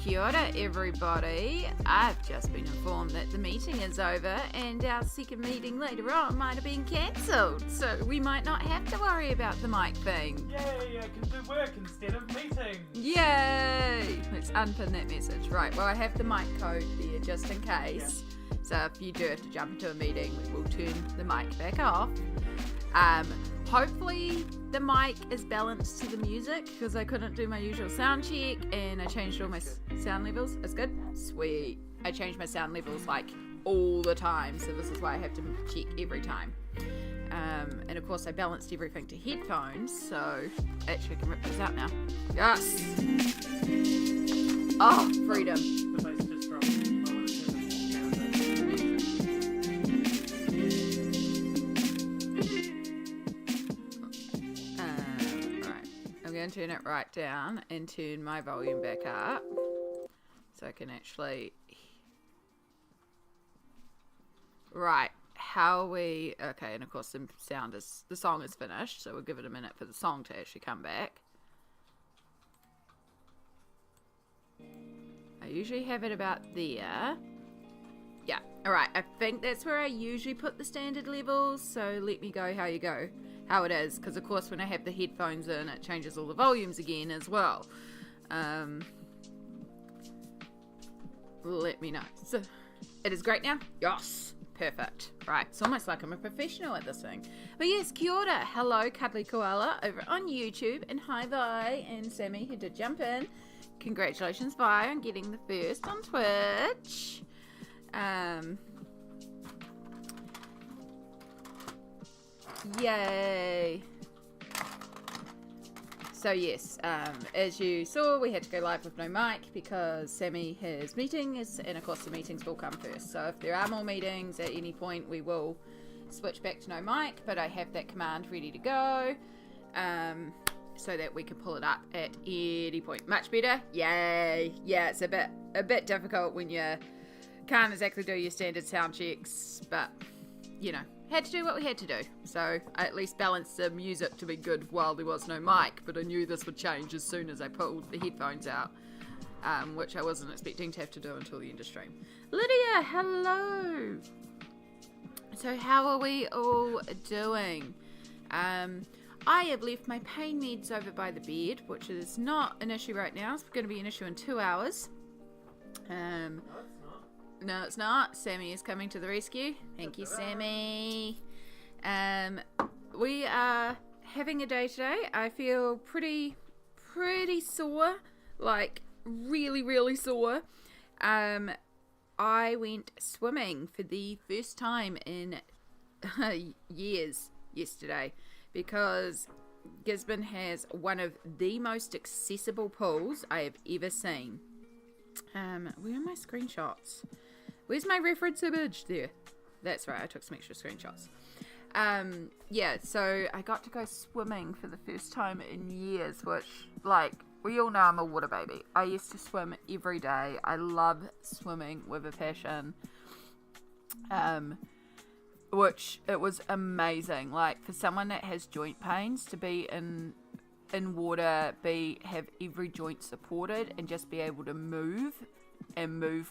Kia ora everybody. I've just been informed that the meeting is over and our second meeting later on might have been cancelled, so we might not have to worry about the mic thing. Yay, I can do work instead of meeting. Yay! Let's unpin that message. Right, well I have the mic code there just in case. Yeah. So if you do have to jump into a meeting, we will turn the mic back off. Hopefully the mic is balanced to the music because I couldn't do my usual sound check and I changed all my sound levels. It's good? Sweet. I change my sound levels like all the time, so this is why I have to check every time. And of course I balanced everything to headphones, so actually I can rip this out now. Yes! Oh, freedom. The bass just dropped. I'm going to turn it right down and turn my volume back up so I can actually... Right, how we... Okay, and of course the song is finished, so we'll give it a minute for the song to actually come back. I usually have it about there. Yeah, Alright, I think that's where I usually put the standard levels, so let me go how it is, because of course when I have the headphones in, it changes all the volumes again as well. Let me know. So, it is great now? Yes! Perfect. Right, it's almost like I'm a professional at this thing. But yes, kia ora. Hello, Cuddly Koala over on YouTube, and hi Vi and Sammy who did jump in. Congratulations Vi on getting the first on Twitch. Yay. So yes, as you saw, we had to go live with no mic because Sammy has meetings, and of course the meetings will come first. So if there are more meetings at any point, we will switch back to no mic, but I have that command ready to go, so that we can pull it up at any point. Much better? Yay! Yeah, it's a bit difficult when you can't exactly do your standard sound checks, but you know, had to do what we had to do. So I at least balanced the music to be good while there was no mic, but I knew this would change as soon as I pulled the headphones out, which I wasn't expecting to have to do until the end of stream. Lydia, hello! So how are we all doing? I have left my pain meds over by the bed, which is not an issue right now. It's going to be an issue in 2 hours. No, it's not. Sammy is coming to the rescue. Thank you, Sammy. We are having a day today. I feel pretty sore. Like, really sore. I went swimming for the first time in years yesterday because Gisborne has one of the most accessible pools I have ever seen. Where are my screenshots? Where's my reference image? There. That's right, I took some extra screenshots. Yeah, so I got to go swimming for the first time in years, which, like, we all know I'm a water baby. I used to swim every day. I love swimming with a passion. Which, it was amazing. Like, for someone that has joint pains, to be in water, have every joint supported, and just be able to move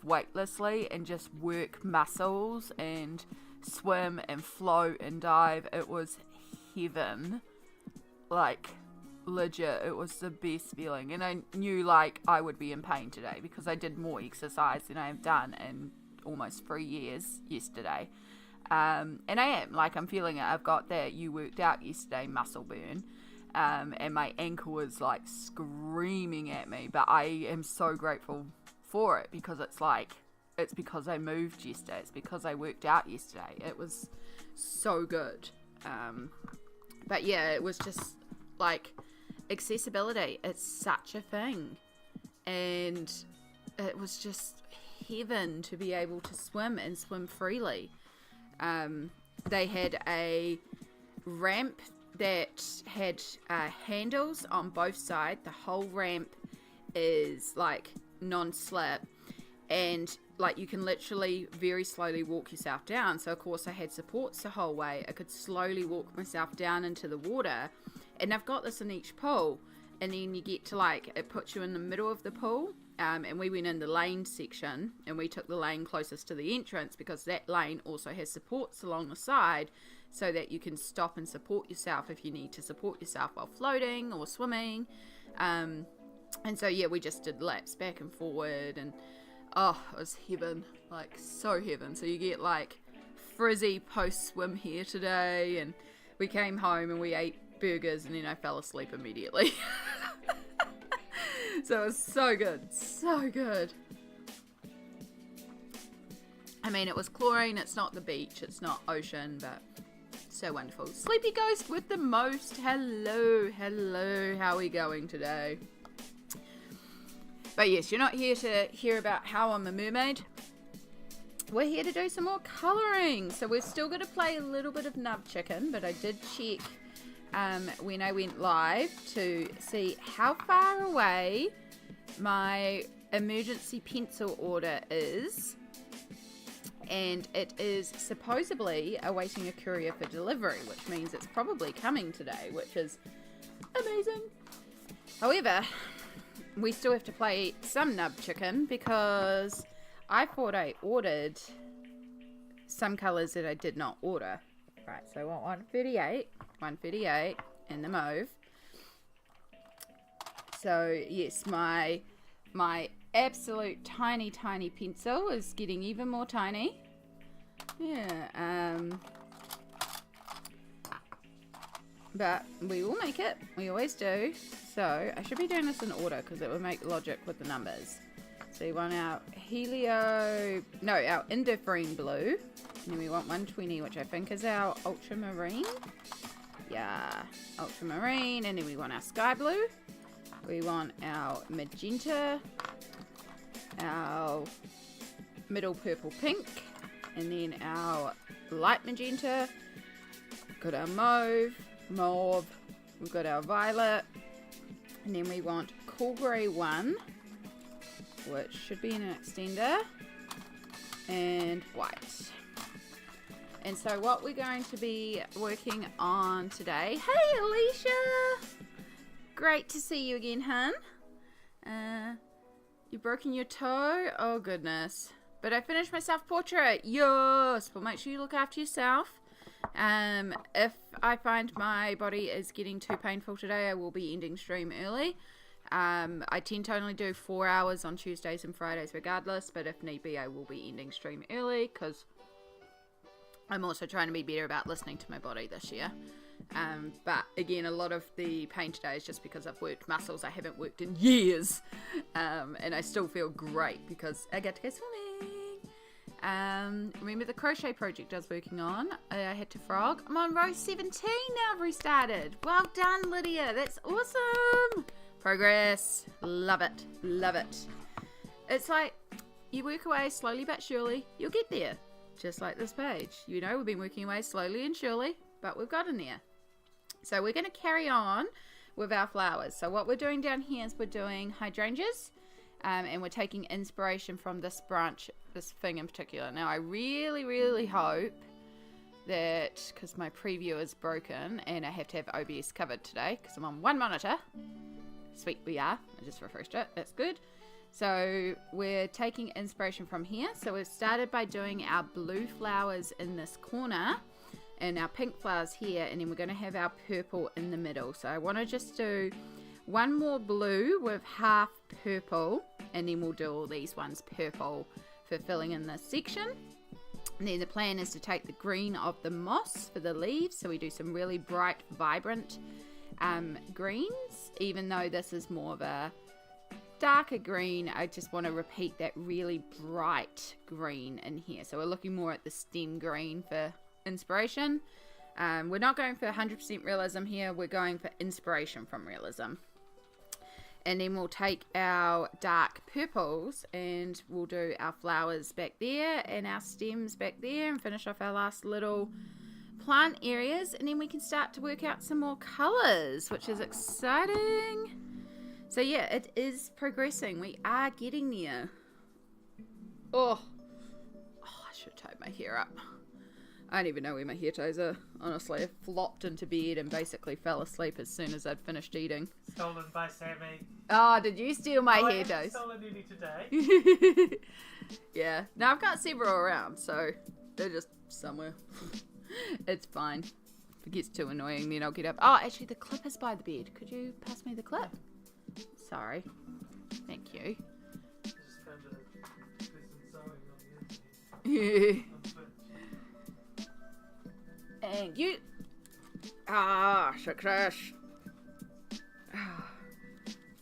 weightlessly and just work muscles and swim and float and dive. It was heaven. Like, legit, it was the best feeling. And I knew, like, I would be in pain today because I did more exercise than I have done in almost 3 years yesterday. And I am, like, I'm feeling it. I've got that you worked out yesterday muscle burn. And my ankle is, like, screaming at me, but I am so grateful for it because it's because I moved yesterday. It's because I worked out yesterday. It was so good. But yeah, it was just like accessibility. It's such a thing, and it was just heaven to be able to swim and swim freely. They had a ramp that had handles on both sides. The whole ramp is like non-slip, and like you can literally very slowly walk yourself down. So of course I had supports the whole way. I could slowly walk myself down into the water, and I've got this in each pool. And then you get to, like, it puts you in the middle of the pool, and we went in the lane section, and we took the lane closest to the entrance because that lane also has supports along the side so that you can stop and support yourself if you need to support yourself while floating or swimming. And so, yeah, we just did laps back and forward, and oh, it was heaven, like, so heaven. So you get, like, frizzy post-swim here today, and we came home and we ate burgers, and then I fell asleep immediately. So it was so good, so good. I mean, it was chlorine, it's not the beach, it's not ocean, but so wonderful. Sleepy Ghost with the most, hello, how are we going today? But yes, you're not here to hear about how I'm a mermaid. We're here to do some more colouring. So we're still going to play a little bit of Nub Chicken, but I did check when I went live to see how far away my emergency pencil order is. And it is supposedly awaiting a courier for delivery, which means it's probably coming today, which is amazing. However, we still have to play some Nub Chicken because I thought I ordered some colours that I did not order. Right, so I want 138 in the mauve. So yes, my absolute tiny pencil is getting even more tiny. Yeah, but we will make it. We always do. So I should be doing this in order because it will make logic with the numbers. So you want our our Indifferine blue. And then we want 120, which I think is our ultramarine. Yeah, ultramarine. And then we want our sky blue. We want our magenta. Our middle purple pink. And then our light magenta. Got our mauve. We've got our violet. And then we want cool grey 1. Which should be in an extender. And white. And so what we're going to be working on today... Hey, Alicia! Great to see you again, hun. You've broken your toe? Oh, goodness. But I finished my self-portrait. Yes! But make sure you look after yourself. If I find my body is getting too painful today, I will be ending stream early. I tend to only do 4 hours on Tuesdays and Fridays regardless. But if need be, I will be ending stream early because... I'm also trying to be better about listening to my body this year. But again, a lot of the pain today is just because I've worked muscles I haven't worked in years. And I still feel great because I get to go swimming. Remember the crochet project I was working on? I had to frog. I'm on row 17 now. I've restarted. Well done, Lydia. That's awesome. Progress. Love it. Love it. It's like you work away slowly but surely. You'll get there. Just like this page. You know, we've been working away slowly and surely, but we've gotten there. So we're going to carry on with our flowers. So what we're doing down here is we're doing hydrangeas, and we're taking inspiration from this branch, this thing in particular. Now I really hope that, because my preview is broken and I have to have OBS covered today because I'm on one monitor. Sweet, we are. I just refreshed it. That's good. So we're taking inspiration from here. So we've started by doing our blue flowers in this corner and our pink flowers here, and then we're going to have our purple in the middle. So I want to just do one more blue with half purple, and then we'll do all these ones purple for filling in this section. And then the plan is to take the green of the moss for the leaves, so we do some really bright, vibrant greens, even though this is more of a darker green. I just want to repeat that really bright green in here. So we're looking more at the stem green for inspiration. We're not going for 100% realism here. We're going for inspiration from realism. And then we'll take our dark purples and we'll do our flowers back there and our stems back there and finish off our last little plant areas. And then we can start to work out some more colors, which is exciting. So yeah, it is progressing. We are getting there. Oh, I should have tied my hair up. I don't even know where my hair ties are. Honestly, I flopped into bed and basically fell asleep as soon as I'd finished eating. Stolen by Sammy. Oh, did you steal my hair ties? I stolen any today. Yeah. No, I've got several around, so they're just somewhere. It's fine. If it gets too annoying, then I'll get up. Oh, actually, the clip is by the bed. Could you pass me the clip? Sorry. Thank you. Just found a person sewing on the internet. And you. Crash.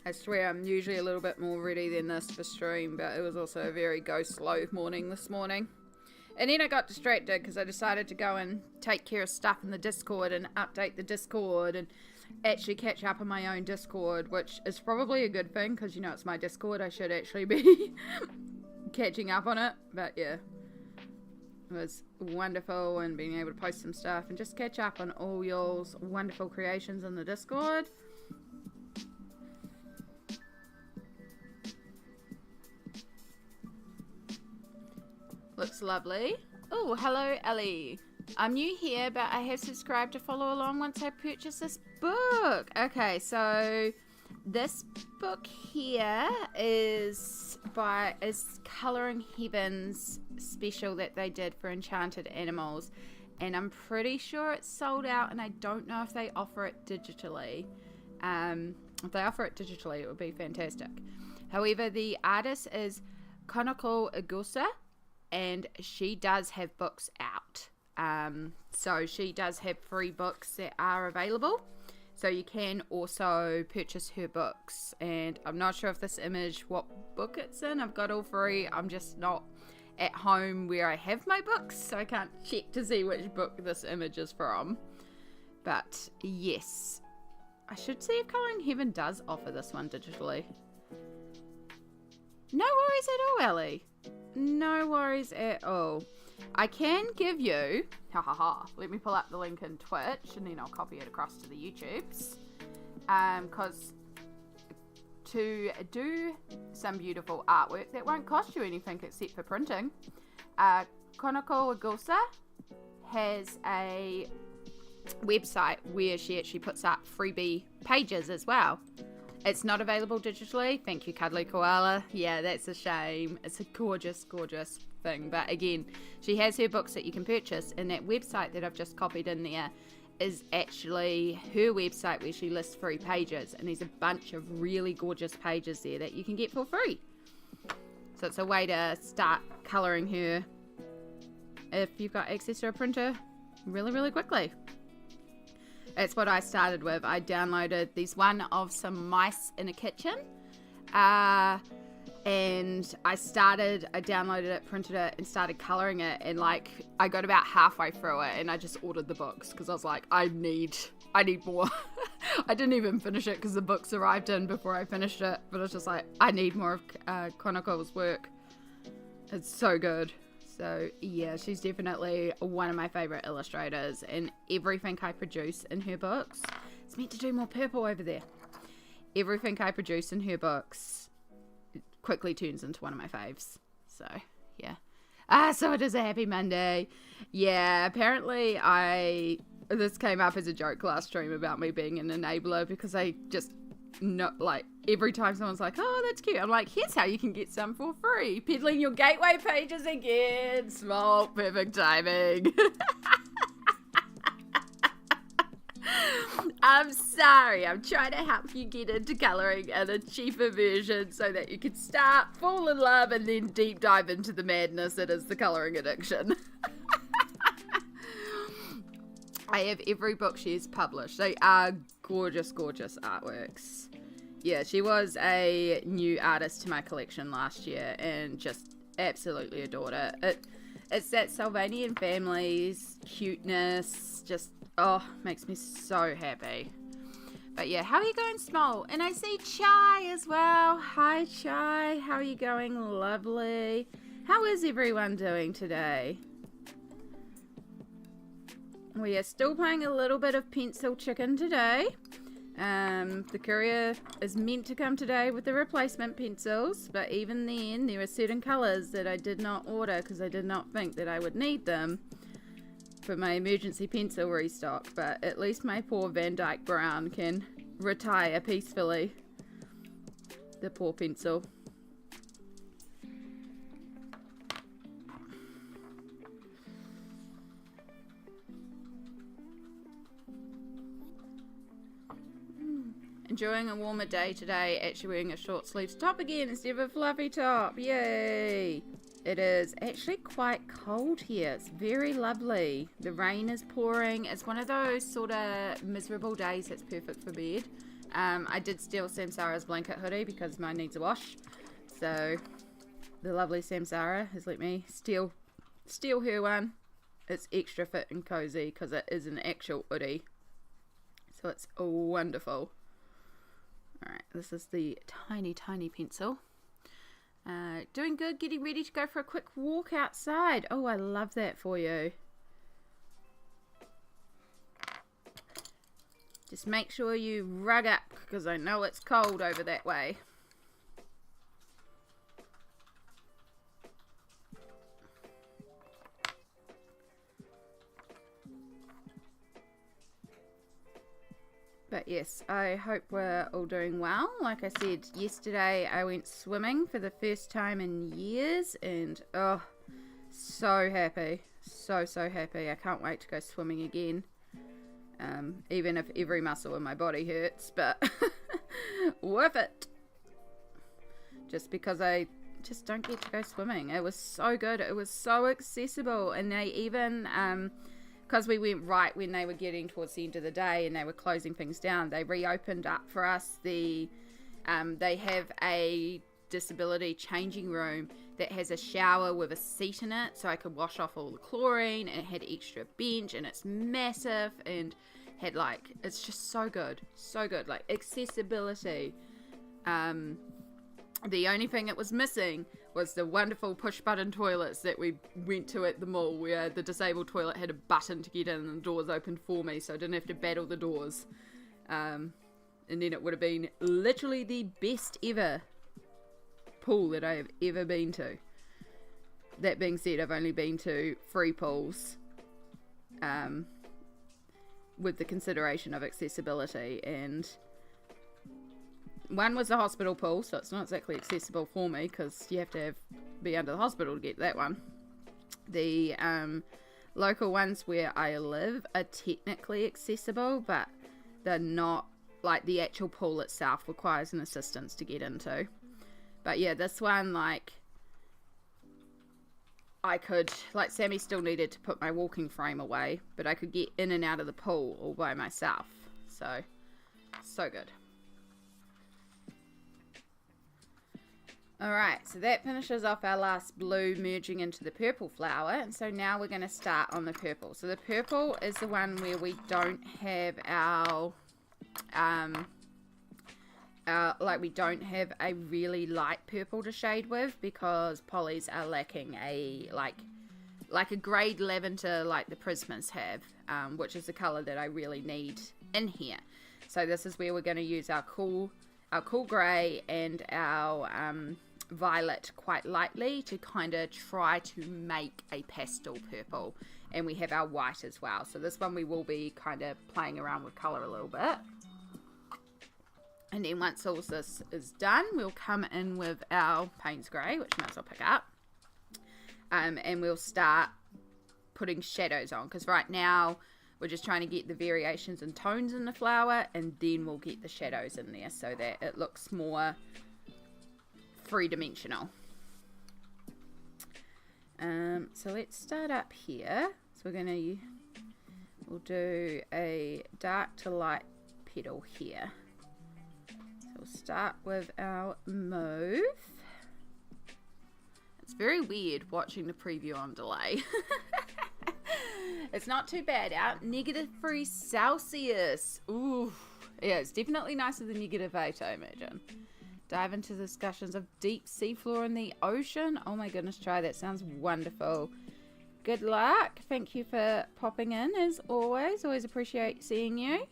I swear I'm usually a little bit more ready than this for stream, but it was also a very go slow morning this morning. And then I got distracted because I decided to go and take care of stuff in the Discord and update the Discord and actually catch up on my own Discord, which is probably a good thing because, you know, it's my Discord. I should actually be catching up on it. But yeah, it was wonderful, and being able to post some stuff and just catch up on all y'all's wonderful creations in the Discord. Looks lovely. Oh, hello, Ellie. I'm new here, but I have subscribed to follow along once I purchase this book. Okay, so this book here is is Colouring Heavens special that they did for Enchanted Animals, and I'm pretty sure it's sold out, and I don't know if they offer it digitally. If they offer it digitally, it would be fantastic. However, the artist is Kanoko Egusa, and she does have books out. So she does have free books that are available. So you can also purchase her books. And I'm not sure if this image, what book it's in. I've got all three. I'm just not at home where I have my books, so I can't check to see which book this image is from. But yes, I should see if Colouring Heaven does offer this one digitally. No worries at all, Ellie. No worries at all. I can give you, let me pull up the link in Twitch and then I'll copy it across to the YouTubes. Because to do some beautiful artwork that won't cost you anything except for printing, Kanoko Egusa has a website where she actually puts up freebie pages as well. It's not available digitally. Thank you, Cuddly Koala. Yeah, that's a shame. It's a gorgeous, gorgeous thing. But again, she has her books that you can purchase, and that website that I've just copied in there is actually her website where she lists free pages, and there's a bunch of really gorgeous pages there that you can get for free. So it's a way to start colouring her if you've got access to a printer really, really quickly. That's what I started with. I downloaded this one of some mice in a kitchen, and I downloaded it, printed it, and started colouring it, and like I got about halfway through it and I just ordered the books because I was like, I need more. I didn't even finish it because the books arrived in before I finished it, but I was just like, I need more of Konoko's work. It's so good. So yeah, she's definitely one of my favourite illustrators, and everything I produce in her books, it's meant to do more purple over there. Everything I produce in her books quickly turns into one of my faves. So yeah. So it is a happy Monday. Yeah, apparently this came up as a joke last stream about me being an enabler, because I just like every time someone's like, oh, that's cute, I'm like, here's how you can get some for free. Peddling your gateway pages again. Small, perfect timing. I'm sorry, I'm trying to help you get into colouring in a cheaper version so that you can start, fall in love, and then deep dive into the madness that is the colouring addiction. I have every book she has published. They are gorgeous, gorgeous artworks. Yeah, she was a new artist to my collection last year and just absolutely adored it. It's that Sylvanian family's cuteness, just, makes me so happy. But yeah, how are you going, Small? And I see Chai as well. Hi, Chai. How are you going? Lovely. How is everyone doing today? We are still playing a little bit of Pencil Chicken today. The courier is meant to come today with the replacement pencils, but even then there are certain colours that I did not order because I did not think that I would need them for my emergency pencil restock. But at least my poor Van Dyke Brown can retire peacefully. The poor pencil. Enjoying a warmer day today, actually wearing a short sleeves top again instead of a fluffy top. Yay! It is actually quite cold here. It's very lovely. The rain is pouring. It's one of those sort of miserable days that's perfect for bed. I did steal Samsara's blanket hoodie because mine needs a wash. So the lovely Samsara has let me steal her one. It's extra fit and cozy because it is an actual hoodie. So it's wonderful. Alright, this is the tiny, tiny pencil. Doing good, getting ready to go for a quick walk outside. Oh, I love that for you. Just make sure you rug up, because I know it's cold over that way. But yes, I hope we're all doing well. Like I said, yesterday I went swimming for the first time in years, and oh, so happy. So happy. I can't wait to go swimming again. Even if every muscle in my body hurts, but worth it. Just because I just don't get to go swimming. It was so good. It was so accessible, and they even because we went right when they were getting towards the end of the day and they were closing things down, they reopened up for us they have a disability changing room that has a shower with a seat in it, so I could wash off all the chlorine, and it had extra bench, and it's massive, and had like, it's just so good, like accessibility. The only thing it was missing was the wonderful push button toilets that we went to at the mall, where the disabled toilet had a button to get in and the doors opened for me, so I didn't have to battle the doors. And then it would have been literally the best ever pool that I have ever been to. That being said, I've only been to 3 pools with the consideration of accessibility, and one was the hospital pool, so it's not exactly accessible for me because you have to be under the hospital to get that one. The local ones where I live are technically accessible, but they're not, like the actual pool itself requires an assistance to get into. But yeah, this one, like, I could, like, Sammy still needed to put my walking frame away, but I could get in and out of the pool all by myself. So good. Alright, so that finishes off our last blue merging into the purple flower, and so now we're going to start on the purple. So the purple is the one where we don't have our, we don't have a really light purple to shade with, because polys are lacking a, like a grade lavender like the Prismas have, which is the colour that I really need in here. So this is where we're going to use our cool grey and our violet quite lightly to kind of try to make a pastel purple, and we have our white as well. So this one we will be kind of playing around with colour a little bit, and then once all this is done, we'll come in with our Payne's Grey, which I might as well pick up, and we'll start putting shadows on, because right now we're just trying to get the variations in tones in the flower, and then we'll get the shadows in there so that it looks more three-dimensional. So let's start up here. So we'll do a dark to light petal here. So we'll start with our mauve. It's very weird watching the preview on delay. It's not too bad out. -3 Celsius. Ooh. Yeah, it's definitely nicer than -8, I imagine. Dive into discussions of deep seafloor in the ocean. Oh my goodness, try that. Sounds wonderful. Good luck. Thank you for popping in as always. Always appreciate seeing you.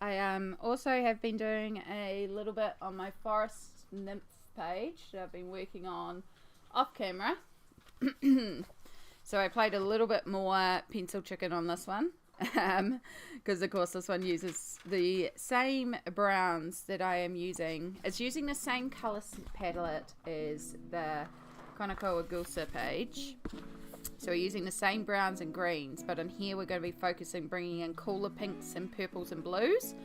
I also have been doing a little bit on my forest nymph page that I've been working on off camera. So I played a little bit more pencil chicken on this one, because of course this one uses the same browns that I am using. It's using the same color palette as the Kanoko Egusa page. So we're using the same browns and greens, but in here we're going to be focusing, bringing in cooler pinks and purples and blues.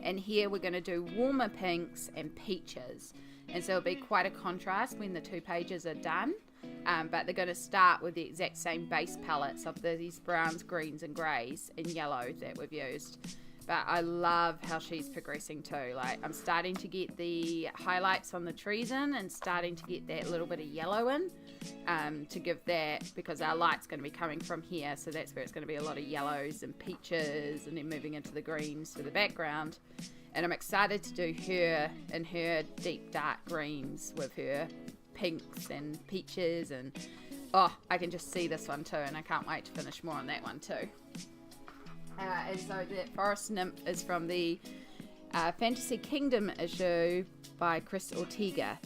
And here we're going to do warmer pinks and peaches. And so it'll be quite a contrast when the 2 pages are done. But they're going to start with the exact same base palettes of these browns, greens and greys and yellow that we've used. But I love how she's progressing too. Like, I'm starting to get the highlights on the trees in, and starting to get that little bit of yellow in, to give that, because our light's going to be coming from here, so that's where it's going to be a lot of yellows and peaches, and then moving into the greens for the background. And I'm excited to do her in her deep dark greens with her pinks and peaches, and oh, I can just see this one too, and I can't wait to finish more on that one too. And so the forest nymph is from the Fantasy Kingdom issue by Chris Ortega,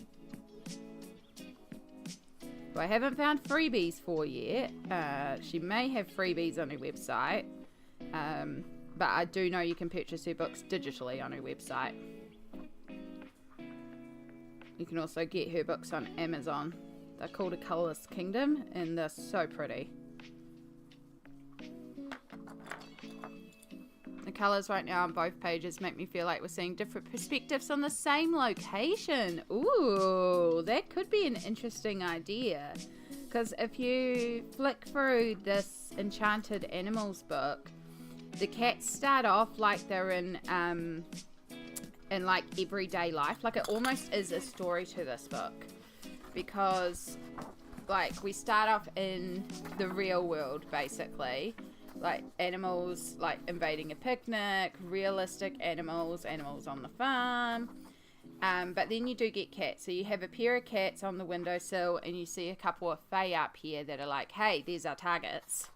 who I haven't found freebies for yet. She may have freebies on her website, but I do know you can purchase her books digitally on her website. You can also get her books on Amazon. They're called A Colorless Kingdom, and they're so pretty. The colours right now on both pages make me feel like we're seeing different perspectives on the same location. Ooh, that could be an interesting idea. Because if you flick through this Enchanted Animals book, the cats start off like they're in like everyday life. Like it almost is a story to this book. Because like we start off in the real world basically. Like animals like invading a picnic, realistic animals on the farm. But then you do get cats. So you have a pair of cats on the windowsill and you see a couple of fae up here that are like, hey, there's our targets.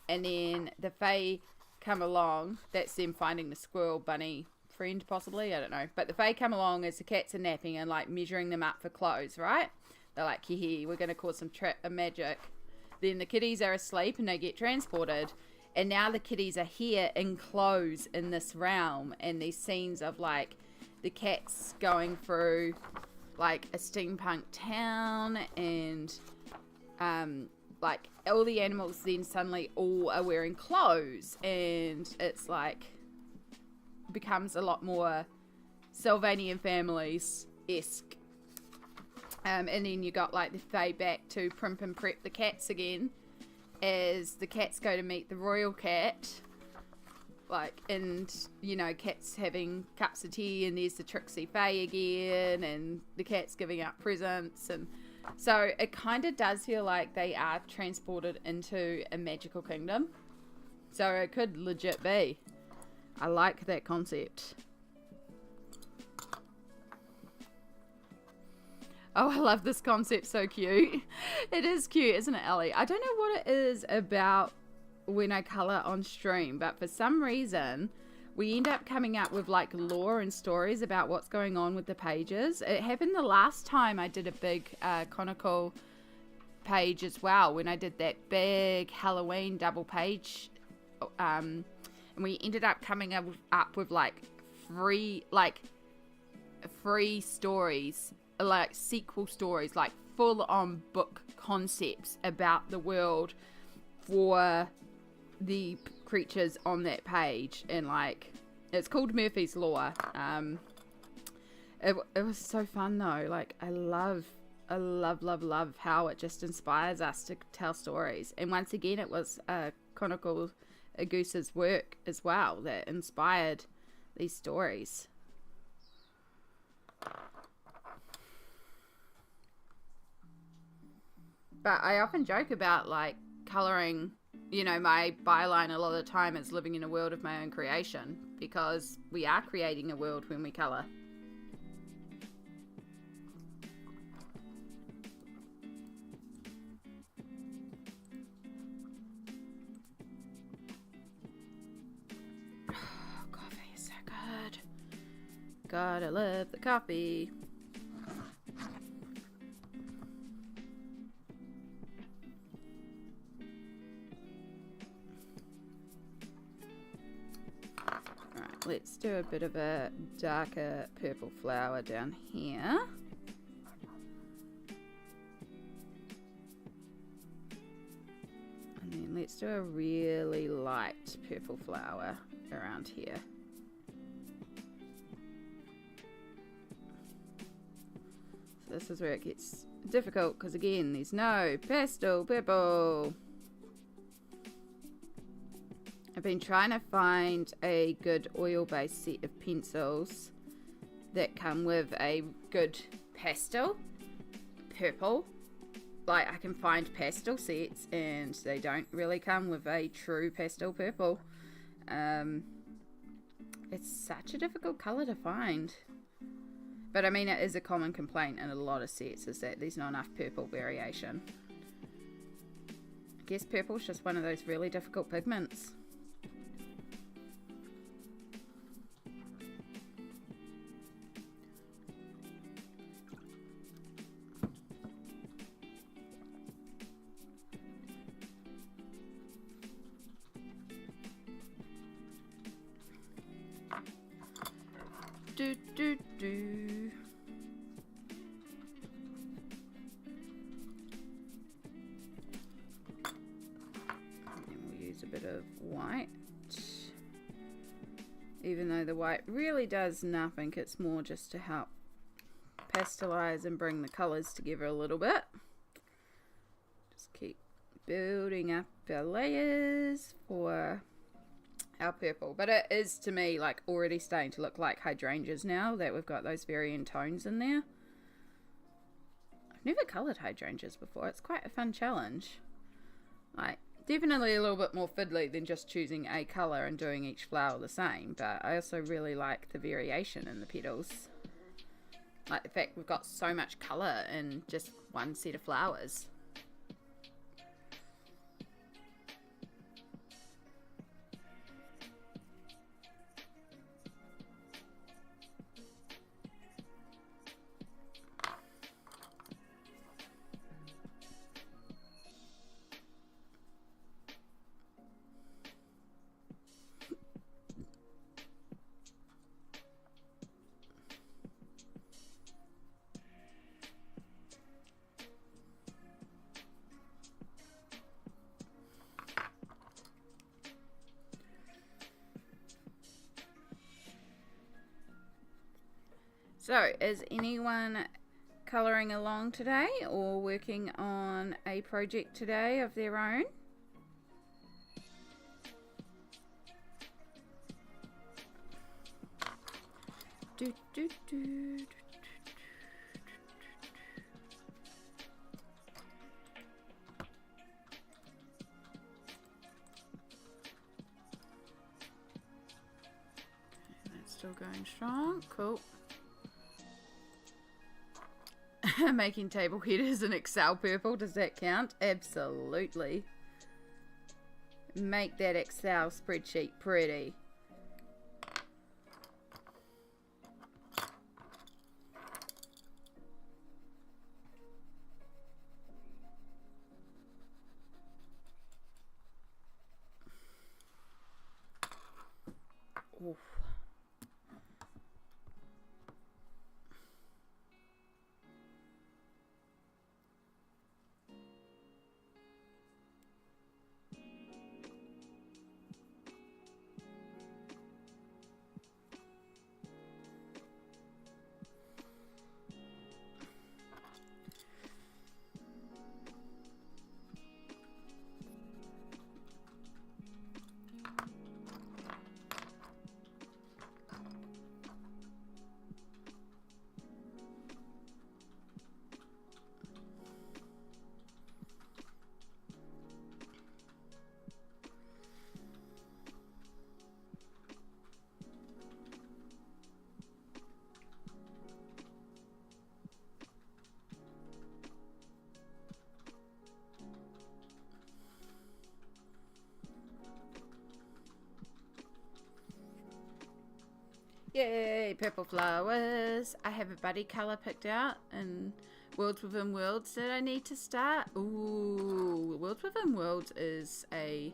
And then the fae come along. That's them finding the squirrel bunny friend possibly. I don't know. But the fae come along as the cats are napping and like measuring them up for clothes, right? They're like, hee, we're going to cause some magic. Then the kitties are asleep and they get transported. And now the kitties are here in clothes in this realm. And these scenes of like the cats going through like a steampunk town. And like all the animals then suddenly all are wearing clothes. And it's like becomes a lot more Sylvanian Families-esque. And then you got like the fae back to primp and prep the cats again as the cats go to meet the royal cat. Like, and you know, cats having cups of tea and there's the tricksy fae again and the cats giving out presents. And so it kind of does feel like they are transported into a magical kingdom. So it could legit be. I like that concept. Oh, I love this concept. So cute. It is cute, isn't it, Ellie? I don't know what it is about when I colour on stream, but for some reason, we end up coming up with like lore and stories about what's going on with the pages. It happened the last time I did a big Kanoko page as well, when I did that big Halloween double page. And we ended up coming up with like free stories, like sequel stories, like full on book concepts about the world for the creatures on that page. And like it's called Murphy's Law. It was so fun though. Like I love how it just inspires us to tell stories. And once again, it was Kanoko Egusa's work as well that inspired these stories. But I often joke about like colouring, you know, my byline a lot of the time is living in a world of my own creation, because we are creating a world when we colour. Oh, coffee is so good. Gotta love the coffee. Let's do a bit of a darker purple flower down here. And then let's do a really light purple flower around here. So this is where it gets difficult, because again, there's no pastel purple. I've been trying to find a good oil-based set of pencils that come with a good pastel purple. Like, I can find pastel sets and they don't really come with a true pastel purple. It's such a difficult colour to find. But I mean, it is a common complaint in a lot of sets, is that there's not enough purple variation. I guess purple's just one of those really difficult pigments. do, do, do. And we'll use a bit of white. Even though the white really does nothing, it's more just to help pastelize and bring the colors together a little bit. Just keep building up our layers for our purple. But it is, to me, like already starting to look like hydrangeas now that we've got those varying tones in there. I've never coloured hydrangeas before. It's quite a fun challenge. Like, definitely a little bit more fiddly than just choosing a colour and doing each flower the same, but I also really like the variation in the petals. Like the fact we've got so much colour in just one set of flowers. So, is anyone colouring along today or working on a project today of their own? Do, do, do, do. That's still going strong. Cool. Making table headers in Excel purple, does that count? Absolutely. Make that Excel spreadsheet pretty. Oof. Yay, purple flowers. I have a buddy colour picked out and Worlds Within Worlds that I need to start. Ooh, Worlds Within Worlds is a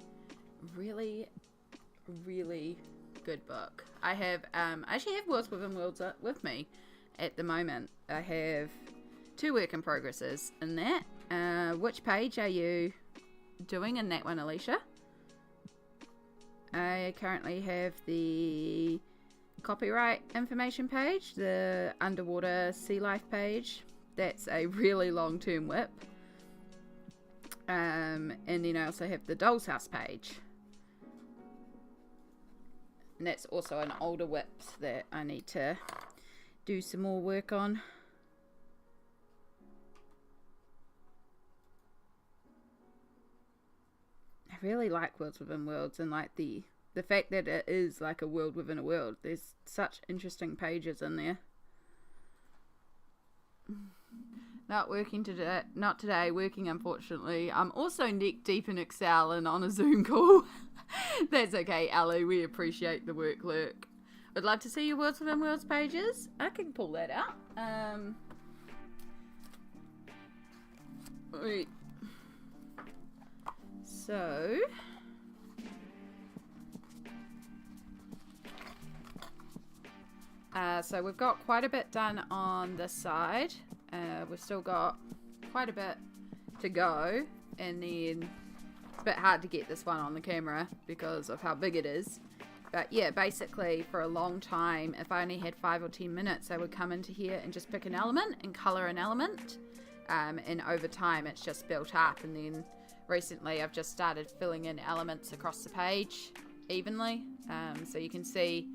really, really good book. I actually have Worlds Within Worlds with me at the moment. I have 2 work in progresses in that. Which page are you doing in that one, Alicia? I currently have the copyright information page, the underwater sea life page. That's a really long-term whip. And then I also have the doll's house page. And that's also an older whip that I need to do some more work on. I really like Worlds Within Worlds and like the fact that it is like a world within a world. There's such interesting pages in there. Not working today. Not today. Working, unfortunately. I'm also neck deep in Excel and on a Zoom call. That's okay, Ali. We appreciate the work lurk. I'd love to see your Worlds Within Worlds pages. I can pull that out. Wait. So... So we've got quite a bit done on this side. We've still got quite a bit to go, and then it's a bit hard to get this one on the camera because of how big it is. But yeah, basically for a long time, if I only had 5 or 10 minutes, I would come into here and just pick an element and color an element. And over time it's just built up, and then recently I've just started filling in elements across the page evenly. So you can see,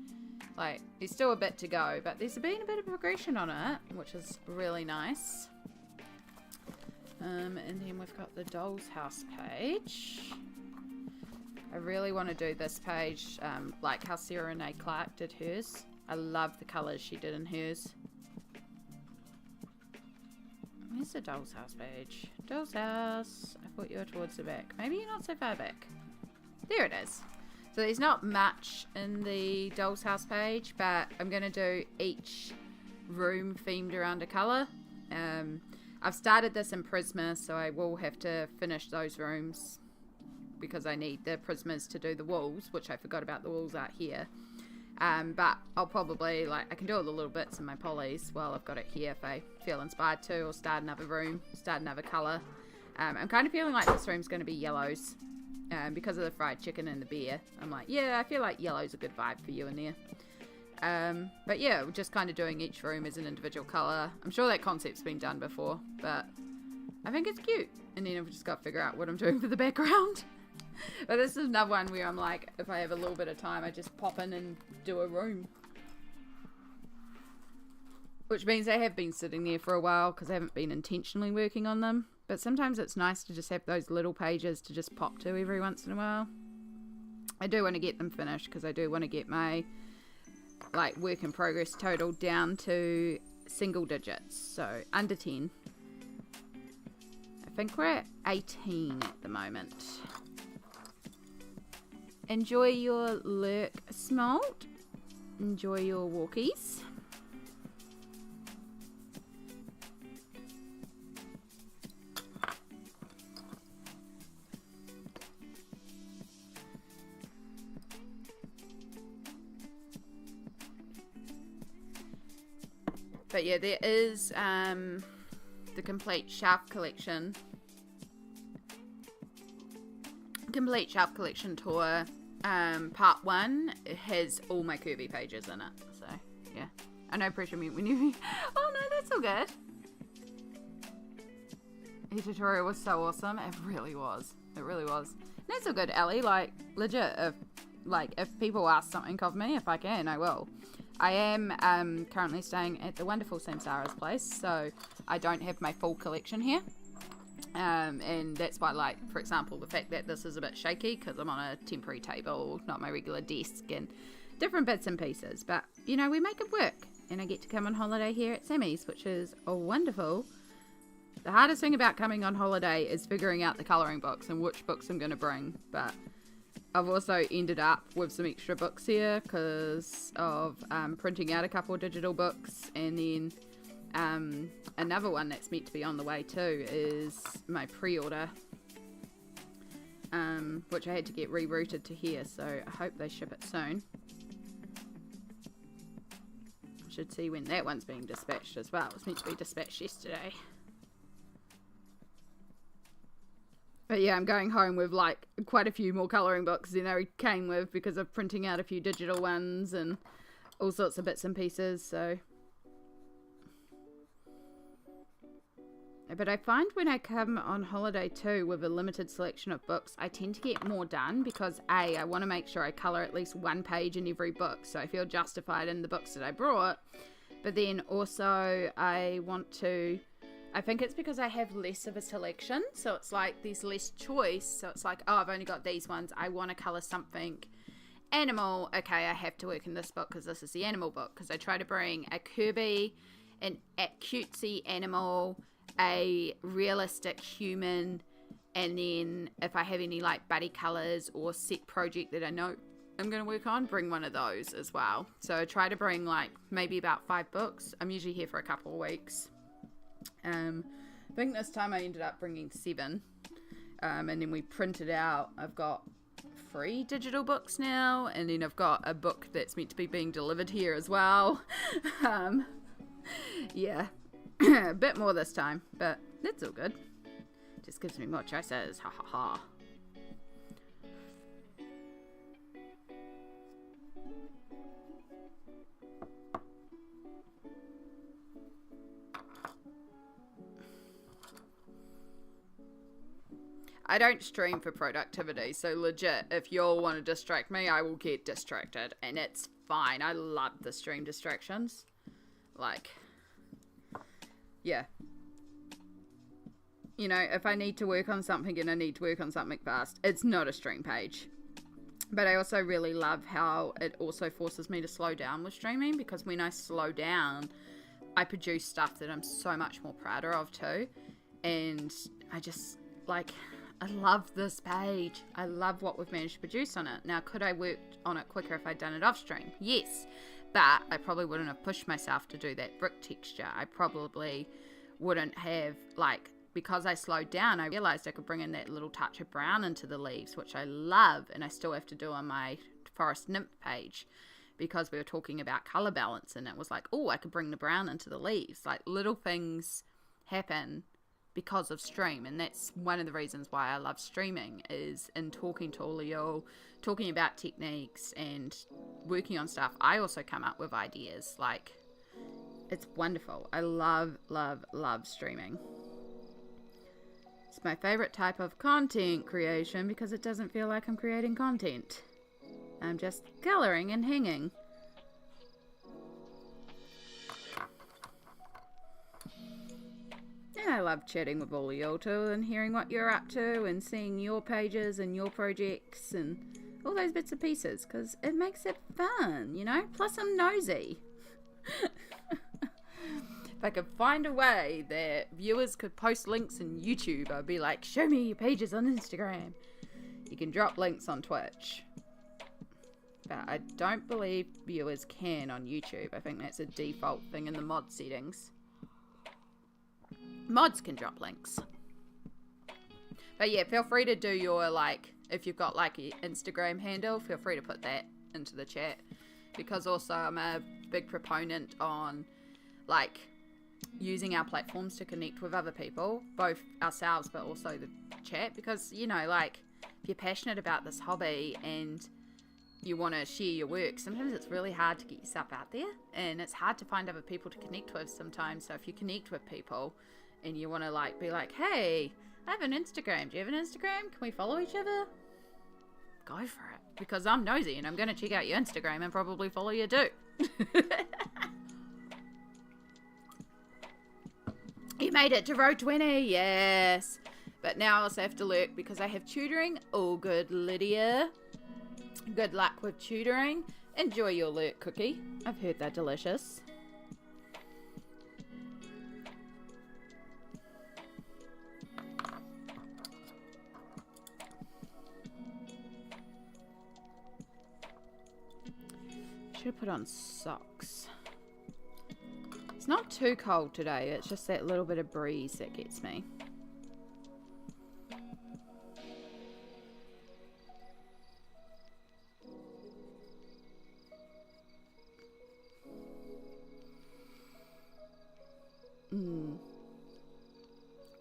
like, there's still a bit to go, but there's been a bit of progression on it, which is really nice. And then we've got the doll's house page. I really want to do this page like how Sarah Renee Clark did hers. I love the colours she did in hers. Where's the doll's house page? Doll's house. I thought you were towards the back. Maybe you're not so far back. There it is. So there's not much in the doll's house page, but I'm going to do each room themed around a colour. I've started this in Prisma, so I will have to finish those rooms because I need the Prismas to do the walls, which I forgot about the walls out here. But I'll probably, like, I can do all the little bits in my polys while I've got it here if I feel inspired to, or start another room, start another colour. I'm kind of feeling like this room's going to be yellows because of the fried chicken and the beer. I'm like, yeah, I feel like yellow's a good vibe for you in there. But yeah, we're just kind of doing each room as an individual colour. I'm sure that concept's been done before, but I think it's cute. And then I've just got to figure out what I'm doing for the background. But this is another one where I'm like, if I have a little bit of time, I just pop in and do a room. Which means I have been sitting there for a while because I haven't been intentionally working on them. But sometimes it's nice to just have those little pages to just pop to every once in a while. I do want to get them finished because I do want to get my, like, work in progress total down to single digits. So under 10. I think we're at 18 at the moment. Enjoy your lurk smalt. Enjoy your walkies. But yeah, there is the complete shelf collection. Complete shelf collection tour. Part 1 has all my Kirby pages in it. So yeah, I know pressure me when you. Oh no, that's all good. Your tutorial was so awesome. It really was. It really was. That's all good, Ellie. Like, legit. If people ask something of me, if I can, I will. I am currently staying at the wonderful Samsara's place, so I don't have my full collection here. And that's why, like, for example, the fact that this is a bit shaky because I'm on a temporary table, not my regular desk, and different bits and pieces. But, you know, we make it work. And I get to come on holiday here at Sammy's, which is wonderful. The hardest thing about coming on holiday is figuring out the colouring books and which books I'm going to bring. But I've also ended up with some extra books here because of printing out a couple of digital books, and then another one that's meant to be on the way too is my pre-order, which I had to get rerouted to here, so I hope they ship it soon. I should see when that one's being dispatched as well. It was meant to be dispatched yesterday. But yeah, I'm going home with like quite a few more colouring books than I came with because of printing out a few digital ones and all sorts of bits and pieces, so. But I find when I come on holiday too with a limited selection of books, I tend to get more done because A, I want to make sure I colour at least one page in every book, so I feel justified in the books that I brought. But then also I think it's because I have less of a selection, so it's like there's less choice, so it's like, oh, I've only got these ones, I want to colour something animal, okay, I have to work in this book because this is the animal book, because I try to bring a Kirby, a cutesy animal, a realistic human, and then if I have any like buddy colours or set project that I know I'm going to work on, bring one of those as well. So I try to bring like maybe about 5 books. I'm usually here for a couple of weeks. I think this time I ended up bringing 7, and then we printed out, I've got free digital books now, and then I've got a book that's meant to be being delivered here as well. Yeah, a bit more this time, but that's all good. Just gives me more choices, ha ha ha. I don't stream for productivity, so legit, if y'all want to distract me, I will get distracted, and it's fine. I love the stream distractions. Like, yeah. You know, if I need to work on something and I need to work on something fast, it's not a stream page. But I also really love how it also forces me to slow down with streaming, because when I slow down, I produce stuff that I'm so much more prouder of too. And I just, like, I love this page. I love what we've managed to produce on it. Now, could I work on it quicker if I'd done it off stream? Yes. But I probably wouldn't have pushed myself to do that brick texture. I probably wouldn't have, like, because I slowed down, I realized I could bring in that little touch of brown into the leaves, which I love, and I still have to do on my forest nymph page, because we were talking about color balance, and it was like, oh, I could bring the brown into the leaves. Like, little things happen because of stream, and that's one of the reasons why I love streaming, is in talking to all of y'all, talking about techniques and working on stuff, I also come up with ideas. Like, it's wonderful. I love, love, love streaming. It's my favorite type of content creation because it doesn't feel like I'm creating content. I'm just coloring and hanging. And I love chatting with all of y'all too, and hearing what you're up to, and seeing your pages and your projects and all those bits and pieces, because it makes it fun, you know? Plus I'm nosy. If I could find a way that viewers could post links in YouTube, I'd be like, show me your pages on Instagram. You can drop links on Twitch. But I don't believe viewers can on YouTube. I think that's a default thing in the mod settings. Mods can drop links. But yeah, feel free to do your, like, if you've got like an Instagram handle, feel free to put that into the chat. Because also I'm a big proponent on, like, using our platforms to connect with other people, both ourselves but also the chat, because, you know, like, if you're passionate about this hobby and you want to share your work, sometimes it's really hard to get yourself out there, and it's hard to find other people to connect with sometimes. So if you connect with people and you want to, like, be like, hey, I have an Instagram, do you have an Instagram, can we follow each other? Go for it, because I'm nosy and I'm going to check out your Instagram and probably follow you too. You made it to row 20, yes. But now I also have to lurk because I have tutoring. All good, Lydia. Good luck with tutoring. Enjoy your lurk cookie. I've heard they're delicious. Should have put on socks. It's not too cold today, it's just that little bit of breeze that gets me.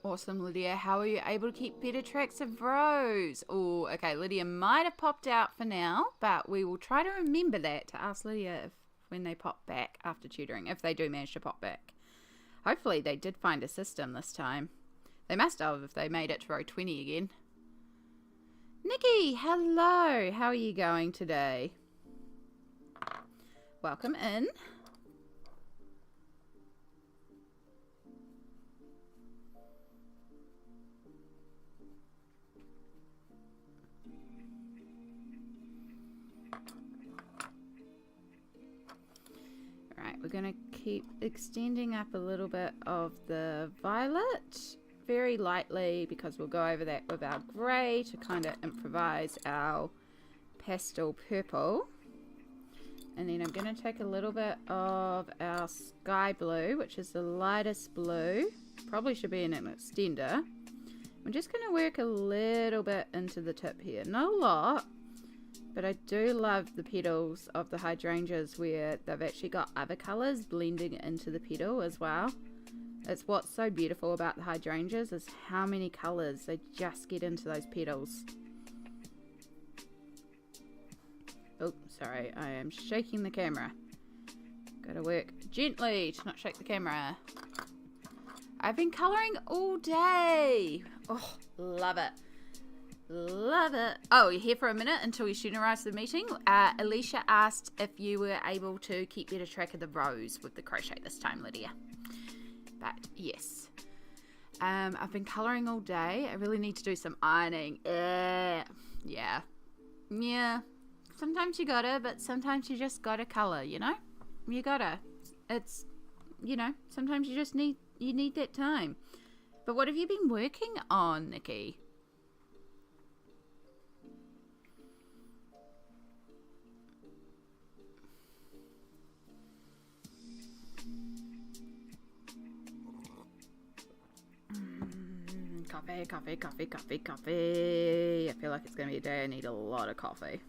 Awesome, Lydia. How are you able to keep better tracks of rows? Oh, okay, Lydia might have popped out for now, but we will try to remember that to ask Lydia if when they pop back after tutoring, if they do manage to pop back. Hopefully they did find a system this time. They must have if they made it to row 20 again. Nikki, hello. How are you going today? Welcome in. We're going to keep extending up a little bit of the violet very lightly, because we'll go over that with our grey to kind of improvise our pastel purple. And then I'm going to take a little bit of our sky blue, which is the lightest blue. Probably should be in an extender. I'm just going to work a little bit into the tip here. Not a lot, But I do love the petals of the hydrangeas where they've actually got other colours blending into the petal as well. It's what's so beautiful about the hydrangeas is how many colours they just get into those petals. Oh, sorry, I am shaking the camera. Gotta work gently to not shake the camera. I've been colouring all day. Oh, love it. Love it. Oh, you're here for a minute until we soonerise the meeting. Alicia asked if you were able to keep better track of the rows with the crochet this time, Lydia. But yes. I've been colouring all day. I really need to do some ironing. Yeah. Sometimes you gotta, but sometimes you just gotta colour, you know? You gotta. It's, you know, sometimes you just need that time. But what have you been working on, Nikki? Coffee. I feel like it's going to be a day I need a lot of coffee.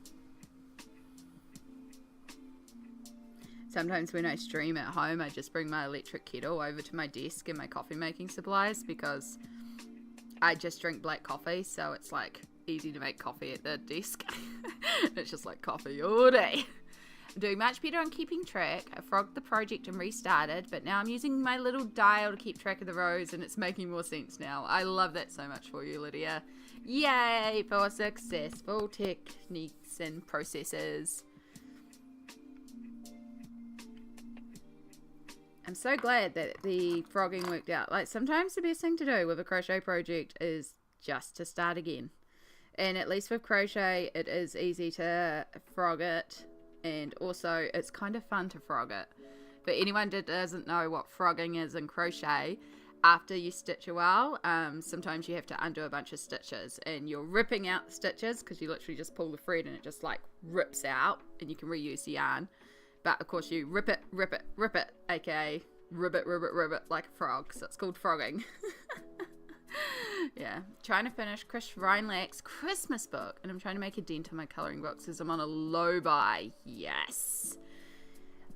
Sometimes when I stream at home, I just bring my electric kettle over to my desk and my coffee making supplies because I just drink black coffee, so it's like easy to make coffee at the desk. It's just like coffee all day. I'm doing much better on keeping track. I frogged the project and restarted, but now I'm using my little dial to keep track of the rows and it's making more sense now. I love that so much for you, Lydia. Yay for successful techniques and processes. I'm so glad that the frogging worked out. Like, sometimes the best thing to do with a crochet project is just to start again. And at least with crochet, it is easy to frog it. And also, it's kind of fun to frog it. For anyone that doesn't know what frogging is in crochet, after you stitch a while, sometimes you have to undo a bunch of stitches. And you're ripping out the stitches because you literally just pull the thread and it just like rips out. And you can reuse the yarn. But of course you rip it, aka ribbit like a frog. So it's called frogging. Yeah, trying to finish Chris Reinlach's Christmas book, and I'm trying to make a dent in my colouring books as I'm on a low buy. Yes.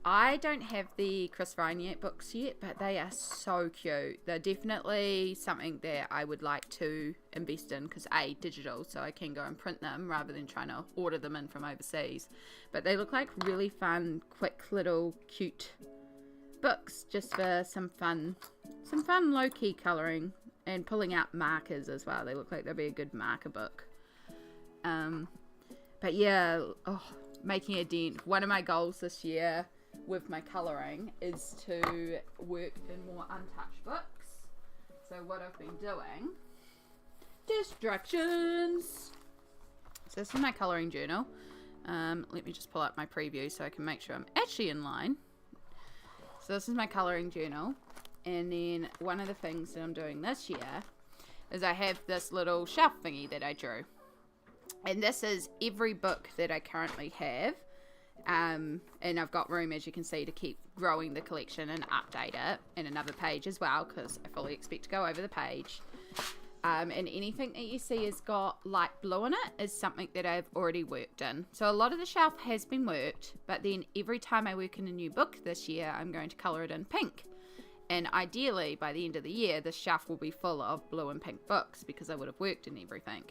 I don't have the Chris Reinlach books yet, but they are so cute. They're definitely something that I would like to invest in because A, digital, so I can go and print them rather than trying to order them in from overseas. But they look like really fun, quick little cute books just for some fun low-key colouring. And pulling out markers as well. They look like they'll be a good marker book. But yeah, making a dent. One of my goals this year with my colouring is to work in more untouched books. So what I've been doing... Distractions! So this is my colouring journal. Let me just pull up my preview so I can make sure I'm actually in line. So this is my colouring journal. And then one of the things that I'm doing this year is I have this little shelf thingy that I drew. And this is every book that I currently have. And I've got room, as you can see, to keep growing the collection and update it. And another page as well, because I fully expect to go over the page. And anything that you see has got light blue in it is something that I've already worked in. So a lot of the shelf has been worked. But then every time I work in a new book this year, I'm going to colour it in pink. And ideally, by the end of the year, the shelf will be full of blue and pink books because I would have worked in everything.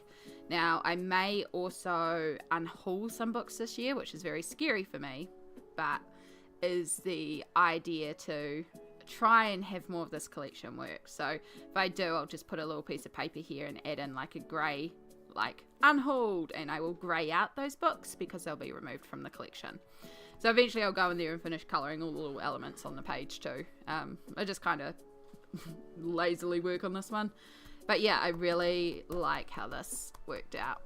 Now, I may also unhaul some books this year, which is very scary for me, but is the idea to try and have more of this collection work. So if I do, I'll just put a little piece of paper here and add in like a grey, like unhauled, and I will grey out those books because they'll be removed from the collection. So eventually I'll go in there and finish colouring all the little elements on the page too. I just kind of lazily work on this one. But yeah, I really like how this worked out.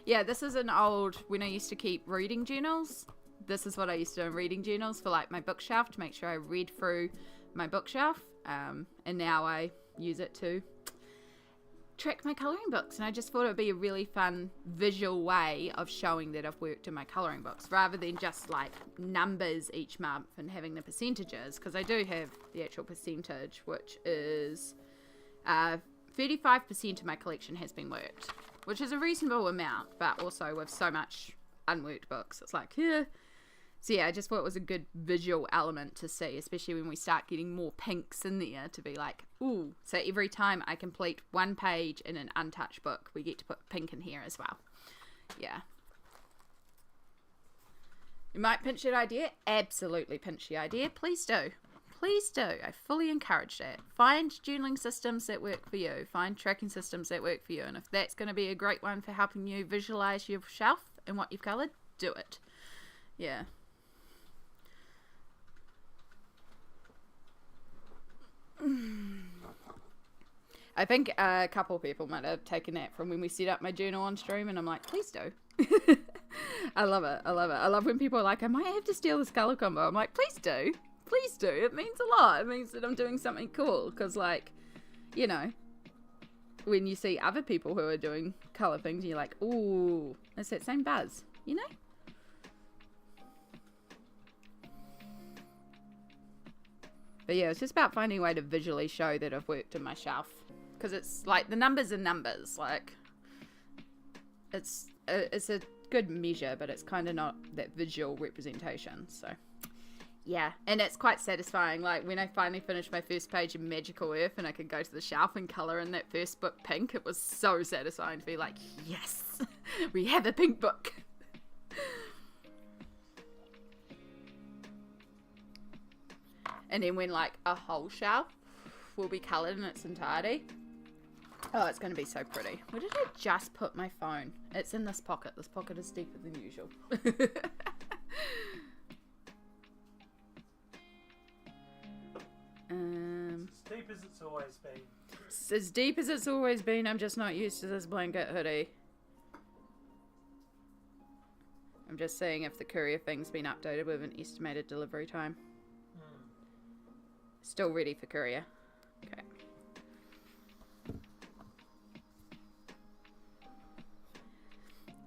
Yeah, this is an old, when I used to keep reading journals, this is what I used to do in reading journals for like my bookshelf to make sure I read through my bookshelf. And now I use it to track my colouring books, and I just thought it would be a really fun visual way of showing that I've worked in my colouring books rather than just like numbers each month and having the percentages, because I do have the actual percentage, which is 35% of my collection has been worked. which is a reasonable amount, but also with so much unworked books, it's like, yeah. So yeah, I just thought it was a good visual element to see, especially when we start getting more pinks in there, to be like, ooh. So every time I complete one page in an untouched book, we get to put pink in here as well. Yeah. You might pinch that idea? Absolutely pinch the idea. Please do. Please do. I fully encourage that. Find journaling systems that work for you. Find tracking systems that work for you. And if that's going to be a great one for helping you visualize your shelf and what you've coloured, do it. Yeah. I think a couple of people might have taken that from when we set up my journal on stream, and I'm like, please do. I love it. I love it. I love when people are like, I might have to steal this colour combo. I'm like, please do. Please do. It means a lot. It means that I'm doing something cool, because, like, you know, when you see other people who are doing colour things, you're like, ooh, it's that same buzz, you know? But yeah, it's just about finding a way to visually show that I've worked in my shelf. Because it's like, the numbers are numbers. Like, it's a good measure, but it's kind of not that visual representation. So, yeah. And it's quite satisfying. Like, when I finally finished my first page of Magical Earth and I could go to the shelf and colour in that first book pink, it was so satisfying to be like, yes, we have a pink book. And then when, like, a whole shelf will be coloured in its entirety. Oh, it's going to be so pretty. Where did I just put my phone? It's in this pocket. This pocket is deeper than usual. As deep as it's always been. It's as deep as it's always been. I'm just not used to this blanket hoodie. I'm just seeing if the courier thing's been updated with an estimated delivery time. Still ready for courier. Okay.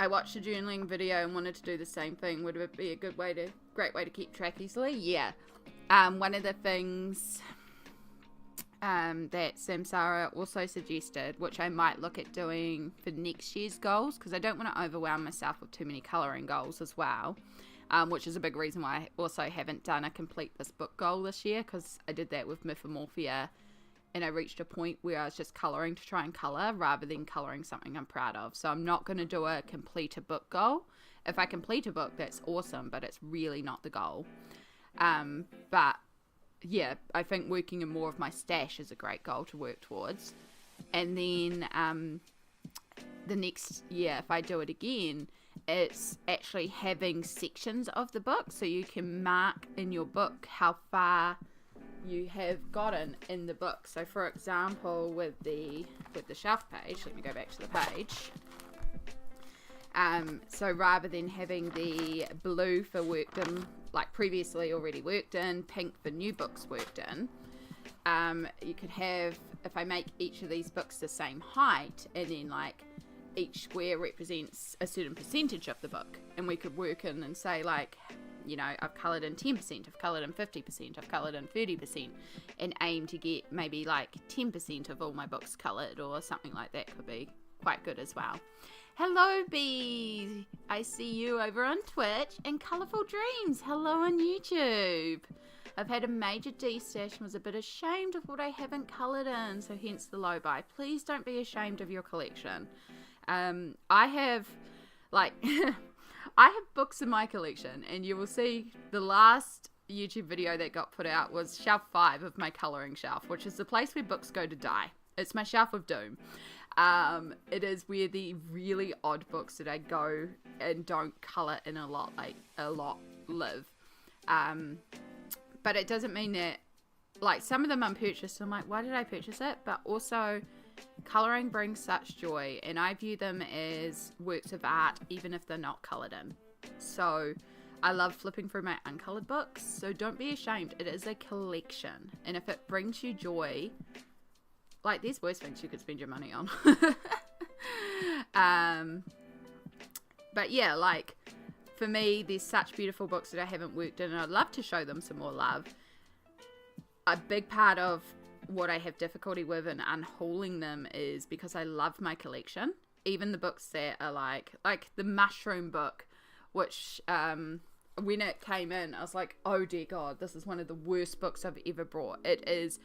I watched a journaling video and wanted to do the same thing. Would it be a great way to keep track easily? Yeah. One of the things that Samsara also suggested, which I might look at doing for next year's goals, because I don't want to overwhelm myself with too many colouring goals as well. Which is a big reason why I also haven't done a complete this book goal this year, because I did that with Mythomorphia and I reached a point where I was just colouring to try and colour rather than colouring something I'm proud of. So I'm not going to do a complete a book goal. If I complete a book, that's awesome, but it's really not the goal. But yeah, I think working in more of my stash is a great goal to work towards. And then the next year, if I do it again, it's actually having sections of the book, so you can mark in your book how far you have gotten in the book. So for example, with the shelf page, let me go back to the page. So rather than having the blue for worked in, like previously already worked in, pink for new books worked in, you could have, if I make each of these books the same height, and then like each square represents a certain percentage of the book, and we could work in and say, like, you know, I've coloured in 10%, I've coloured in 50%, I've coloured in 30%, and aim to get maybe like 10% of all my books coloured, or something like that could be quite good as well. Hello, Bee! I see you over on Twitch, and Colourful Dreams, hello on YouTube. I've had a major de-stash and was a bit ashamed of what I haven't coloured in, so hence the low buy. Please don't be ashamed of your collection. I have, like, I have books in my collection, and you will see the last YouTube video that got put out was shelf 5 of my colouring shelf, which is the place where books go to die. It's my shelf of doom. It is where the really odd books that I go and don't colour in a lot live. But it doesn't mean that, like, some of them unpurchased, I'm like, why did I purchase it? But also, colouring brings such joy, and I view them as works of art even if they're not coloured in. So I love flipping through my uncoloured books, so don't be ashamed. It is a collection, and if it brings you joy, like, there's worse things you could spend your money on. But yeah, like, for me, there's such beautiful books that I haven't worked in, and I'd love to show them some more love. A big part of what I have difficulty with in unhauling them is because I love my collection, even the books that are like the mushroom book, which when it came in, I was like, oh dear God, this is one of the worst books I've ever brought. It is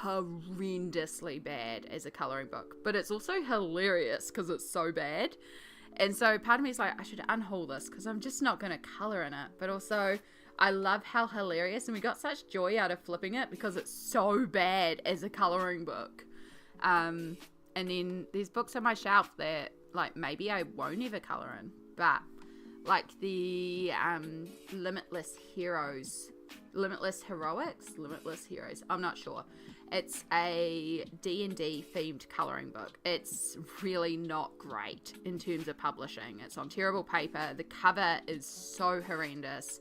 horrendously bad as a colouring book, but it's also hilarious because it's so bad. And so part of me is like, I should unhaul this because I'm just not going to colour in it. But also, I love how hilarious, and we got such joy out of flipping it because it's so bad as a colouring book. And then there's books on my shelf that, like, maybe I won't ever colour in. But, like, the Limitless Heroes, Limitless Heroes, I'm not sure. It's a D&D themed colouring book. It's really not great in terms of publishing. It's on terrible paper. The cover is so horrendous.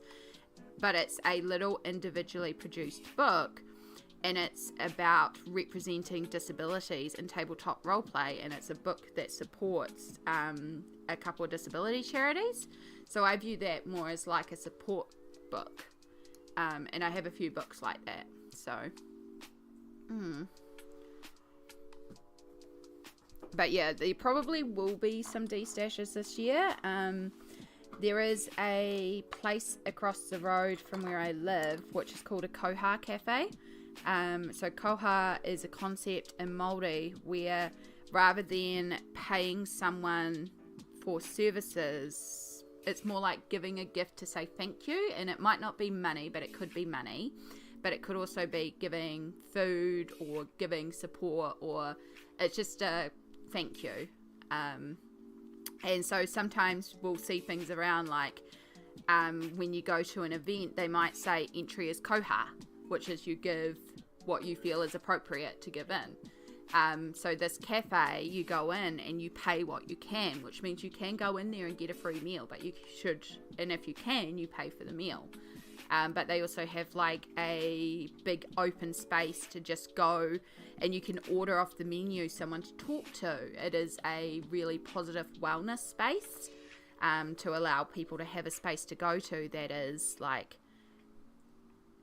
But it's a little individually produced book, and it's about representing disabilities in tabletop roleplay, and it's a book that supports a couple of disability charities. So I view that more as like a support book. And I have a few books like that. So... But yeah, there probably will be some D-stashes this year. There is a place across the road from where I live, which is called a Koha Cafe. So Koha is a concept in Māori where rather than paying someone for services, it's more like giving a gift to say thank you. And it might not be money, but it could be money. But it could also be giving food or giving support, or it's just a thank you. And so sometimes we'll see things around like when you go to an event, they might say entry is koha, which is you give what you feel is appropriate to give in. So this cafe, you go in and you pay what you can, which means you can go in there and get a free meal, but you should, and if you can, you pay for the meal. But they also have like a big open space to just go, and you can order off the menu someone to talk to. It is a really positive wellness space to allow people to have a space to go to that is like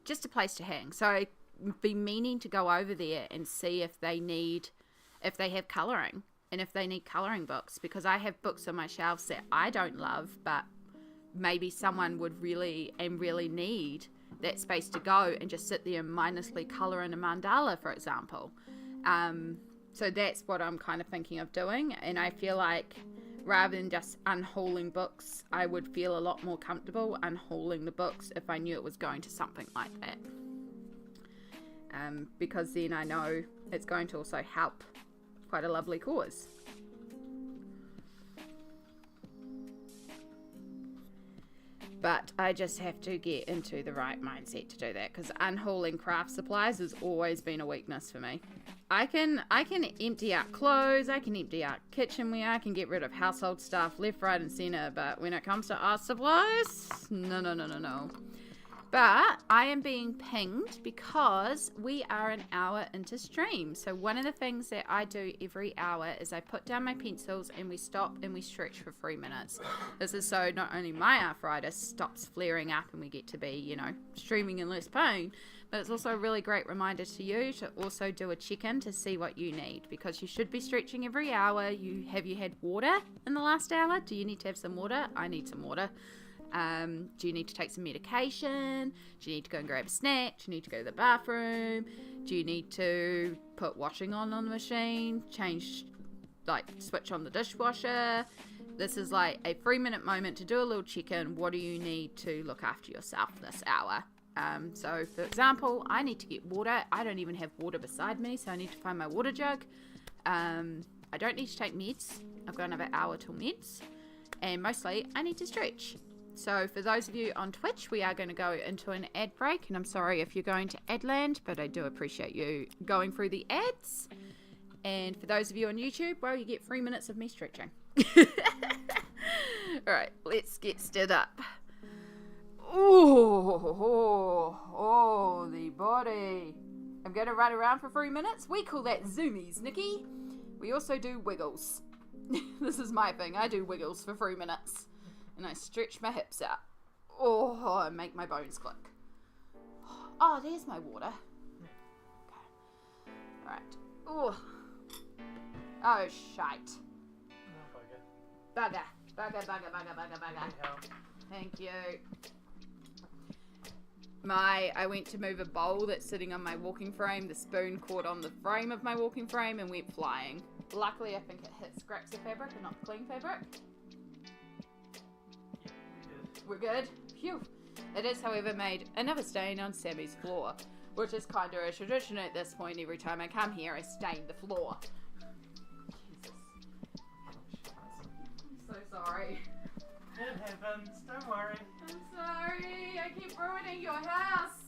just a place to hang. So I've been meaning to go over there and see if they have colouring and if they need colouring books, because I have books on my shelves that I don't love, but maybe someone would really need that space to go and just sit there and mindlessly colour in a mandala, for example. So that's what I'm kind of thinking of doing, and I feel like rather than just unhauling books, I would feel a lot more comfortable unhauling the books if I knew it was going to something like that. Because then I know it's going to also help quite a lovely cause. But I just have to get into the right mindset to do that, because unhauling craft supplies has always been a weakness for me. I can empty out clothes, I can empty out kitchenware, I can get rid of household stuff left, right and centre, but when it comes to art supplies, no. But I am being pinged because we are an hour into stream. So one of the things that I do every hour is I put down my pencils and we stop and we stretch for 3 minutes. This is so not only my arthritis stops flaring up and we get to be, streaming in less pain, but it's also a really great reminder to you to also do a check-in to see what you need, because you should be stretching every hour. Have you had water in the last hour? Do you need to have some water? I need some water. Do you need to take some medication? Do you need to go and grab a snack? Do you need to go to the bathroom? Do you need to put washing on the machine? Switch on the dishwasher? This is like a 3-minute moment to do a little check-in. What do you need to look after yourself this hour? So for example, I need to get water. I don't even have water beside me, so I need to find my water jug. I don't need to take meds. I've got another hour till meds. And mostly I need to stretch. So for those of you on Twitch, we are going to go into an ad break, and I'm sorry if you're going to ad land, but I do appreciate you going through the ads. And for those of you on YouTube, well, you get 3 minutes of me stretching. Alright, let's get stood up. Oh, the body. I'm going to run around for 3 minutes. We call that zoomies, Nikki. We also do wiggles. This is my thing. I do wiggles for 3 minutes. And I stretch my hips out. Oh, and make my bones click. Oh, there's my water. Okay. Alright. Oh, shite. Bugger. Bugger. Help. Thank you. I went to move a bowl that's sitting on my walking frame. The spoon caught on the frame of my walking frame and went flying. Luckily, I think it hit scraps of fabric and not clean fabric. We're good? Phew. It has, however, made another stain on Sammy's floor, which is kind of a tradition at this point. Every time I come here, I stain the floor. Jesus. I'm so sorry. It happens, don't worry. I'm sorry, I keep ruining your house.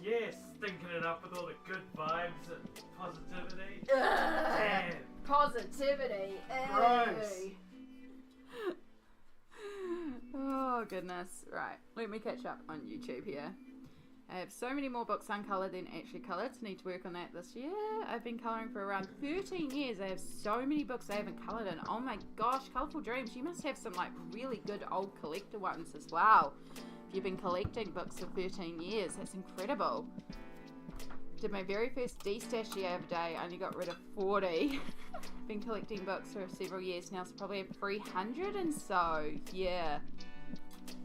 Yes, stinking it up with all the good vibes and positivity. Ugh, positivity. Gross. Oh goodness. Right, let me catch up on YouTube here. I have so many more books uncoloured than actually coloured, so need to work on that this year. I've been colouring for around 13 years. I have so many books I haven't coloured in. Oh my gosh, Colourful Dreams, you must have some like really good old collector ones as well. If you've been collecting books for 13 years, that's incredible. Did my very first de-stash the other day, I only got rid of 40. Been collecting books for several years now, so probably have 300 and so, yeah.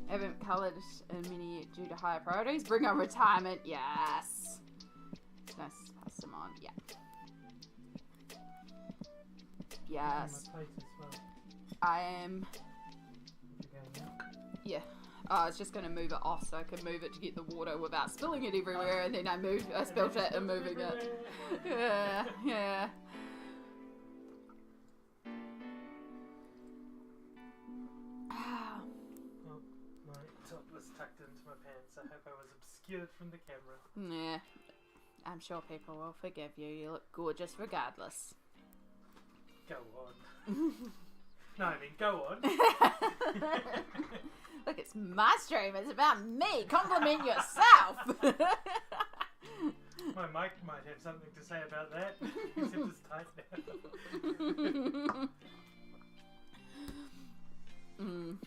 Haven't coloured in many yet due to higher priorities. Bring on retirement, yes. Nice, pass them on, yeah. Yes. My plate as well. I am, You going now? yeah. Oh, I was just going to move it off so I could move it to get the water without spilling it everywhere, and then I spilled it and moving it. Yeah, yeah. Well, my top was tucked into my pants. I hope I was obscured from the camera. Yeah, I'm sure people will forgive you. You look gorgeous regardless. Go on. No, I mean, go on. Look, it's my stream. It's about me. Compliment yourself. My mic might have something to say about that, except it's tight now.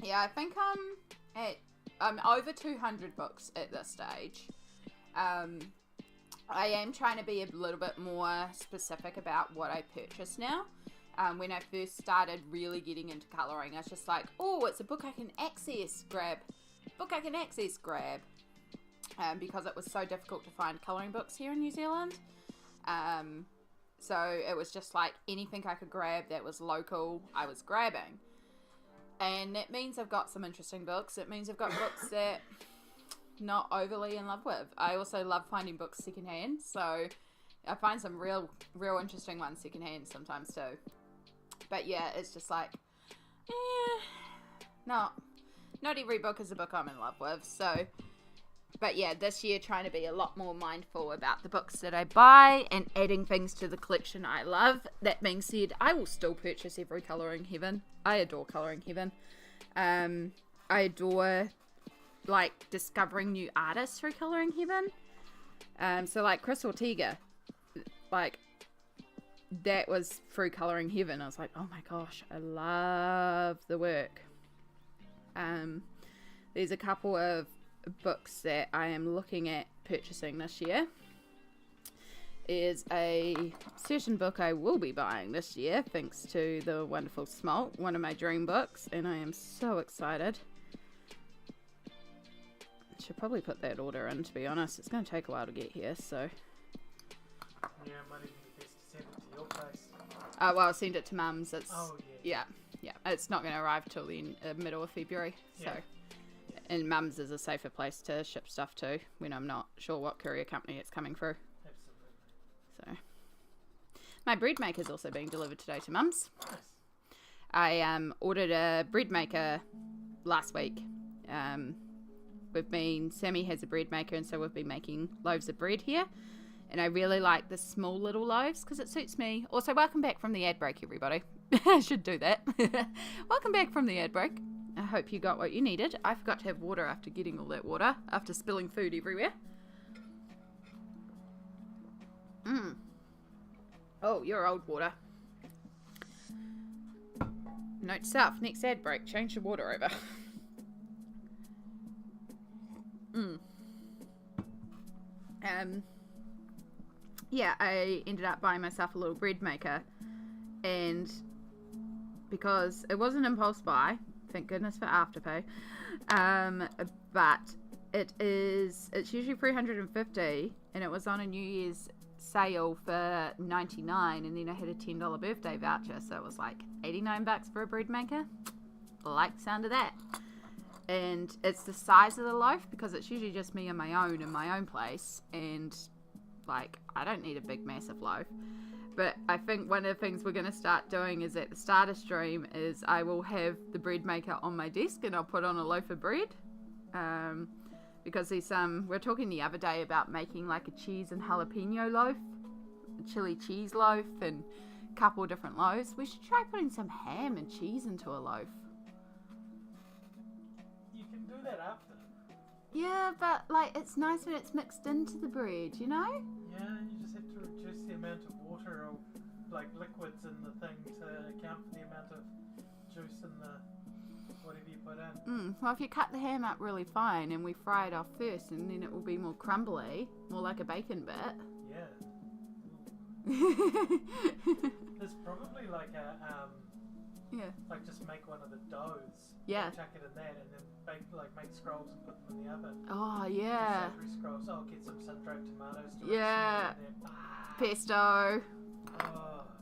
Yeah, I think I'm over 200 books at this stage. I am trying to be a little bit more specific about what I purchase now. When I first started really getting into colouring, I was just like, oh, it's a book I can access, grab. Because it was so difficult to find colouring books here in New Zealand. So it was just like anything I could grab that was local, I was grabbing. And that means I've got some interesting books. It means I've got books that I'm not overly in love with. I also love finding books secondhand, so I find some real interesting ones secondhand sometimes too. But yeah, it's just like, not every book is a book I'm in love with. So, but yeah, this year trying to be a lot more mindful about the books that I buy and adding things to the collection I love. That being said, I will still purchase every Colouring Heaven. I adore Colouring Heaven. I adore like discovering new artists through Colouring Heaven. So like Chris Ortega, like that was through Colouring Heaven. I was like, oh my gosh, I love the work. There's a couple of books that I am looking at purchasing this year. Is a certain book I will be buying this year thanks to the wonderful Smalt, one of my dream books, and I am so excited. I should probably put that order in, to be honest. It's going to take a while to get here, so. Yeah, it might even be best to send it to your place. Well, I'll send it to Mum's. It's, Oh, yeah. yeah. It's not going to arrive till the middle of February, so. Yeah. And Mum's is a safer place to ship stuff to when I'm not sure what courier company it's coming through. Absolutely. So, my bread maker is also being delivered today to Mum's. Nice. I ordered a bread maker last week. Sammy has a bread maker, and so we've been making loaves of bread here. And I really like the small little loaves because it suits me. Also, welcome back from the ad break, everybody. I should do that. Welcome back from the ad break. I hope you got what you needed. I forgot to have water after getting all that water, after spilling food everywhere. Oh, you're old water. Note to self, next ad break, change the water over. Yeah, I ended up buying myself a little bread maker, and because it was an impulse buy. Thank goodness for Afterpay. But it's usually $350, and it was on a New Year's sale for $99, and then I had a $10 birthday voucher, so it was like $89 for a bread maker. Like the sound of that. And it's the size of the loaf, because it's usually just me and my own in my own place, and like I don't need a big massive loaf. But I think one of the things we're going to start doing is at the start of stream is I will have the bread maker on my desk and I'll put on a loaf of bread. Because there's we were talking the other day about making like a cheese and jalapeno loaf, a chili cheese loaf, and a couple of different loaves. We should try putting some ham and cheese into a loaf. You can do that after. Yeah, but like it's nice when it's mixed into the bread, you know? Yeah, you just have to reduce the amount of water or like liquids in the thing to account for the amount of juice in the whatever you put in. Well, if you cut the ham up really fine and we fry it off first, and then it will be more crumbly, more like a bacon bit. Yeah. There's probably like a like just make one of the doughs. Yeah. Chuck it in that and then make scrolls and put them in the oven. Oh yeah. Savory scrolls. Oh, get some sun-dried tomatoes. Yeah. Pesto.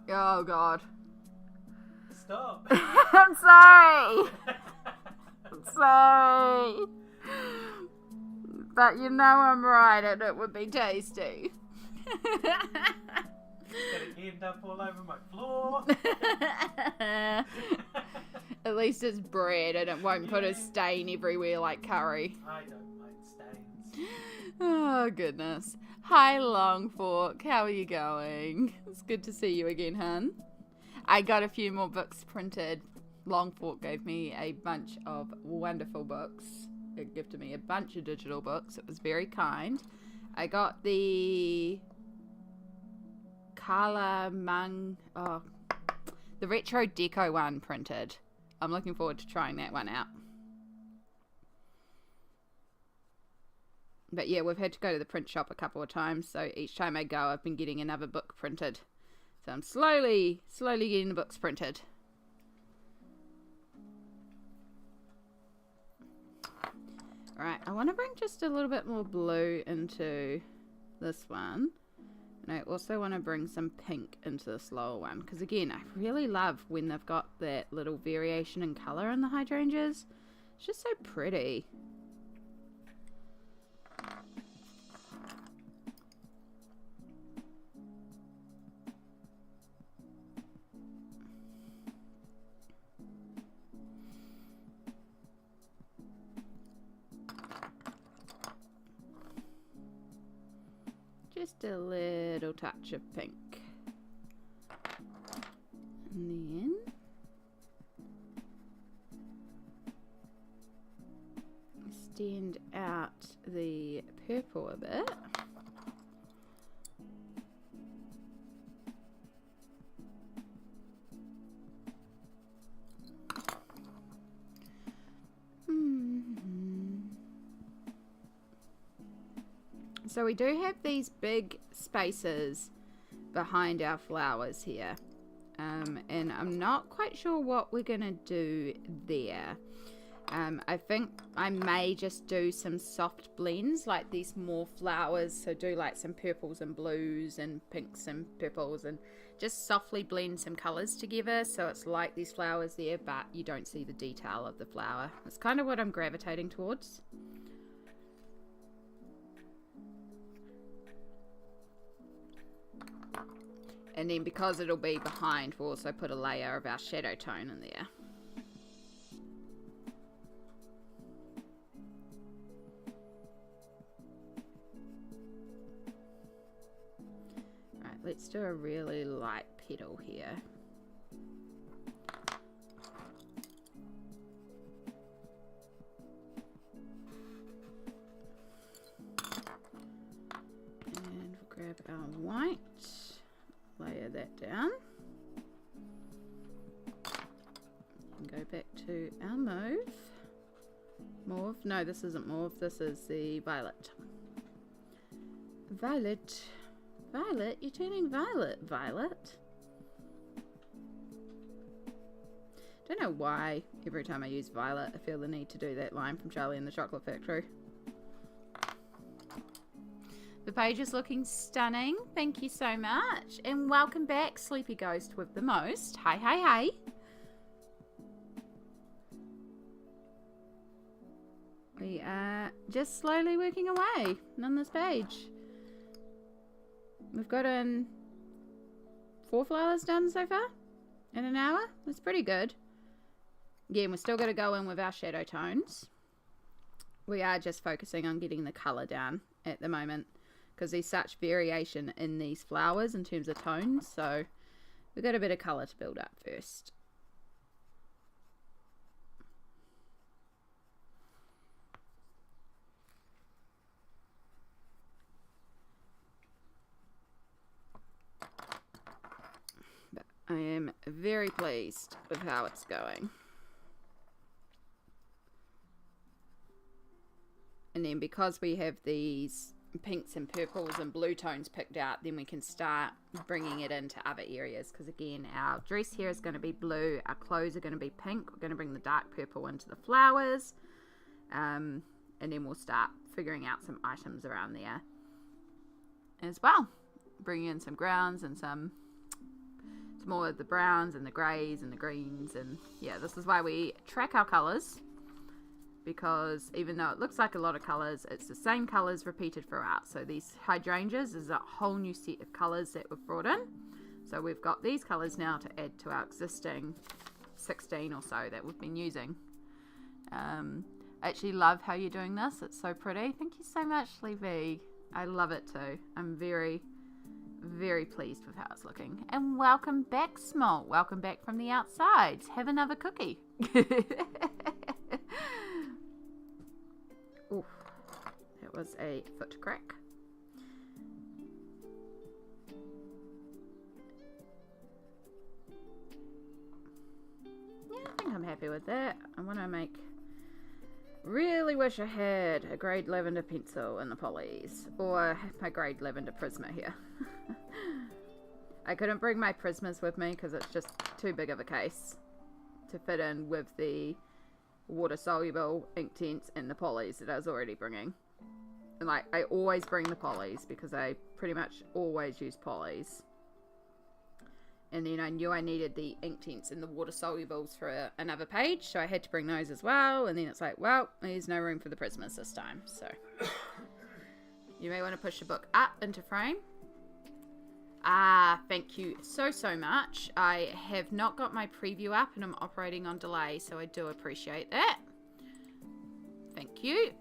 Oh god. Stop. I'm sorry. I'm sorry. But you know I'm right, and it would be tasty. It's gonna end up all over my floor. At least it's bread and it won't put a stain everywhere like curry. I don't mind stains. Oh goodness. Hi Longfork, how are you going? It's good to see you again, hun. I got a few more books printed. Longfork gave me a bunch of wonderful books. It gifted me a bunch of digital books. It was very kind. I got the the Retro Deco one printed. I'm looking forward to trying that one out. But yeah, we've had to go to the print shop a couple of times, so each time I go I've been getting another book printed. So I'm slowly getting the books printed. Alright, I want to bring just a little bit more blue into this one. And I also want to bring some pink into this lower one. Because again, I really love when they've got that little variation in colour in the hydrangeas. It's just so pretty. Just a little touch of pink. And then stand out the purple a bit. So we do have these big spaces behind our flowers here, and I'm not quite sure what we're gonna do there. I think I may just do some soft blends, like these more flowers, so do like some purples and blues and pinks and purples, and just softly blend some colors together so it's like these flowers there, but you don't see the detail of the flower. It's kind of what I'm gravitating towards. And then because it'll be behind, we'll also put a layer of our shadow tone in there. Right, let's do a really light petal here. And we'll grab our white. Layer that down and go back to our mauve. Mauve? No, this isn't mauve, this is the violet. Violet. Violet? You're turning violet, Violet. Don't know why every time I use violet I feel the need to do that line from Charlie and the Chocolate Factory. The page is looking stunning. Thank you so much. And welcome back, Sleepy Ghost with the most. Hi, hi, hi. We are just slowly working away on this page. We've gotten 4 flowers done so far in an hour. That's pretty good. Again, we're still going to go in with our shadow tones. We are just focusing on getting the colour down at the moment, because there's such variation in these flowers in terms of tones, so we've got a bit of colour to build up first. But I am very pleased with how it's going. And then because we have these pinks and purples and blue tones picked out, then we can start bringing it into other areas, because again, our dress here is going to be blue, our clothes are going to be pink, we're going to bring the dark purple into the flowers, and then we'll start figuring out some items around there as well, bringing in some browns and some more of the browns and the greys and the greens. And yeah, this is why we track our colors, because even though it looks like a lot of colours, it's the same colours repeated throughout. So these hydrangeas is a whole new set of colours that we've brought in. So we've got these colours now to add to our existing 16 or so that we've been using. I actually love how you're doing this. It's so pretty. Thank you so much, Levy. I love it too. I'm very, very pleased with how it's looking. And welcome back, Small. Welcome back from the outside. Have another cookie. Oof, that was a foot crack. Yeah, I think I'm happy with that. I want to really wish I had a grade lavender pencil in the polys, or my grade lavender Prisma here. I couldn't bring my Prismas with me because it's just too big of a case to fit in with the water-soluble Inktense and the polys that I was already bringing. And like, I always bring the polys because I pretty much always use polys. And then I knew I needed the Inktense and the water-solubles for another page, so I had to bring those as well. And then it's like, well, there's no room for the Prismas this time, so you may want to push the book up into frame. Thank you so much. I have not got my preview up and I'm operating on delay, so I do appreciate that. Thank you.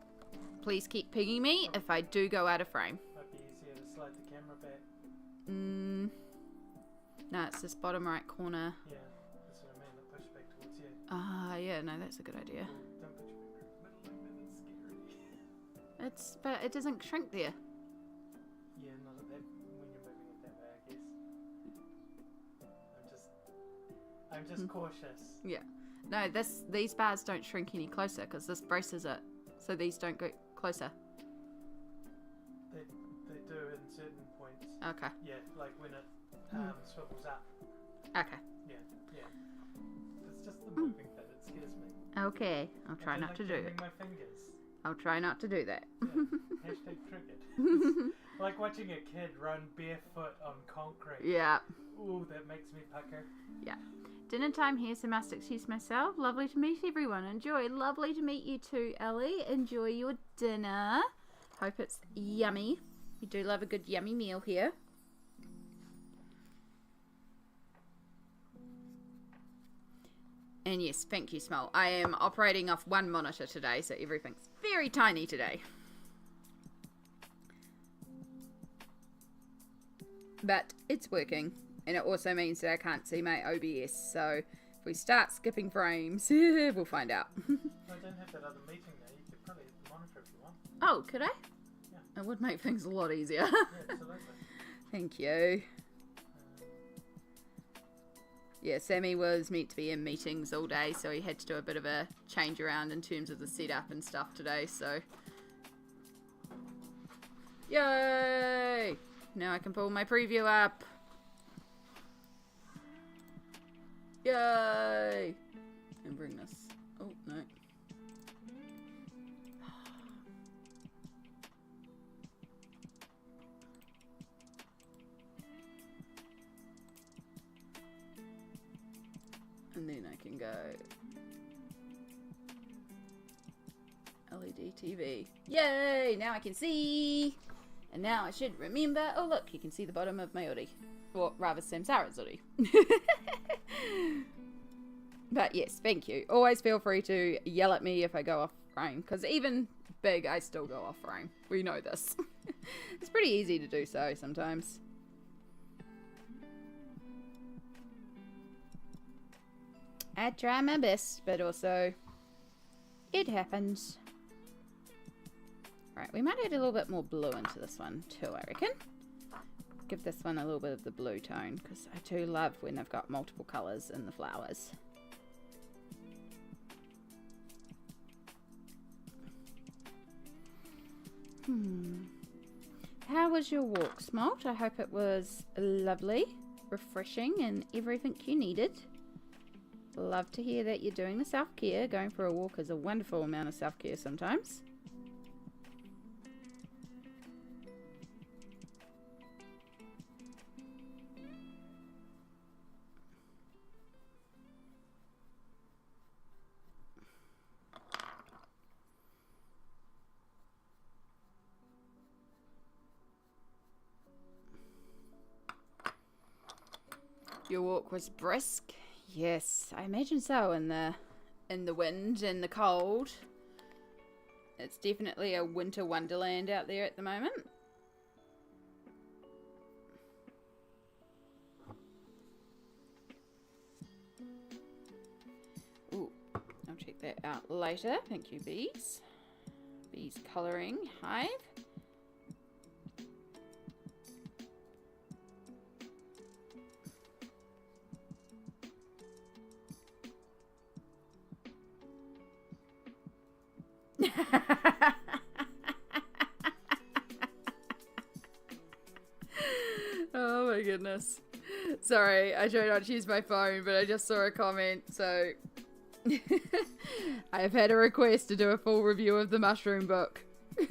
Please keep pinging me if I do go out of frame. Might be easier to slide the camera back. No, it's this bottom right corner. Yeah, that's what I mean, the push back towards you. Yeah, no, that's a good idea. Don't put your finger in the middle like that, it's scary. But it doesn't shrink there. Yeah, not at that, when you're moving it that way, I guess. I'm just cautious. Yeah. No, these bars don't shrink any closer because this braces it. So these don't go closer. They do in certain points. Okay. Yeah, like when it swivels up. Okay. Yeah. It's just the moving bit, it scares me. Okay, I'll try not to do it. My fingers. I'll try not to do that. Yeah. Hashtag triggered. Like watching a kid run barefoot on concrete. Yeah. Ooh, that makes me pucker. Yeah. Dinner time here, so must excuse myself. Lovely to meet everyone. Enjoy. Lovely to meet you too, Ellie. Enjoy your dinner. Hope it's yummy. We do love a good yummy meal here. And yes, thank you, Small. I am operating off one monitor today, so everything's very tiny today. But it's working. And it also means that I can't see my OBS. So if we start skipping frames, we'll find out. I don't have that other meeting now. You could probably hit the monitor if you want. Oh, could I? Yeah. It would make things a lot easier. Yeah, absolutely. Thank you. Yeah, Sammy was meant to be in meetings all day, so he had to do a bit of a change around in terms of the setup and stuff today, so... Yay! Now I can pull my preview up. Yay! bring this. Oh, no. And then I can go LED TV. Yay! Now I can see! And now I should remember. Oh, look, you can see the bottom of my hoodie. Or rather, Samsara's hoodie. But yes, thank you. Always feel free to yell at me if I go off frame. Because even big, I still go off frame. We know this. It's pretty easy to do so sometimes. I try my best, but also it happens. Right, we might add a little bit more blue into this one too, I reckon. Give this one a little bit of the blue tone, because I do love when they've got multiple colours in the flowers. How was your walk, Smalt? I hope it was lovely, refreshing, and everything you needed. Love to hear that you're doing the self-care. Going for a walk is a wonderful amount of self-care sometimes. Your walk was brisk. Yes, I imagine so. In the wind and the cold, it's definitely a winter wonderland out there at the moment. Ooh, I'll check that out later. Thank you, bees. Bees colouring hive. Oh my goodness. Sorry, I try not to use my phone, but I just saw a comment, so I've had a request to do a full review of the mushroom book. Is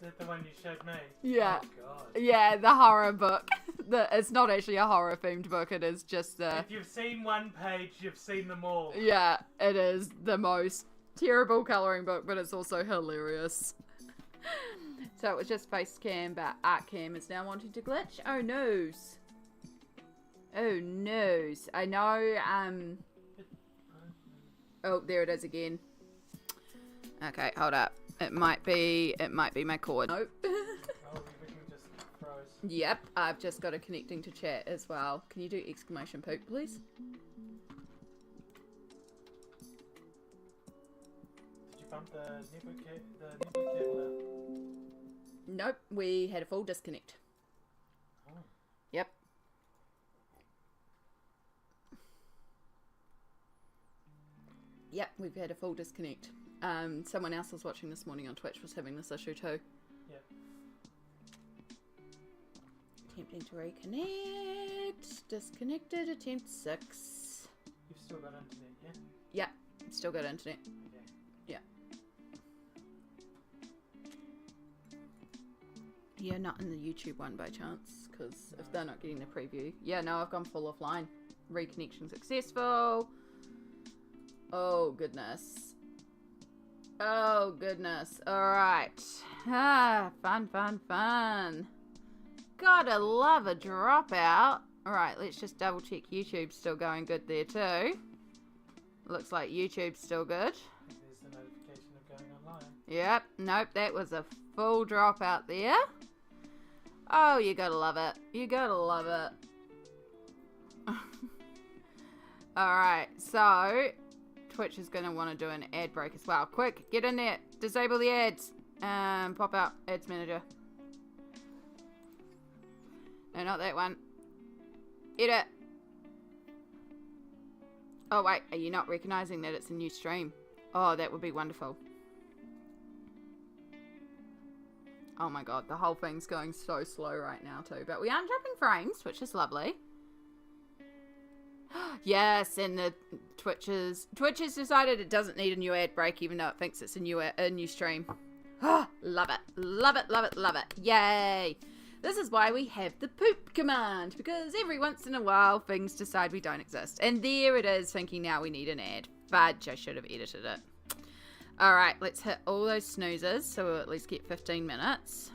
that the one you showed me? Yeah. Oh god. Yeah, the horror book. It's not actually a horror themed book, it is just If you've seen one page, you've seen them all. Yeah, it is the most terrible colouring book, but it's also hilarious. So it was just face cam, but art cam is now wanting to glitch. Oh noes. Oh noes. I know, oh, there it is again. Okay, hold up. It might be my cord. Nope. Oh, everything just froze. Yep, I've just got it connecting to chat as well. Can you do exclamation poop, please? Did you bump the network cable out? Nope, we had a full disconnect. Oh. Yep. Yep, we've had a full disconnect. Someone else was watching this morning on Twitch was having this issue too. Yep. Attempting to reconnect. Disconnected. Attempt 6. You've still got internet, yeah? Yep, still got internet. Okay. Yeah. You're not in the YouTube one by chance, because if they're not getting the preview. Yeah, no, I've gone full offline. Reconnection successful. Oh, goodness. Oh, goodness. Alright. Ah, fun, fun, fun. Gotta love a dropout. Alright, let's just double check YouTube's still going good there too. Looks like YouTube's still good. There's the notification of going online. Yep, nope, that was a full dropout there. Oh, you gotta love it. You gotta love it. Alright, so Twitch is going to want to do an ad break as well. Quick, get in there. Disable the ads. Pop out ads manager. No, not that one. Edit. Oh, wait. Are you not recognizing that it's a new stream? Oh, that would be wonderful. Oh my god, the whole thing's going so slow right now too. But we aren't dropping frames, which is lovely. Yes, and the Twitch has decided it doesn't need a new ad break, even though it thinks it's a new stream. Love it. Love it, love it, love it. Yay. This is why we have the poop command, because every once in a while things decide we don't exist. And there it is, thinking now we need an ad. Fudge, I should have edited it. Alright, let's hit all those snoozes, so we'll at least get 15 minutes.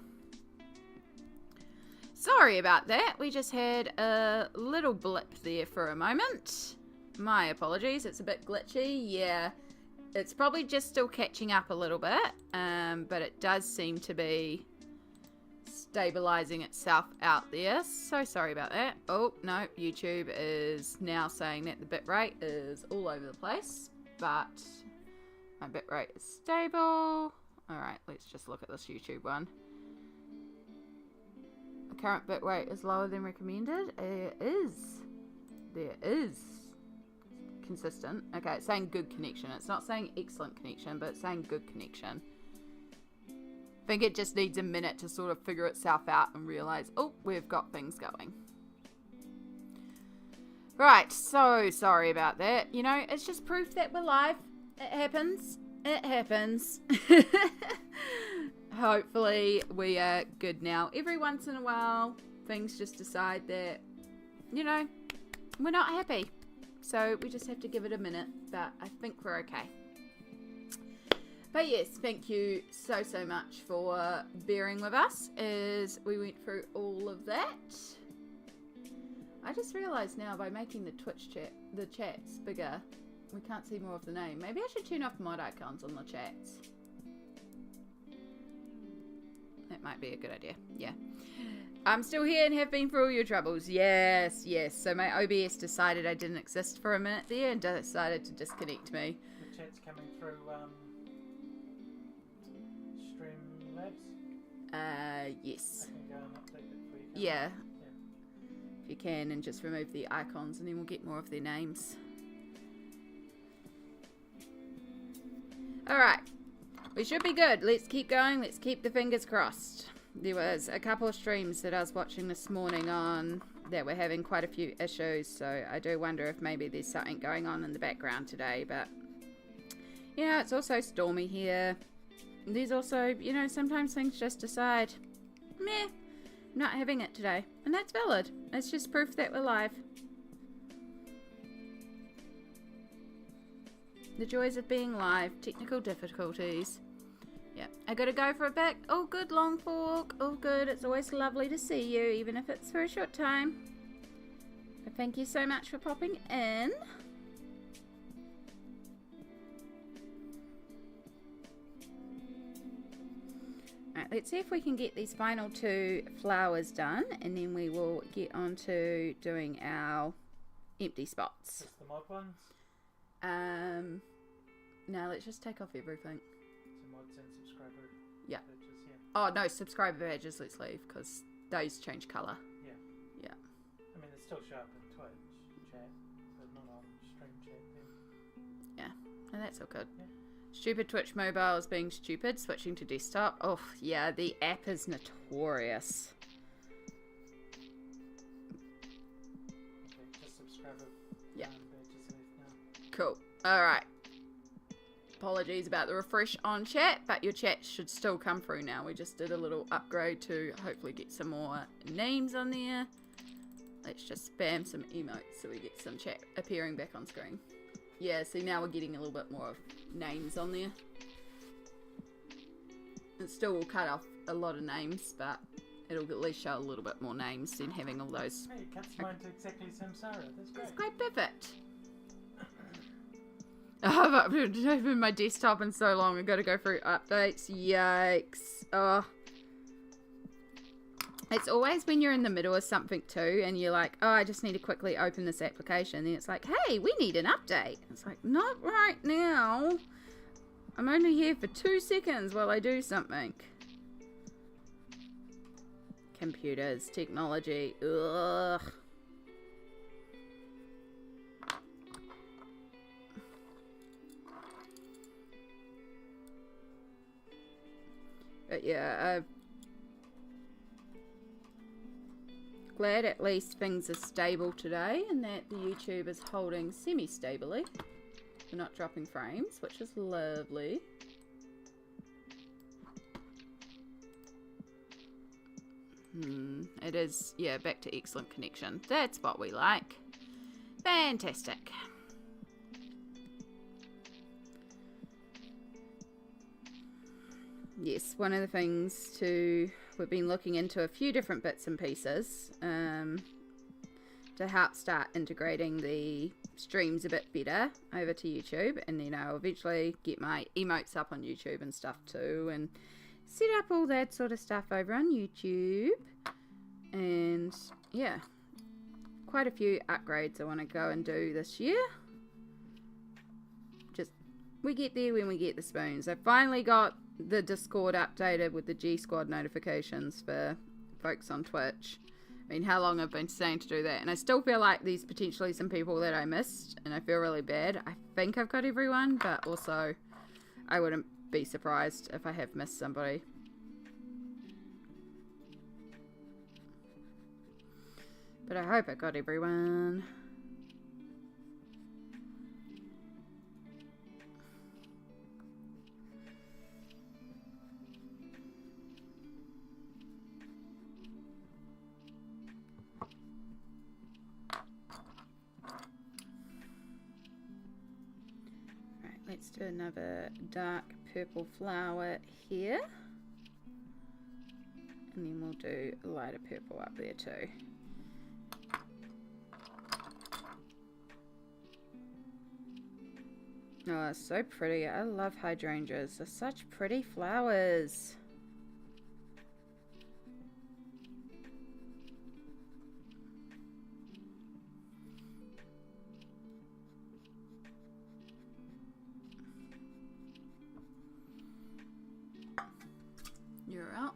Sorry about that, we just had a little blip there for a moment. My apologies, it's a bit glitchy, yeah. It's probably just still catching up a little bit, but it does seem to be stabilizing itself out there. So sorry about that. Oh, no, YouTube is now saying that the bitrate is all over the place, but my bitrate is stable. Alright, let's just look at this YouTube one. The current bitrate is lower than recommended. It is. There is. Consistent. Okay, it's saying good connection. It's not saying excellent connection, but it's saying good connection. I think it just needs a minute to sort of figure itself out and realize, oh, we've got things going. Right, so sorry about that. You know, it's just proof that we're live. It happens. It happens. Hopefully we are good now. Every once in a while, things just decide that, you know, we're not happy. So we just have to give it a minute, but I think we're okay. But yes, thank you so much for bearing with us as we went through all of that. I just realised now by making the Twitch chat, the chats bigger, we can't see more of the name. Maybe I should turn off mod icons on the chats. That might be a good idea. Yeah. I'm still here and have been through all your troubles. Yes, yes. So my OBS decided I didn't exist for a minute there and decided to disconnect me. The chat's coming through Streamlabs? Yes. I can go and update it for you. Yeah. If you can, and just remove the icons and then we'll get more of their names. Alright. We should be good. Let's keep going. Let's keep the fingers crossed. There was a couple of streams that I was watching this morning on that were having quite a few issues, so I do wonder if maybe there's something going on in the background today, but you know, it's also stormy here. There's also, you know, sometimes things just decide, meh, not having it today, and that's valid. It's just proof that we're live. The joys of being live, technical difficulties. Yeah, I gotta go for a bit. Oh, good, Long Fork. Oh, good. It's always lovely to see you, even if it's for a short time. But thank you so much for popping in. Alright, let's see if we can get these final 2 flowers done, and then we will get on to doing our empty spots. Just the mod ones? No, let's just take off everything. Mods and subscriber Yeah. badges, yeah. Oh, no, subscriber badges, let's leave, because those change colour. Yeah. Yeah. I mean, they still show up in Twitch chat, but not on stream chat then. Yeah, and that's all good. Yeah. Stupid Twitch mobile is being stupid, switching to desktop. Oh, yeah, the app is notorious. Okay, just subscriber Yeah. badges left now. Cool. Alright. Apologies about the refresh on chat, but your chat should still come through now. We just did a little upgrade to hopefully get some more names on there. Let's just spam some emotes so we get some chat appearing back on screen. Yeah, see, now we're getting a little bit more of names on there. It still will cut off a lot of names, but it'll at least show a little bit more names than having all those. Hey, it cuts mine to exactly Samsara. That's great. That's quite perfect. I've opened my desktop in so long. I've got to go through updates. Yikes. Oh. It's always when you're in the middle of something too, and you're like, oh, I just need to quickly open this application. Then it's like, hey, we need an update. It's like, not right now. I'm only here for 2 seconds while I do something. Computers, technology, ugh. But yeah, glad at least things are stable today and that the YouTube is holding semi-stably. We're not dropping frames, which is lovely. It is, yeah, back to excellent connection. That's what we like. Fantastic. Yes, one of the things we've been looking into a few different bits and pieces to help start integrating the streams a bit better over to YouTube, and then I'll eventually get my emotes up on YouTube and stuff too, and set up all that sort of stuff over on YouTube. And yeah, quite a few upgrades I want to go and do this year. Just, we get there when we get the spoons. I finally got the Discord updated with the G Squad notifications for folks on Twitch. I mean, how long I've been saying to do that, and I still feel like there's potentially some people that I missed, and I feel really bad. I think I've got everyone, but also I wouldn't be surprised if I have missed somebody. But I hope I got everyone. Right, let's do another dark purple flower here. And then we'll do a lighter purple up there too. Oh, it's so pretty. I love hydrangeas. They're such pretty flowers. You're out.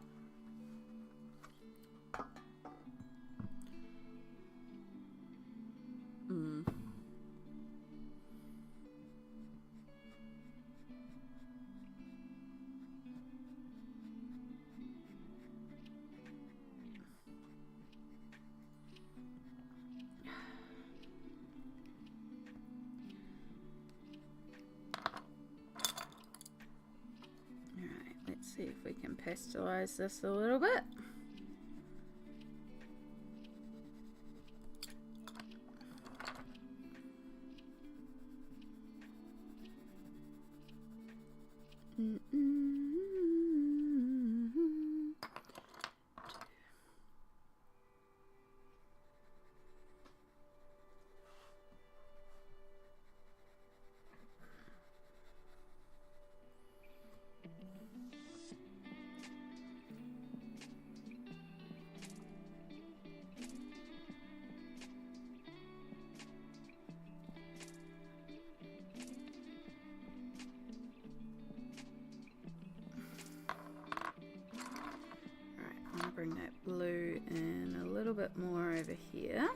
See if we can pastelize this a little bit. Bring that blue in a little bit more over here,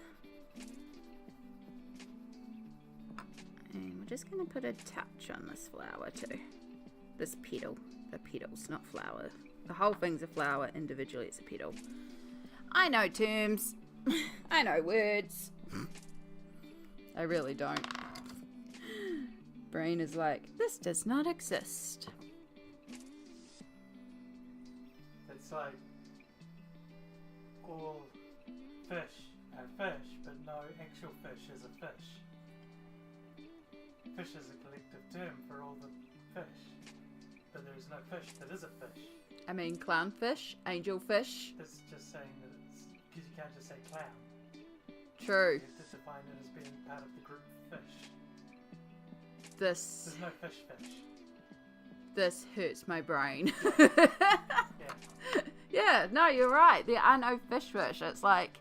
and we're just going to put a touch on this flower too. This petal, the petals, not flower. The whole thing's a flower, individually it's a petal. I know terms. I know words. I really don't. Brain is like, this does not exist. It's like all fish are fish, but no actual fish is a fish. Fish is a collective term for all the fish, but there is no fish that is a fish. I mean, clownfish, angelfish. This is just saying that it's because you can't just say clown. True. You have to define it as being part of the group fish. There's no fish. This hurts my brain. Yeah. Yeah, no, you're right. There are no fish. It's like,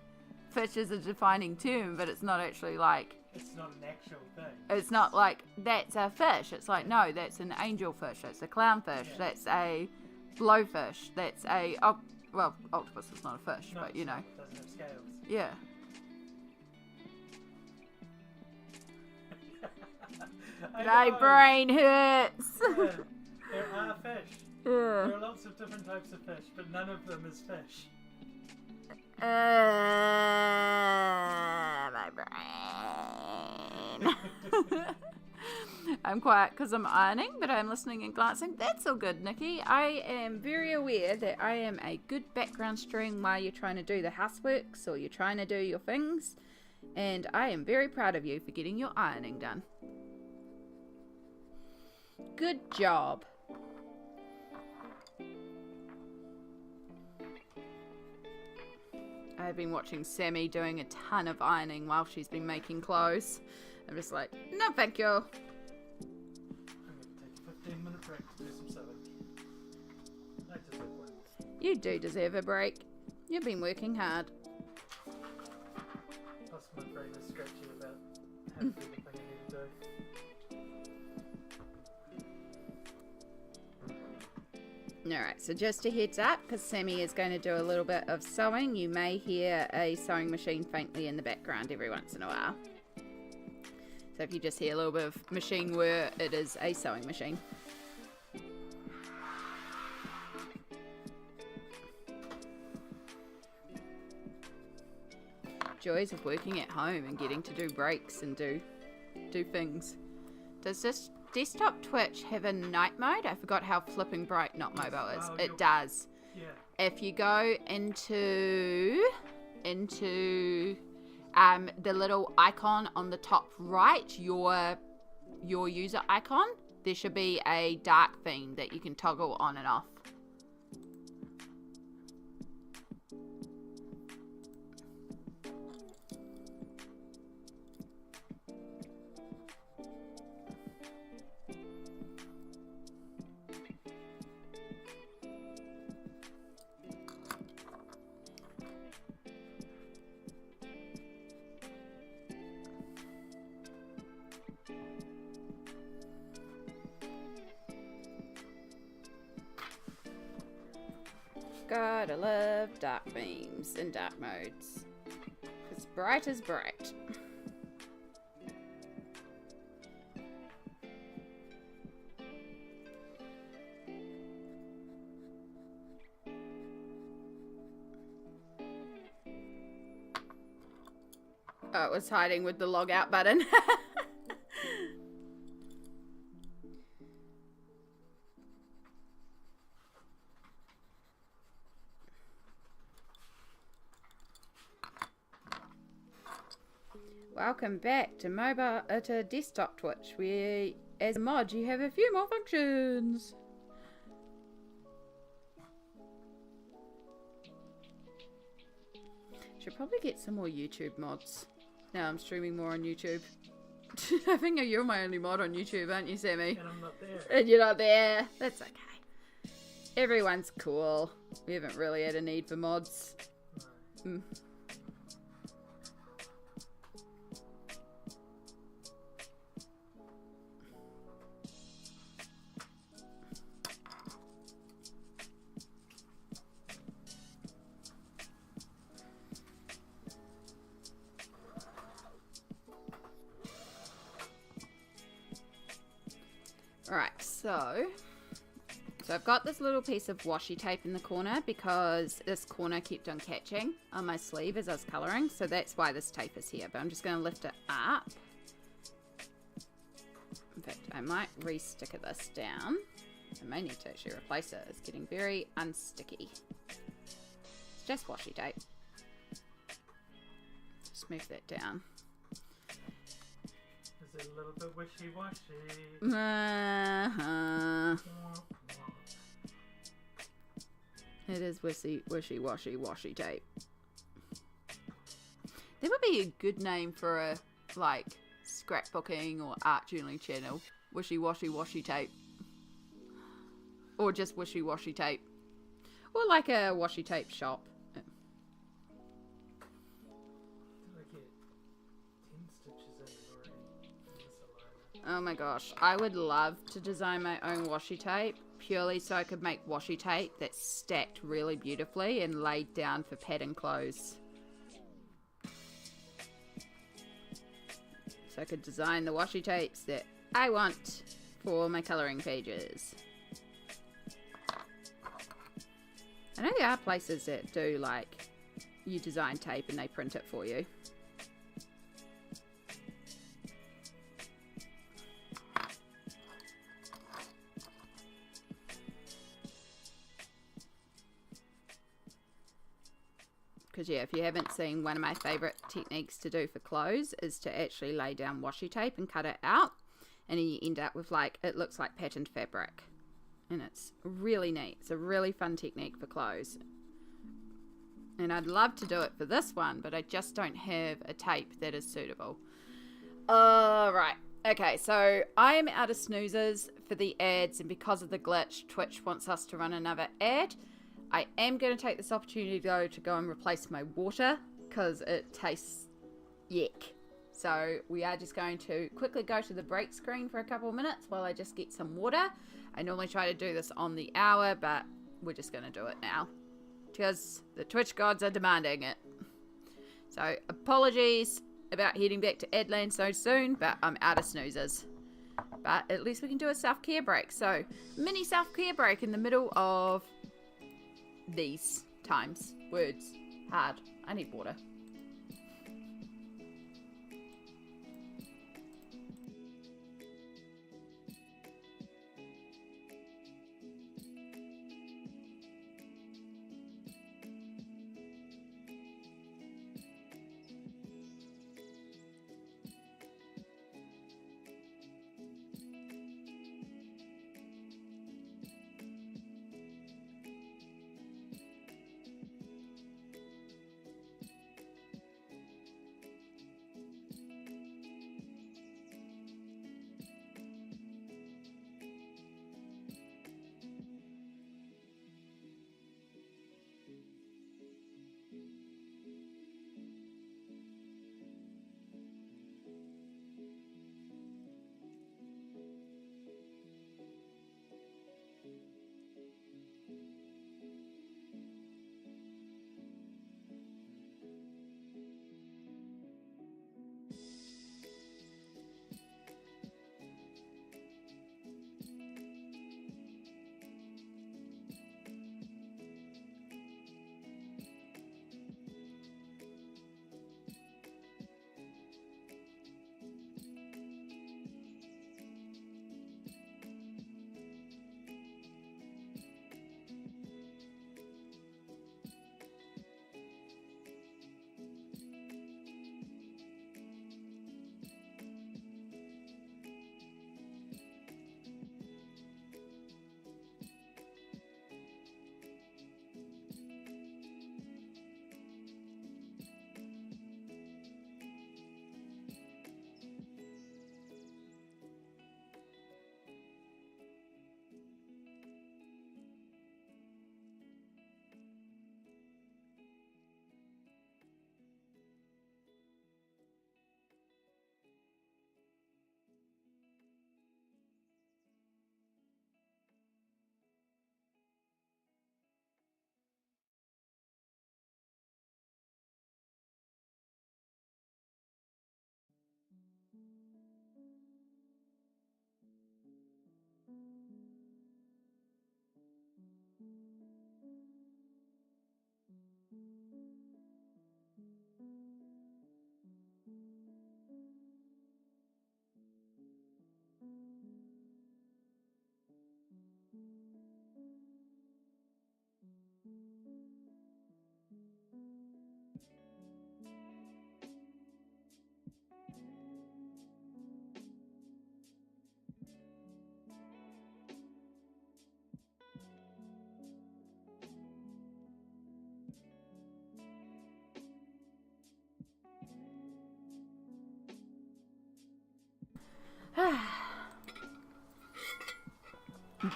fish is a defining term, but it's not actually like... It's not an actual thing. It's not like, that's a fish. It's like, no, that's an angelfish. That's a clownfish. Yeah. That's a blowfish. That's a... well, octopus is not a fish, No, but you know. It doesn't have scales. Yeah. My brain hurts. Yeah, there are fish. Yeah. There are lots of different types of fish, but none of them is fish. I'm quiet because I'm ironing, but I'm listening and glancing. That's all good, Nikki. I am very aware that I am a good background string while you're trying to do the houseworks or you're trying to do your things. And I am very proud of you for getting your ironing done. Good job. I've been watching Sammy doing a ton of ironing while she's been making clothes. I'm just like, no thank you. I'm going to take a 15-minute break to do some sewing. I deserve one. You do deserve a break. You've been working hard. Plus my brain is scratchy about how to do the thing I need to do. Alright, so just a heads up, because Sammy is going to do a little bit of sewing. You may hear a sewing machine faintly in the background every once in a while. So if you just hear a little bit of machine whir, it is a sewing machine. Joys of working at home and getting to do breaks and do things. Does this desktop Twitch have a night mode? I forgot how flipping bright not mobile is. It does. Yeah. If you go into the little icon on the top right, your user icon, there should be a dark theme that you can toggle on and off. Gotta love dark themes and dark modes. Because bright is bright. Oh, it was hiding with the log out button. Welcome back to to desktop Twitch, where as a mod you have a few more functions. Should probably get some more YouTube mods. Now I'm streaming more on YouTube. I think you're my only mod on YouTube, aren't you, Sammy? And I'm not there. And you're not there. That's okay. Everyone's cool. We haven't really had a need for mods. No. Alright, so I've got this little piece of washi tape in the corner because this corner kept on catching on my sleeve as I was colouring, so that's why this tape is here. But I'm just going to lift it up. In fact, I might re-sticker this down. I may need to actually replace it. It's getting very unsticky. It's just washi tape. Just move that down. Is it a little bit wishy-washy? It is wishy-washy tape. That would be a good name for a, like, scrapbooking or art journaling channel. Wishy-washy tape. Or just wishy-washy tape. Or like a washi tape shop. Did I get 10 stitches in already? Oh my gosh. I would love to design my own washi tape. Purely so I could make washi tape that's stacked really beautifully and laid down for pattern clothes. So I could design the washi tapes that I want for my colouring pages. I know there are places that do, like, you design tape and they print it for you. Because, yeah, if you haven't seen, one of my favourite techniques to do for clothes is to actually lay down washi tape and cut it out. And then you end up with, like, it looks like patterned fabric. And it's really neat. It's a really fun technique for clothes. And I'd love to do it for this one, but I just don't have a tape that is suitable. Right. Okay, so I am out of snoozers for the ads, and because of the glitch, Twitch wants us to run another ad. I am going to take this opportunity, though, to go and replace my water, because it tastes yuck. So we are just going to quickly go to the break screen for a couple of minutes while I just get some water. I normally try to do this on the hour, but we're just going to do it now, because the Twitch gods are demanding it. So apologies about heading back to Adland so soon, but I'm out of snoozers. But at least we can do a self-care break. So mini self-care break in the middle of these times. Words. Hard. I need water.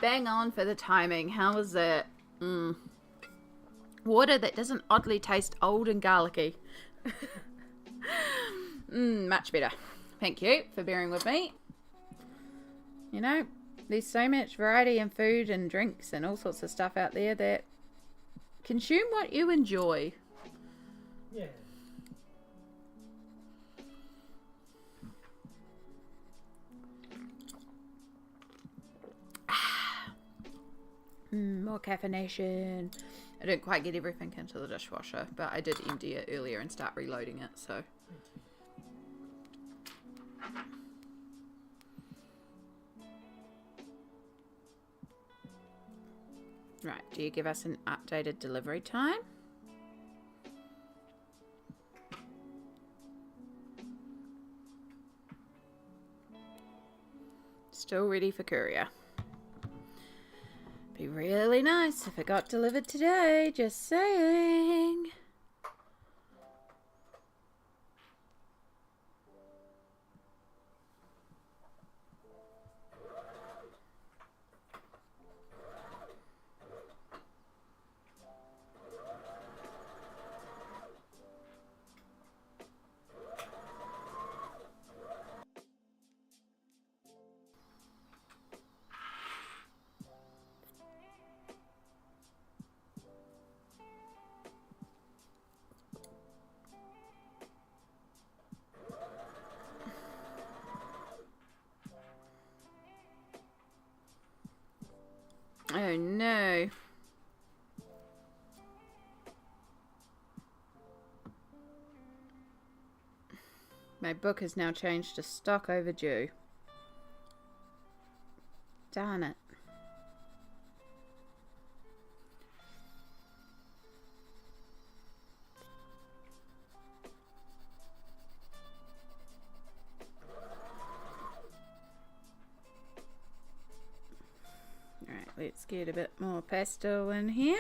Bang on for the timing. How was it? Water that doesn't oddly taste old and garlicky. Much better. Thank you for bearing with me. You know, there's so much variety in food and drinks and all sorts of stuff out there that consume what you enjoy. Yeah. More caffeination. I didn't quite get everything into the dishwasher, but I did empty it earlier and start reloading it, so. Right, do you give us an updated delivery time? Still ready for courier. Be really nice if it got delivered today, just saying. Oh no. My book has now changed to stock overdue. Darn it. Alright, let's get a bit more pastel in here.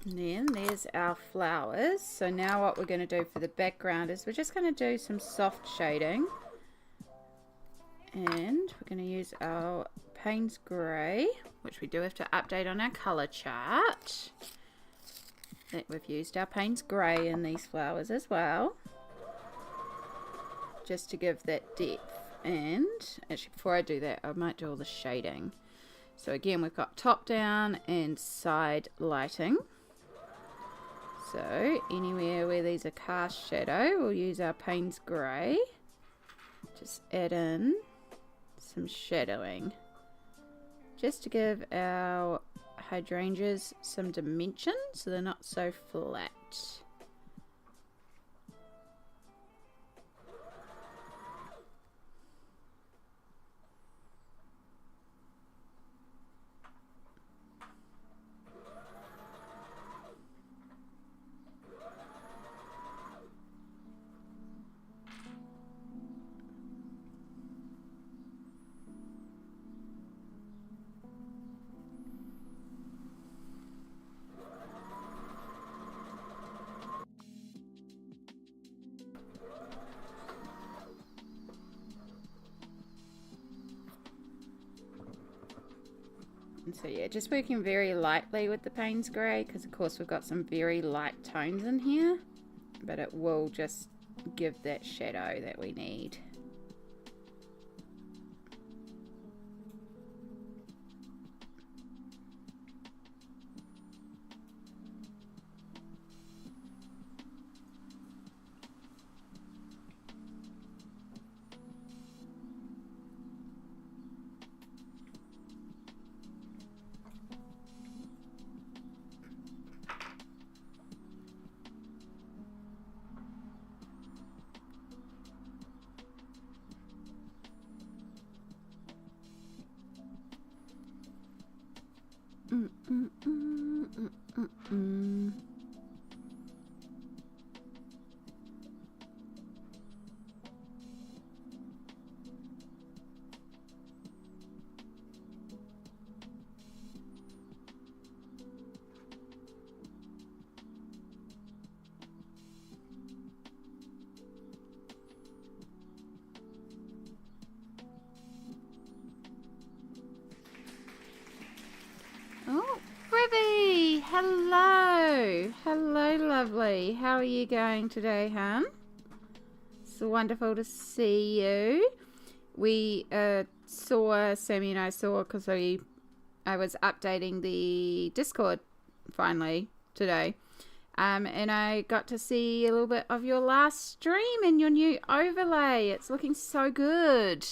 And then there's our flowers. So now what we're going to do for the background is we're just going to do some soft shading. And we're going to use our Payne's Grey, which we do have to update on our colour chart. That we've used our Payne's Grey in these flowers as well. Just to give that depth. And actually before I do that, I might do all the shading. So again, we've got top down and side lighting. So anywhere where there's a cast shadow, we'll use our Payne's Grey. Just add in some shadowing. Just to give our hydrangeas some dimension so they're not so flat. And so yeah, just working very lightly with the Payne's Grey because of course we've got some very light tones in here, but it will just give that shadow that we need. Oh, Ribby! Hello! Hello, lovely. How are you going today, hon? It's wonderful to see you. We Sammy and I saw, because I was updating the Discord finally today. And I got to see a little bit of your last stream and your new overlay. It's looking so good.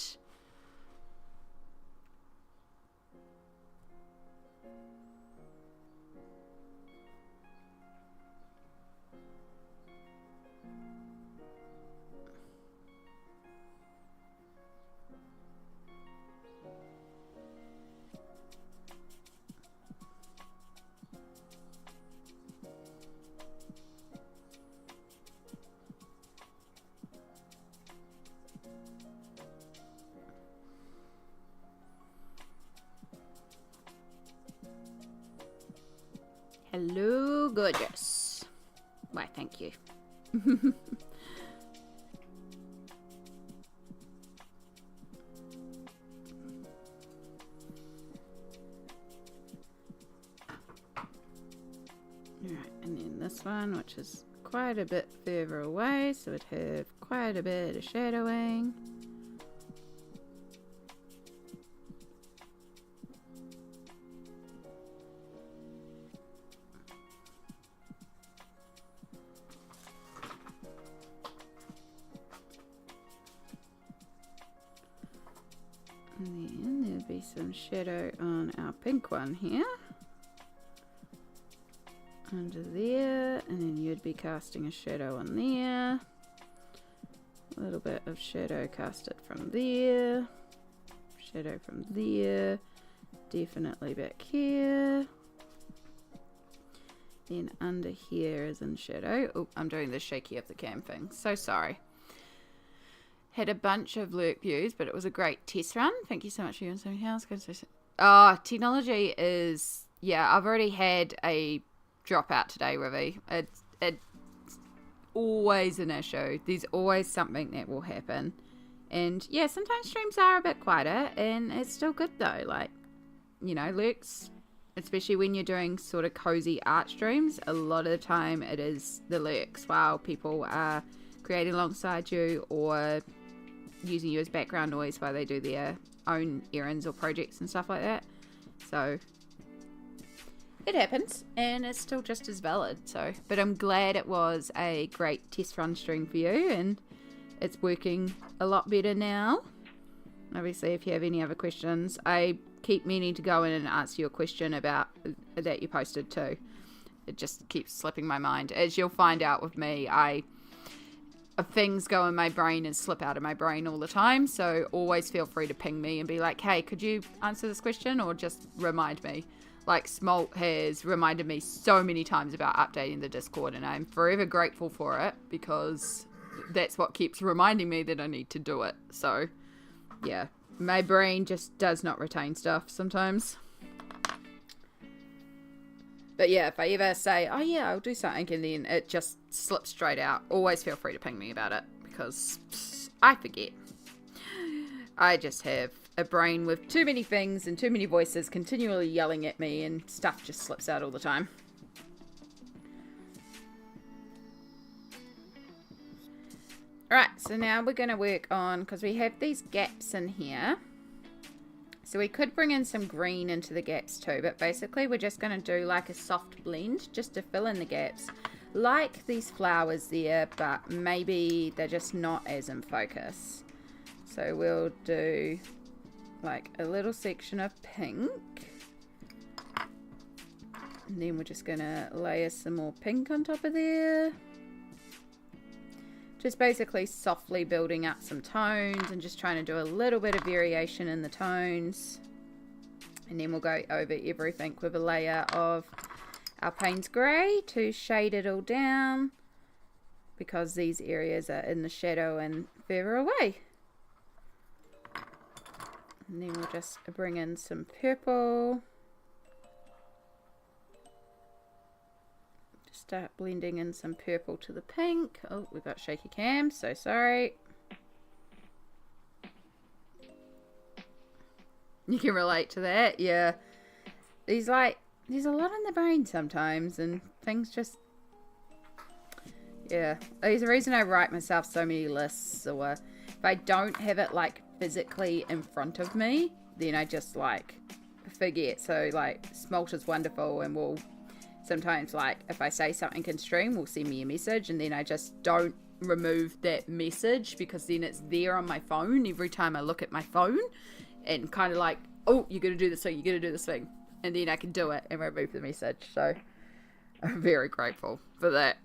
Hello, gorgeous. Why, thank you. Alright, and then this one, which is quite a bit further away, so it'd have quite a bit of shadowing. And then there'll be some shadow on our pink one here. Under there, and then you'd be casting a shadow on there. A little bit of shadow casted from there. Shadow from there. Definitely back here. Then under here is in shadow. Oh, I'm doing the shaky of the cam thing. So sorry. Had a bunch of lurk views, but it was a great test run. Thank you so much for doing something else. Technology is... Yeah, I've already had a dropout today, Rivi. It's always an issue. There's always something that will happen. And yeah, sometimes streams are a bit quieter, and it's still good though. Like, you know, lurks, especially when you're doing sort of cozy art streams, a lot of the time it is the lurks while people are creating alongside you or using you as background noise while they do their own errands or projects and stuff like that. So it happens, and it's still just as valid. So, but I'm glad it was a great test run stream for you, and it's working a lot better now. Obviously, if you have any other questions, I keep meaning to go in and answer your question about that you posted too. It just keeps slipping my mind. As you'll find out with me, things go in my brain and slip out of my brain all the time. So always feel free to ping me and be like, hey, could you answer this question, or just remind me. Like, Smolt has reminded me so many times about updating the Discord, and I'm forever grateful for it, because that's what keeps reminding me that I need to do it. So, yeah, my brain just does not retain stuff sometimes. But yeah, if I ever say, oh yeah, I'll do something, and then it just slips straight out, always feel free to ping me about it, because I forget. I just have a brain with too many things and too many voices continually yelling at me, and stuff just slips out all the time. Alright, so now we're going to work on, because we have these gaps in here. So we could bring in some green into the gaps too, but basically we're just going to do like a soft blend just to fill in the gaps. Like these flowers there, but maybe they're just not as in focus. So we'll do like a little section of pink. And then we're just going to layer some more pink on top of there. Just basically softly building up some tones and just trying to do a little bit of variation in the tones. And then we'll go over everything with a layer of our Payne's Grey to shade it all down, because these areas are in the shadow and further away. And then we'll just bring in some purple. Start blending in some purple to the pink. Oh, we've got shaky cam, so sorry. You can relate to that, yeah. There's a lot in the brain sometimes, and things just, yeah. There's a reason I write myself so many lists, or if I don't have it like physically in front of me, then I just like forget. So like Smolt is wonderful, and will sometimes, like, if I say something in stream, will send me a message, and then I just don't remove that message, because then it's there on my phone every time I look at my phone, and kind of like, oh, you gotta do this thing, you gotta do this thing, and then I can do it and remove the message. So I'm very grateful for that.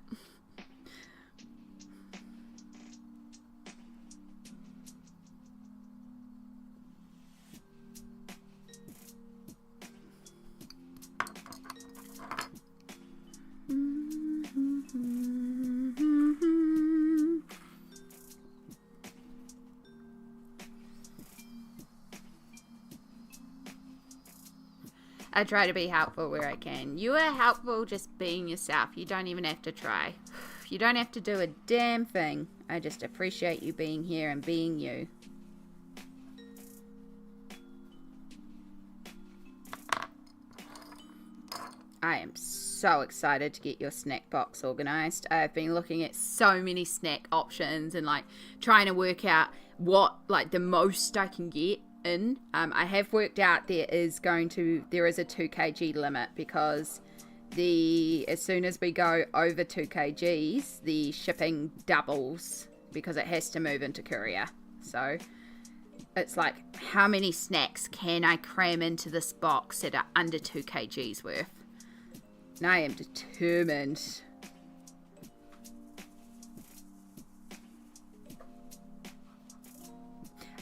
I try to be helpful where I can. You are helpful just being yourself. You don't even have to try. You don't have to do a damn thing. I just appreciate you being here and being you. I am so excited to get your snack box organized. I've been looking at so many snack options and like trying to work out what like the most I can get in. I have worked out there is a 2 kg limit because as soon as we go over 2 kgs, the shipping doubles because it has to move into courier. So it's like, how many snacks can I cram into this box that are under 2 kgs worth? And I am determined.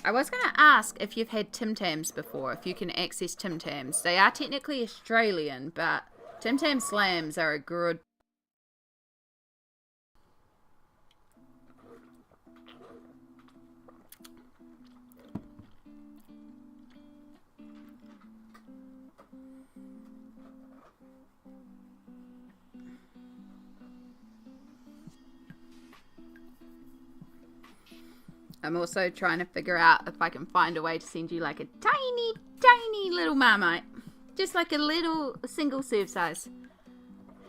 I was going to ask if you've had Tim Tams before, if you can access Tim Tams. They are technically Australian, but Tim Tam Slams are a good... I'm also trying to figure out if I can find a way to send you like a tiny, tiny little Marmite. Just like a single serve size.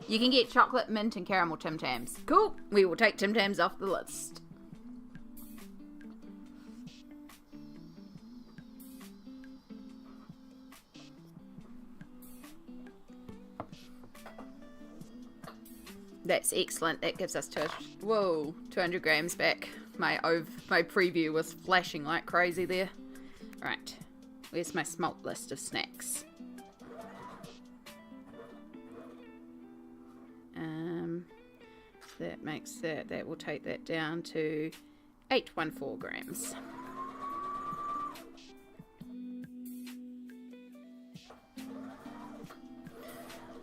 You can get chocolate, mint, and caramel Tim Tams. Cool. We will take Tim Tams off the list. That's excellent. That gives us 200 grams back. My preview was flashing like crazy there. Right, where's my smalt list of snacks? That makes that will take that down to 814 grams.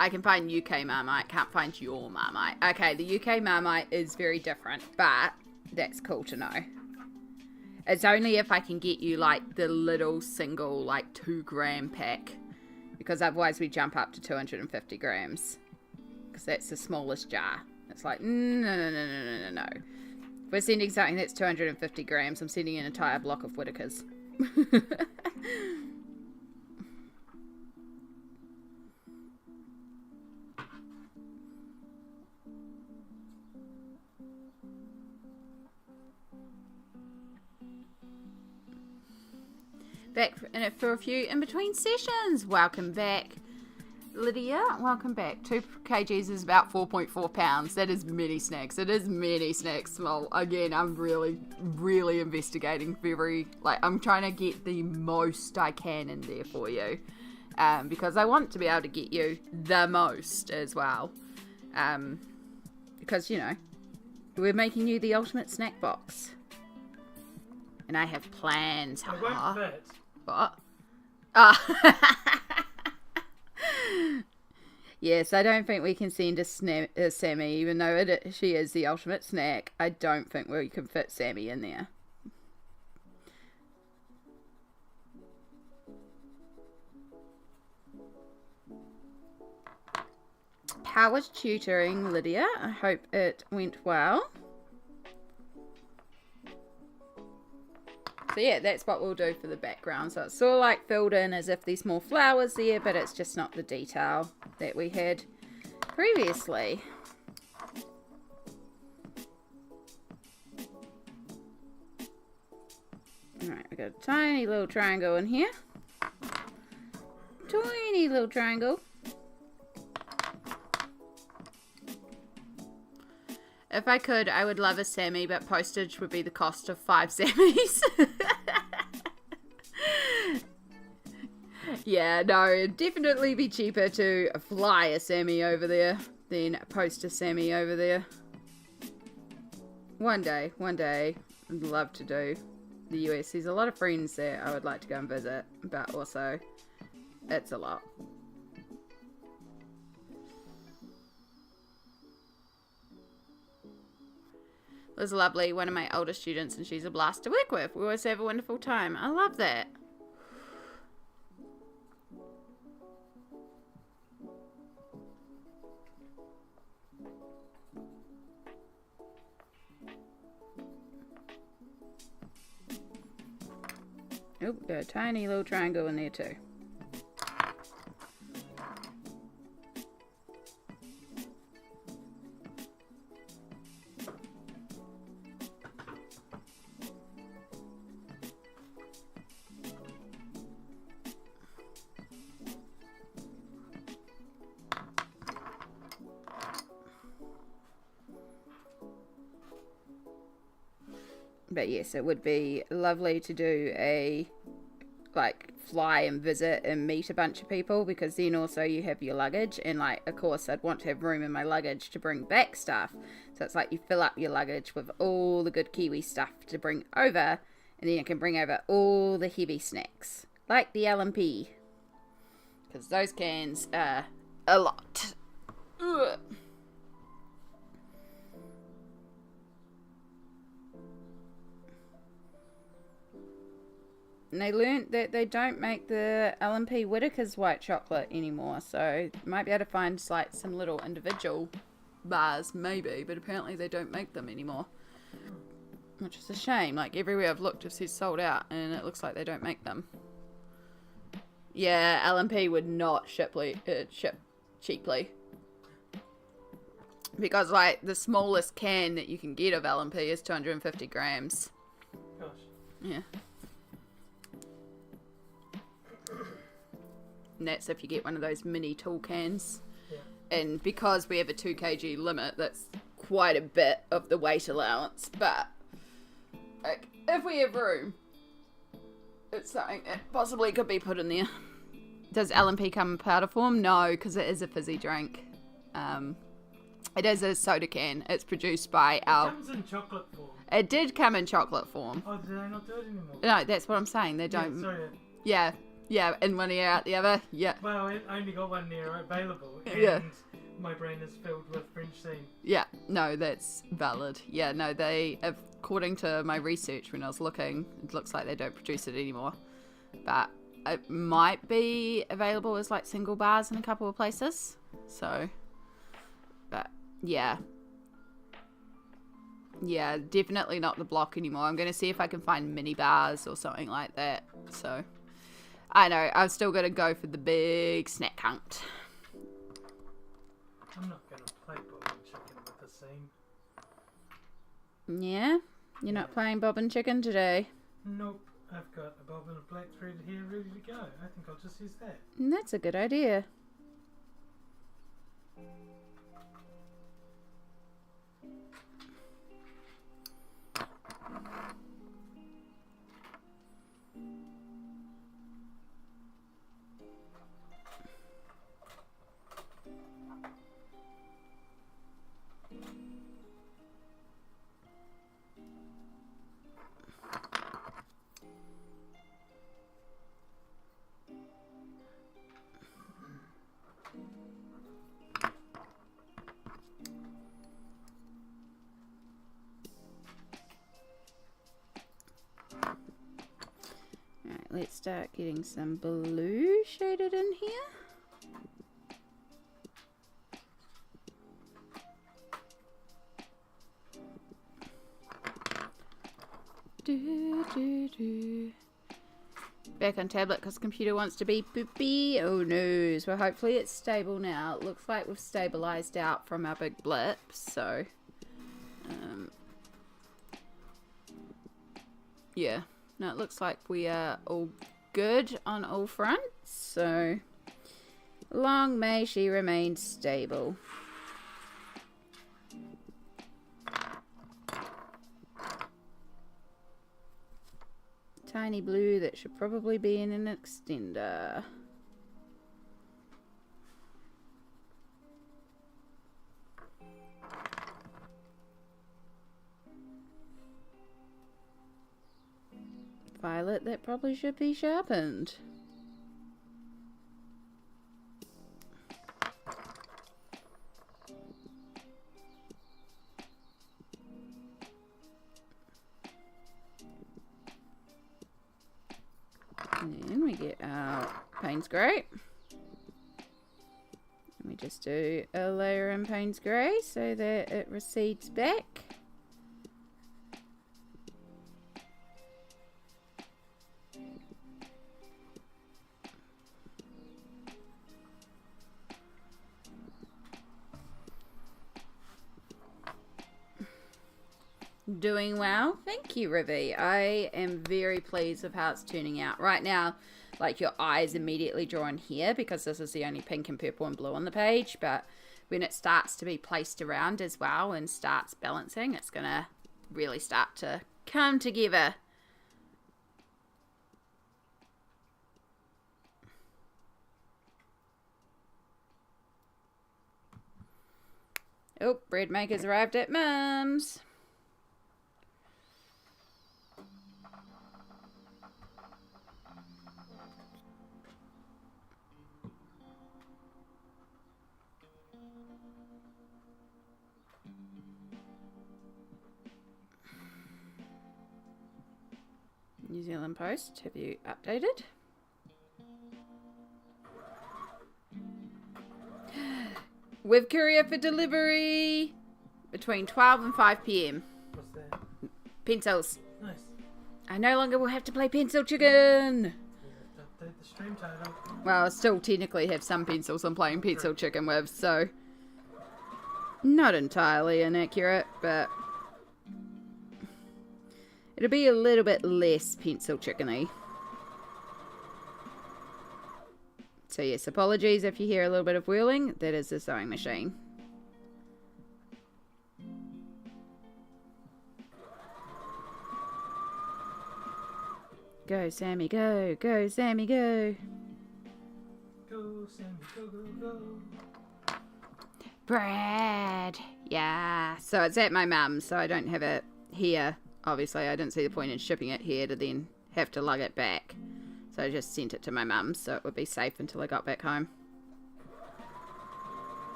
I can find UK Marmite, can't find your Marmite. Okay, the UK Marmite is very different, but that's cool to know. It's only if I can get you like the little single like 2 gram pack, because otherwise we jump up to 250 grams because that's the smallest jar. It's like no. If we're sending something that's 250 grams, I'm sending an entire block of Whitakers. Back for a few in between sessions. Welcome back, Lydia. Welcome back. 2 kgs is about 4.4 pounds. That is many snacks. It is many snacks. Well, again, I'm really, really investigating. I'm trying to get the most I can in there for you, because I want to be able to get you the most as well. Because we're making you the ultimate snack box, and I have plans. It won't fit. What? Yes, I don't think we can send a Sammy, even though she is the ultimate snack. I don't think we can fit Sammy in there. How was tutoring, Lydia? I hope it went well. So yeah, that's what we'll do for the background. So it's sort of like filled in as if there's more flowers there, but it's just not the detail that we had previously. Alright, we got a tiny little triangle in here. Tiny little triangle. If I could, I would love a Sammy, but postage would be the cost of 5 Sammys. Yeah, no, it'd definitely be cheaper to fly a Sammy over there than post a Sammy over there. One day, I'd love to do the US. There's a lot of friends there I would like to go and visit, but also, it's a lot. Was lovely, one of my older students, and she's a blast to work with. We always have a wonderful time. I love that. Oh, got a tiny little triangle in there too. But yes, it would be lovely to do a like fly and visit and meet a bunch of people, because then also you have your luggage, and like of course I'd want to have room in my luggage to bring back stuff. So it's like you fill up your luggage with all the good Kiwi stuff to bring over, and then you can bring over all the heavy snacks like the L&P, because those cans are a lot. Ugh. And they learned that they don't make the L&P Whittaker's white chocolate anymore, so you might be able to find like some little individual bars maybe, but apparently they don't make them anymore, which is a shame. Like everywhere I've looked it says sold out, and it looks like they don't make them. Yeah, L&P would not ship cheaply, because like the smallest can that you can get of L&P is 250 grams. Gosh. Yeah. And that's if you get one of those mini tool cans. Yeah. And because we have a 2 kg limit, that's quite a bit of the weight allowance. But like, if we have room, it's something that possibly could be put in there. Does L&P come in powder form? No, because it is a fizzy drink. It is a soda can. It's produced by our... It comes in chocolate form. It did come in chocolate form. Oh, did they not do it anymore? No, that's what I'm saying. They don't... Yeah, sorry. Yeah, in one ear, out the other. Yeah. Well, I only got one ear available, and Yeah. my brain is filled with French scene. Yeah, no, that's valid. Yeah, no, they, according to my research when I was looking, it looks like they don't produce it anymore. But it might be available as like single bars in a couple of places. So, but yeah. Yeah, definitely not the block anymore. I'm going to see if I can find mini bars or something like that. So, I know, I've still got to go for the big snack hunt. I'm not going to play Bob and Chicken with the scene. Yeah? You're not playing Bob and Chicken today? Nope. I've got a bob and a black thread here ready to go. I think I'll just use that. That's a good idea. Alright, let's start getting some blue shaded in here. Back on tablet because computer wants to be boopy. Oh no. Well, hopefully it's stable now. It looks like we've stabilized out from our big blip. So, yeah. No, it looks like we are all good on all fronts. So, long may she remain stable. Tiny blue that should probably be in an extender. Violet that probably should be sharpened. And then we get our Payne's Grey. And we just do a layer in Payne's Grey so that it recedes back. Doing well. Thank you, Rivi. I am very pleased with how it's turning out. Right now, like, your eyes immediately drawn here because this is the only pink and purple and blue on the page, but when it starts to be placed around as well and starts balancing, it's going to really start to come together. Oh, bread maker's arrived at Mum's. New Zealand Post, have you updated? With courier for delivery between 12 and 5 p.m. What's that? Pencils. Nice. I no longer will have to play Pencil Chicken. Update the stream title. Well, I still technically have some pencils I'm playing Pencil Chicken with, so not entirely inaccurate, but it'll be a little bit less Pencil Chicken-y. So yes, apologies if you hear a little bit of whirling. That is the sewing machine. Go, Sammy, go. Go, Sammy, go. Go, Sammy, go, go, go. Brad. Yeah. So it's at my mum's, so I don't have it here. Obviously, I didn't see the point in shipping it here to then have to lug it back. So I just sent it to my mum's so it would be safe until I got back home.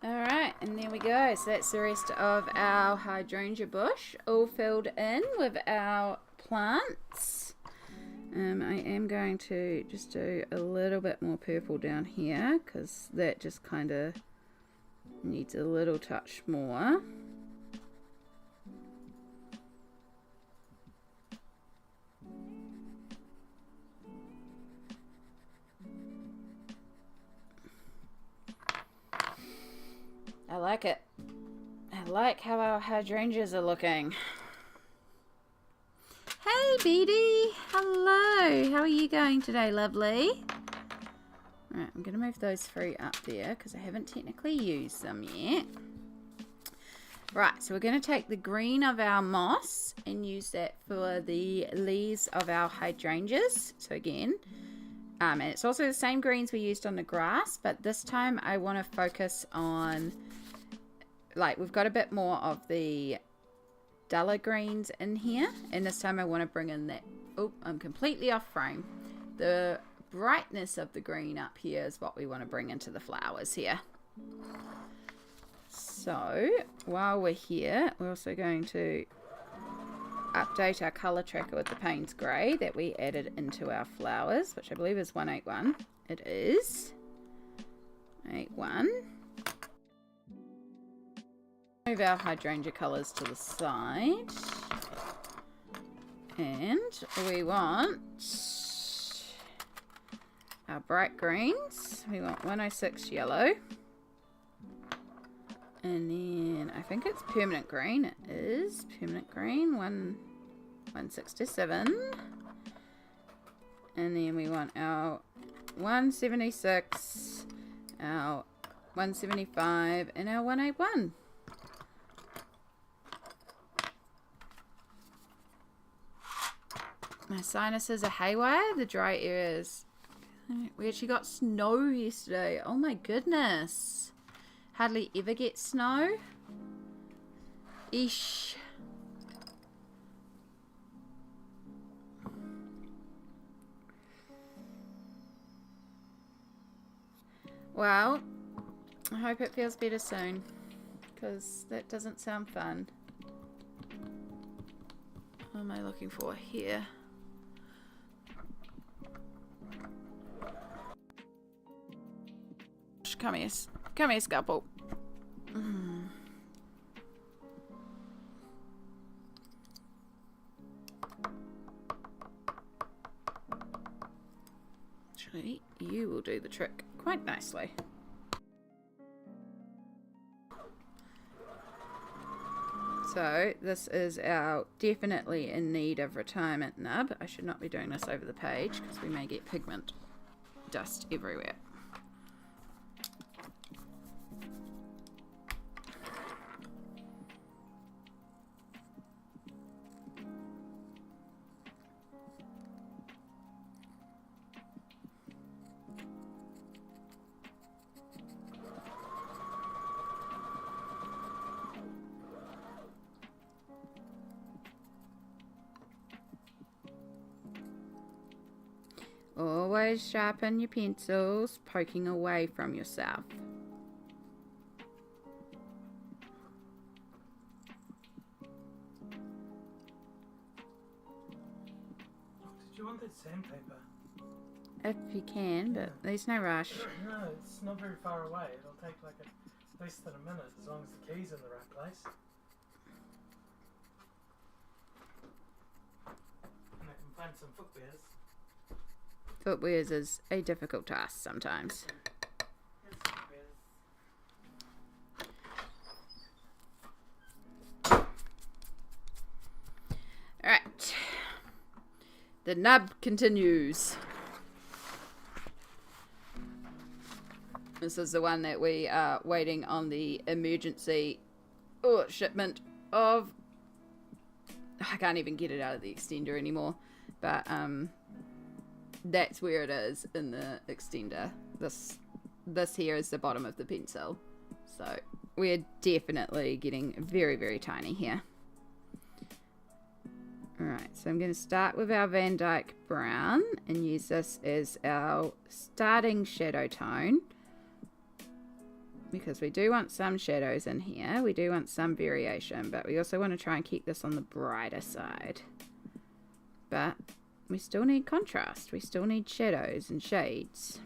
Alright, and there we go. So that's the rest of our hydrangea bush all filled in with our plants. I am going to just do a little bit more purple down here because that just kind of needs a little touch more. I like it. I like how our hydrangeas are looking. Hey, Beady. Hello. How are you going today, lovely? Alright, I'm going to move those three up there because I haven't technically used them yet. Right, so we're going to take the green of our moss and use that for the leaves of our hydrangeas. So again, and it's also the same greens we used on the grass, but this time I want to focus on, like, we've got a bit more of the duller greens in here, and this time I want to bring in that, oh, I'm completely off frame. The brightness of the green up here is what we want to bring into the flowers here. So while we're here, we're also going to update our color tracker with the Payne's Grey that we added into our flowers, which I believe is 181. It is 81. Move our hydrangea colors to the side, and we want our bright greens. We want 106 yellow, and then I think it's permanent green. It is permanent green, 167, and then we want our 176, our 175, and our 181. My sinuses are haywire. The dry air is We actually got snow yesterday. Oh my goodness. Hardly ever get snow. Eesh. Well, I hope it feels better soon, because that doesn't sound fun. What am I looking for here? Come here. Come here, Scalpel. Actually, you will do the trick quite nicely. So, this is our definitely in need of retirement nub. I should not be doing this over the page because we may get pigment dust everywhere. Always sharpen your pencils, poking away from yourself. Did you want that sandpaper? If you can, but there's no rush. No, it's not very far away. It'll take like less than a minute as long as the key's in the right place. And I can find some footwears. Footwears is a difficult task sometimes. Here's footwears. Alright. The nub continues. This is the one that we are waiting on the emergency shipment of. I can't even get it out of the extender anymore. But that's where it is in the extender. This here is the bottom of the pencil. So we're definitely getting very, very tiny here. Alright, so I'm going to start with our Van Dyke Brown and use this as our starting shadow tone. Because we do want some shadows in here. We do want some variation, but we also want to try and keep this on the brighter side. But we still need contrast. We still need shadows and shades.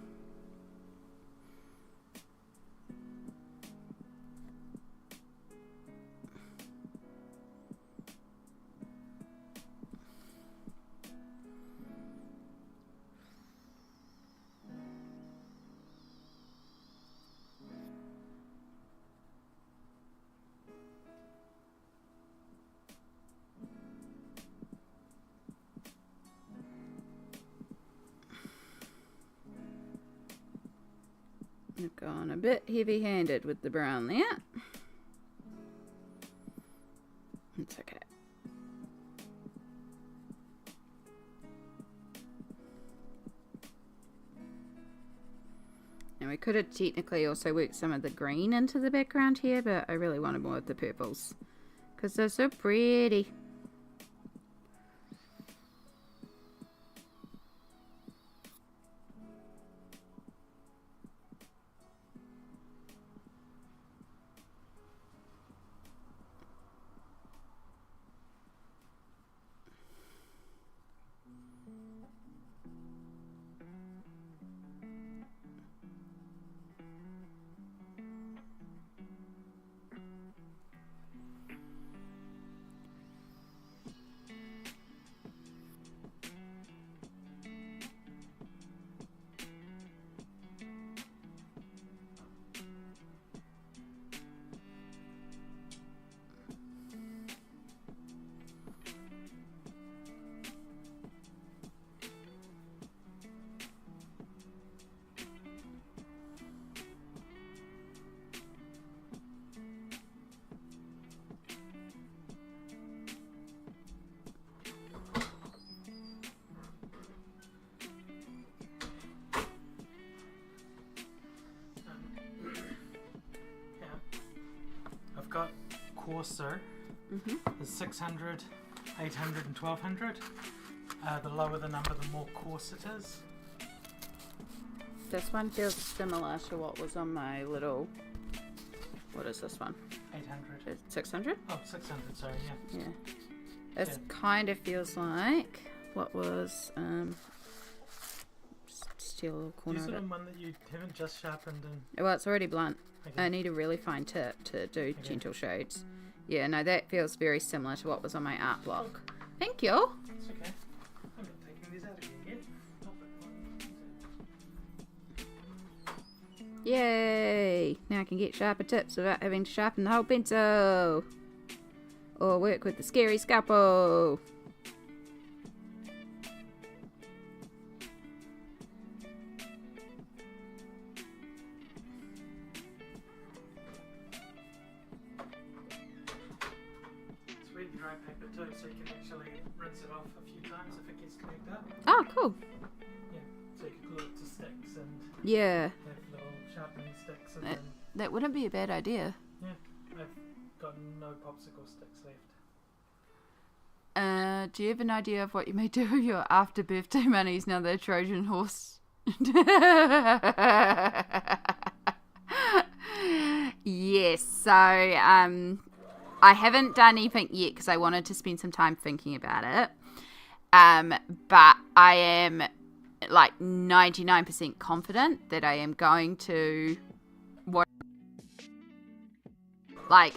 I've gone a bit heavy-handed with the brown there. It's okay. And we could have technically also worked some of the green into the background here, but I really wanted more of the purples because they're so pretty. coarser Mm-hmm. is 600, 800 and 1200. The lower the number, the more coarse it is. This one feels similar to what was on my little... What is this one? 800. 600? Oh, 600, sorry, yeah. Yeah. This kind of feels like what was... just steal a little corner Use of it. one that you haven't just sharpened and... Well, it's already blunt. Okay. I need a really fine tip to do gentle shades. Yeah, no, that feels very similar to what was on my art block. Thank you. It's okay. I'm not taking these out again yet. Yay! Now I can get sharper tips without having to sharpen the whole pencil. Or work with the scary scalpel. Sweet dry paper too, so you can actually rinse it off a few times if it gets cleaned up. Oh, cool. Yeah, so you can glue it to sticks and Yeah. have little sharpening sticks and then... That wouldn't be a bad idea. Yeah, I've got no popsicle sticks left. Do you have an idea of what you may do with your after birthday monies now that Trojan horse? Yes, so I haven't done anything yet because I wanted to spend some time thinking about it. But I am like 99% confident that I am going to like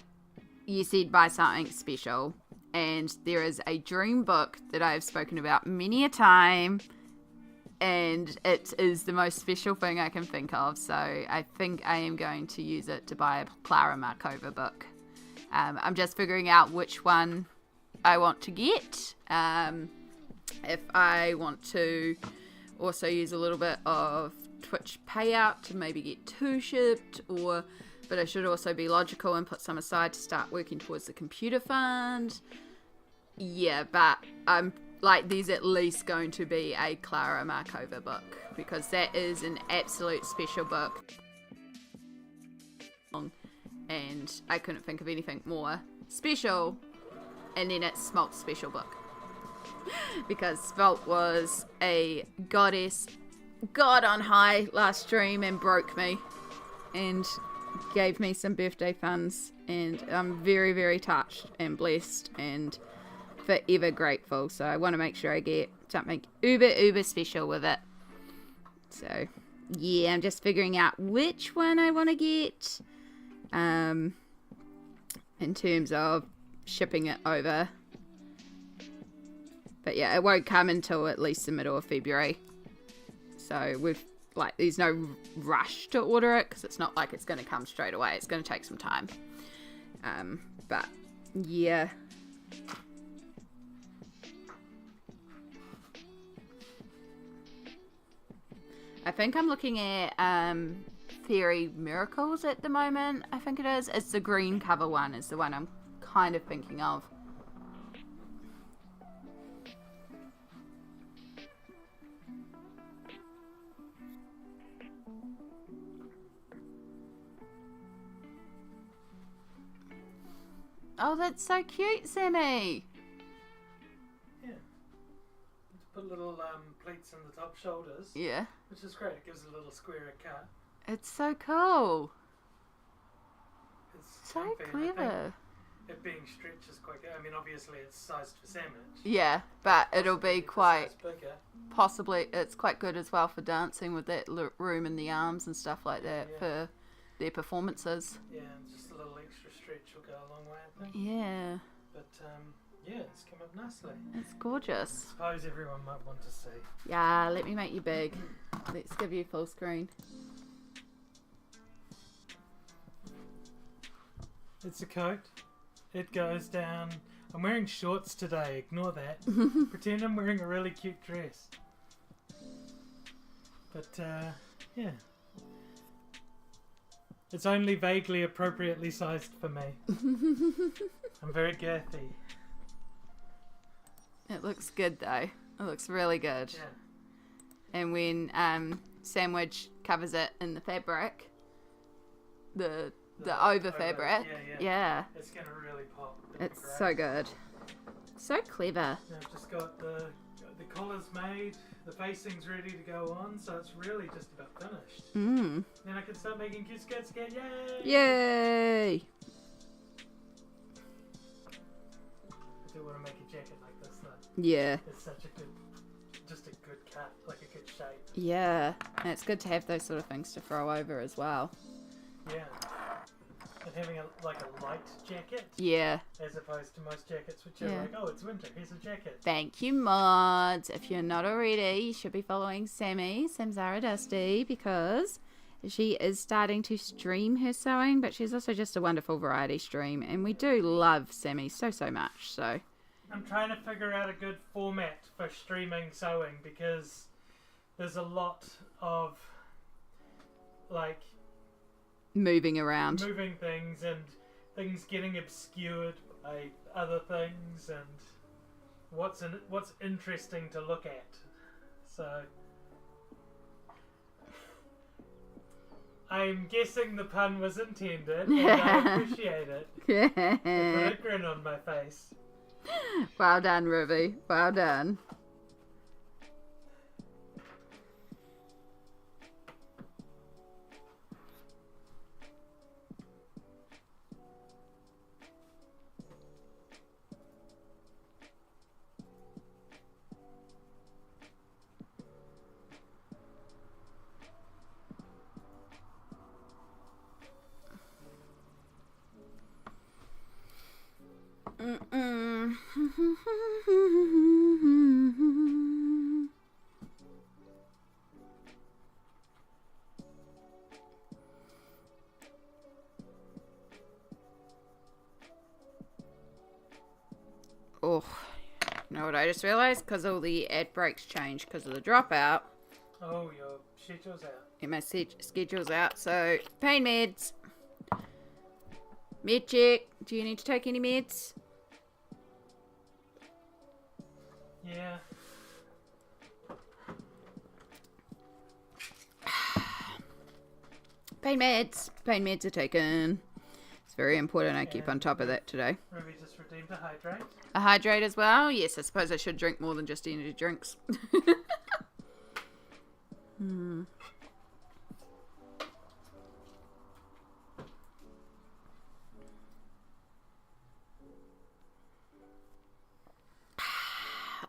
you said, buy something special. And there is a dream book that I have spoken about many a time. And it is the most special thing I can think of. So I think I am going to use it to buy a Clara Markova book. I'm just figuring out which one I want to get. If I want to also use a little bit of Twitch payout to maybe get 2 shipped, but I should also be logical and put some aside to start working towards the computer fund. Yeah, but I'm like, there's at least going to be a Clara Markova book because that is an absolute special book. And I couldn't think of anything more special. And then it's Smolt's special book. Because Smolt was a goddess, God on high last stream and broke me. And gave me some birthday funds. And I'm very, very touched and blessed and forever grateful. So I want to make sure I get something uber special with it. So yeah, I'm just figuring out which one I want to get. In terms of shipping it over. But yeah, it won't come until at least the middle of February. So there's no rush to order it because it's not like it's going to come straight away. It's going to take some time. But yeah. I think I'm looking at Fairy Miracles at the moment, I think it is. It's the green cover one is the one I'm kind of thinking of. Oh, that's so cute, Sammy. Yeah. Put little pleats in the top shoulders. Yeah. Which is great. It gives a little square cut. It's so cool. It's So comfy, and I clever. think it being stretched is quite good. I mean, obviously it's sized for sandwich. Yeah, but it'll be quite, Size bigger. possibly, it's quite good as well for dancing with that room in the arms and stuff like that for their performances. Yeah, and just a little extra stretch will go a long way, I think. Yeah, But yeah, it's come up nicely. it's gorgeous. I suppose everyone might want to see. Yeah, let me make you big. Let's give you full screen. It's a coat. It goes down. I'm wearing shorts today. Ignore that. Pretend I'm wearing a really cute dress. But yeah. It's only vaguely appropriately sized for me. I'm very girthy. It looks good though. It looks really good. Yeah. And when Sandwich covers it in the fabric, the The over fabric. Yeah. It's gonna really pop. It's so good. So clever. And I've just got the collars made, the facing's ready to go on, so it's really just about finished. Mm. Then I can start making cute skirts again. Yay! Yay! I do want to make a jacket like this though. Yeah. It's such a good, just a good cut, like a good shape. Yeah. And it's good to have those sort of things to throw over as well. Yeah. And having a light jacket. Yeah. As opposed to most jackets which are like, oh, it's winter, here's a jacket. Thank you, mods. If you're not already, you should be following Sammy, Samzara Dusty, because she is starting to stream her sewing, but she's also just a wonderful variety stream, and we do love Sammy so much. So I'm trying to figure out a good format for streaming sewing, because there's a lot of like moving around, moving things, and things getting obscured by other things, and what's interesting to look at. So I'm guessing the pun was intended, and I appreciate it. I put a grin on my face. Well done, Ruby. Well done. Oh, you know what I just realised? Because all the ad breaks changed because of the dropout. Oh, your schedule's out. Yeah, my schedule's out. So, pain meds. Med check. Do you need to take any meds? Yeah. Pain meds. Pain meds are taken. It's very important I keep on top of that today. Ruby just redeemed a hydrate. A hydrate as well? Yes, I suppose I should drink more than just energy drinks.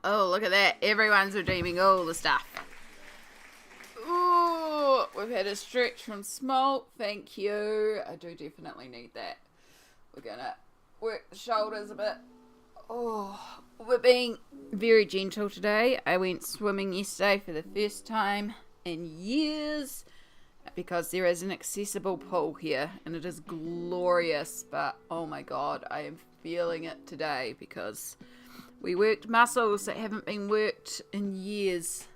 Oh, look at that. Everyone's redeeming all the stuff. Ooh, we've had a stretch from smoke. Thank you. I do definitely need that. We're going to work the shoulders a bit. Oh, we're being very gentle today. I went swimming yesterday for the first time in years because there is an accessible pool here and it is glorious. But oh my God, I am feeling it today because we worked muscles that haven't been worked in years.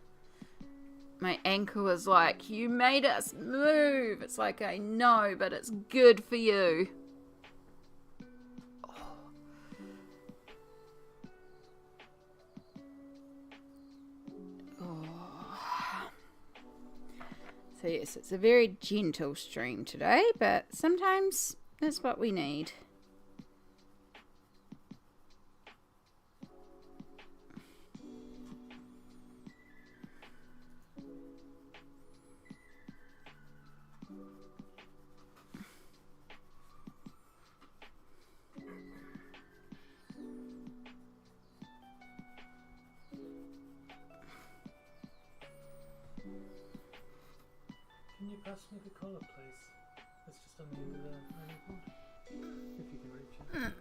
My ankle is like, you made us move. It's like, I know, but it's good for you. So yes, it's a very gentle stream today, but sometimes that's what we need. Can you pass me the collar, please? It's just on the end of the ironing board. If you can reach it.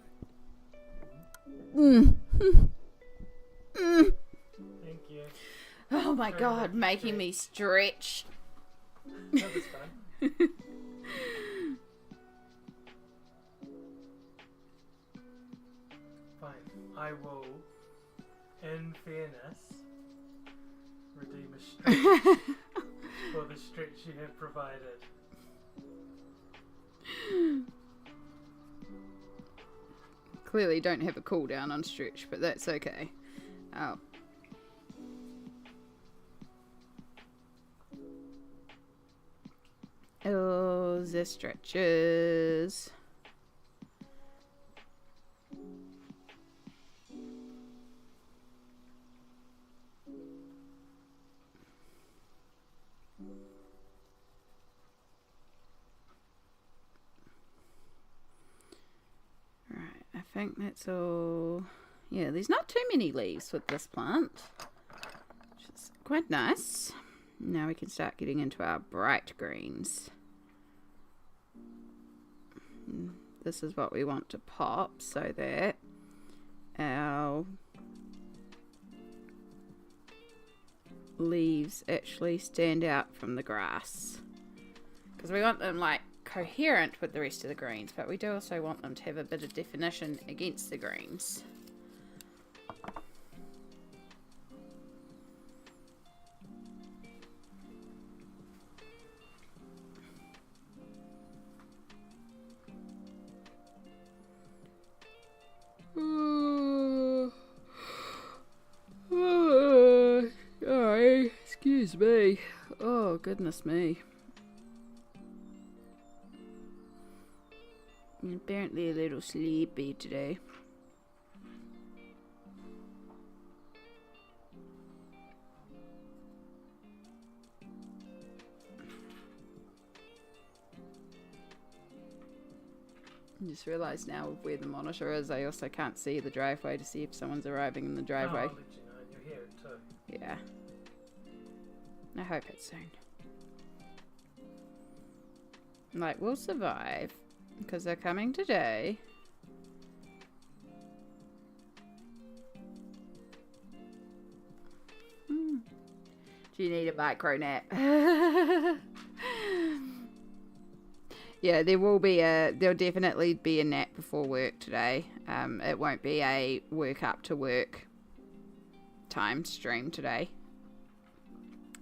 Thank you. Oh my Very God, much making me stretch. That was fun. Fine. I will, in fairness, redeem a stretch for the stretch you have provided. Clearly don't have a cooldown on stretch, but that's okay. Oh. Oh, the stretches. Right, I think that's all. Yeah, there's not too many leaves with this plant, which is quite nice. Now we can start getting into our bright greens. This is what we want to pop so that our leaves actually stand out from the grass. Because we want them like coherent with the rest of the greens, but we do also want them to have a bit of definition against the greens. Sorry, excuse me. Oh, goodness me. I'm apparently a little sleepy today. I just realised now where the monitor is, I also can't see the driveway to see if someone's arriving in the driveway. Oh, I'll let you know. You're here too. Yeah. I hope it's soon. Like, we'll survive. Because they're coming today. Do you need a micro nap? Yeah, there'll definitely be a nap before work today. It won't be a work up to work time stream today.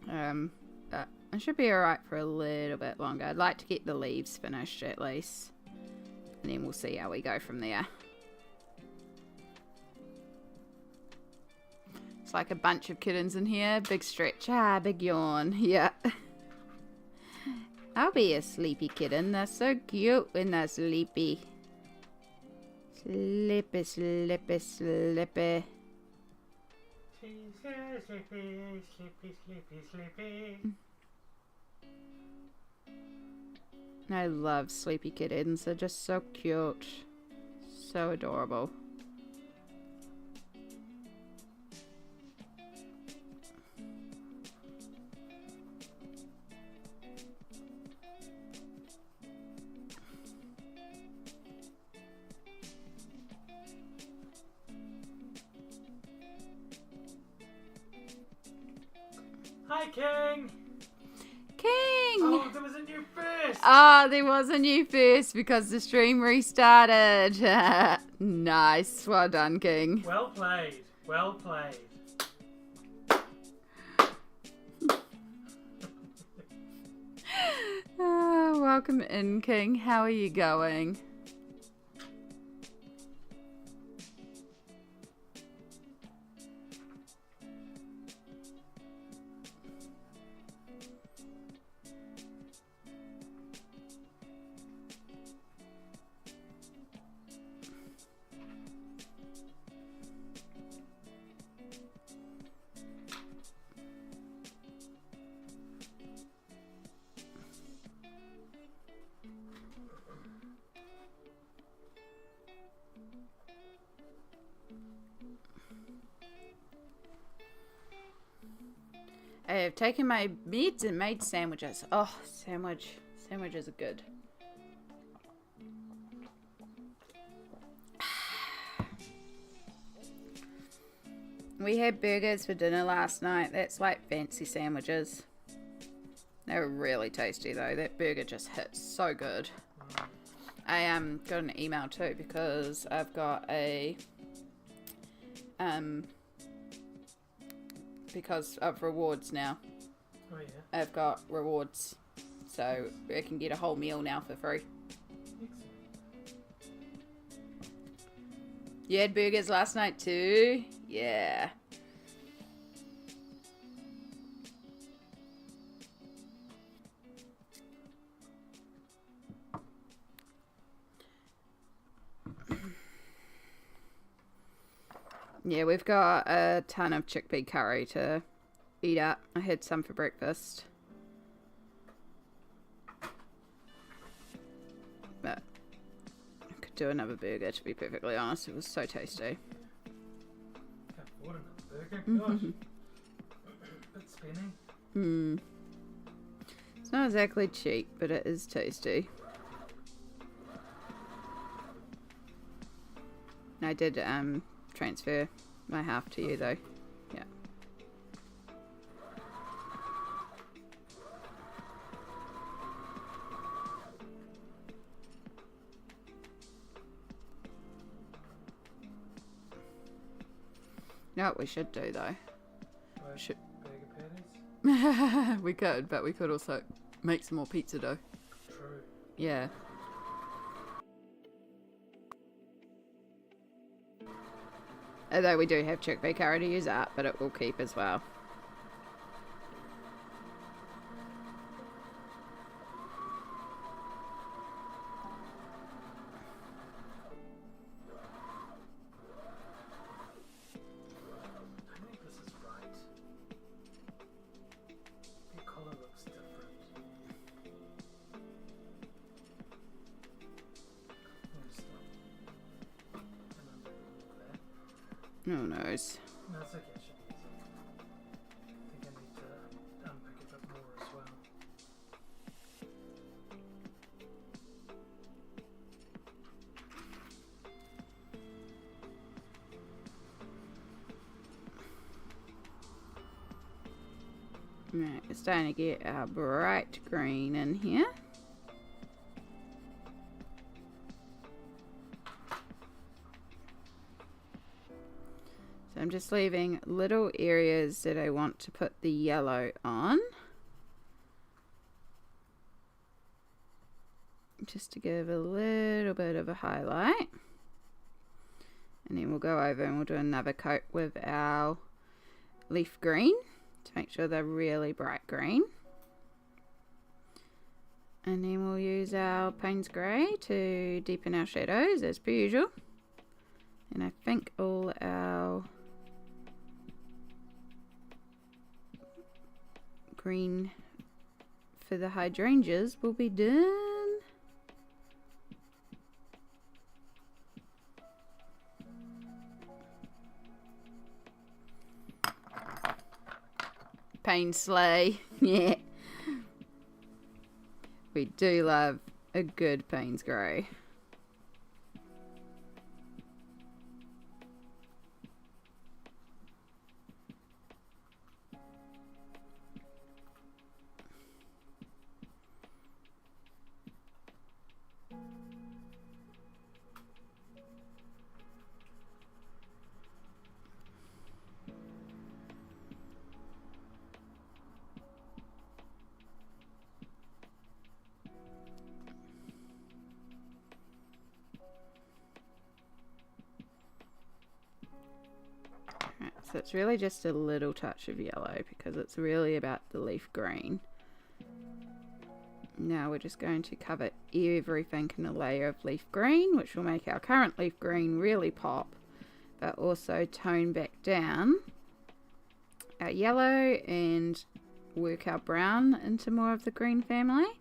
But I should be alright for a little bit longer. I'd like to get the leaves finished at least. And then we'll see how we go from there. It's like a bunch of kittens in here. Big stretch. Big yawn. Yeah. I'll be a sleepy kitten. They're so cute when they're sleepy. Sleepy, sleepy, sleepy. She's so sleepy, sleepy, sleepy, sleepy. I love sleepy kittens. They're just so cute. So adorable. Hi, King! King! Oh, there was a new fish! Ah, there was a new first because the stream restarted. Nice. Well done, King. Well played. Well played. Welcome in, King. How are you going? I have taken my meds and made sandwiches. Oh, sandwiches are good. We had burgers for dinner last night. That's like fancy sandwiches. They were really tasty though. That burger just hit so good. I got an email too because I've got a because of rewards now. Oh, yeah. I've got rewards. So I can get a whole meal now for free. Excellent. You had burgers last night too? Yeah. Yeah, we've got a ton of chickpea curry to eat up. I had some for breakfast. But I could do another burger, to be perfectly honest. It was so tasty. Can't afford another burger. Gosh. Bit spinning. It's not exactly cheap, but it is tasty. I did transfer my half to you though. Yeah. You know what we should do though? Burger patties? We could, but we could also make some more pizza dough. True. Yeah. Although we do have chickpea curry to use up, but it will keep as well. I think this is right. The colour looks different. Who knows? No, it's okay. I should use it. I think I need to unpick it a bit more as well. Right, we're starting to get our bright green in here. So I'm just leaving little areas that I want to put the yellow on. Just to give a little bit of a highlight. And then we'll go over and we'll do another coat with our leaf green to make sure they're really bright green. And then we'll use our Payne's Grey to deepen our shadows as per usual. And I think all our green for the hydrangeas will be done. Paisley, yeah. We do love a good Payne's Grey. So it's really just a little touch of yellow because it's really about the leaf green. Now we're just going to cover everything in a layer of leaf green, which will make our current leaf green really pop, but also tone back down our yellow and work our brown into more of the green family.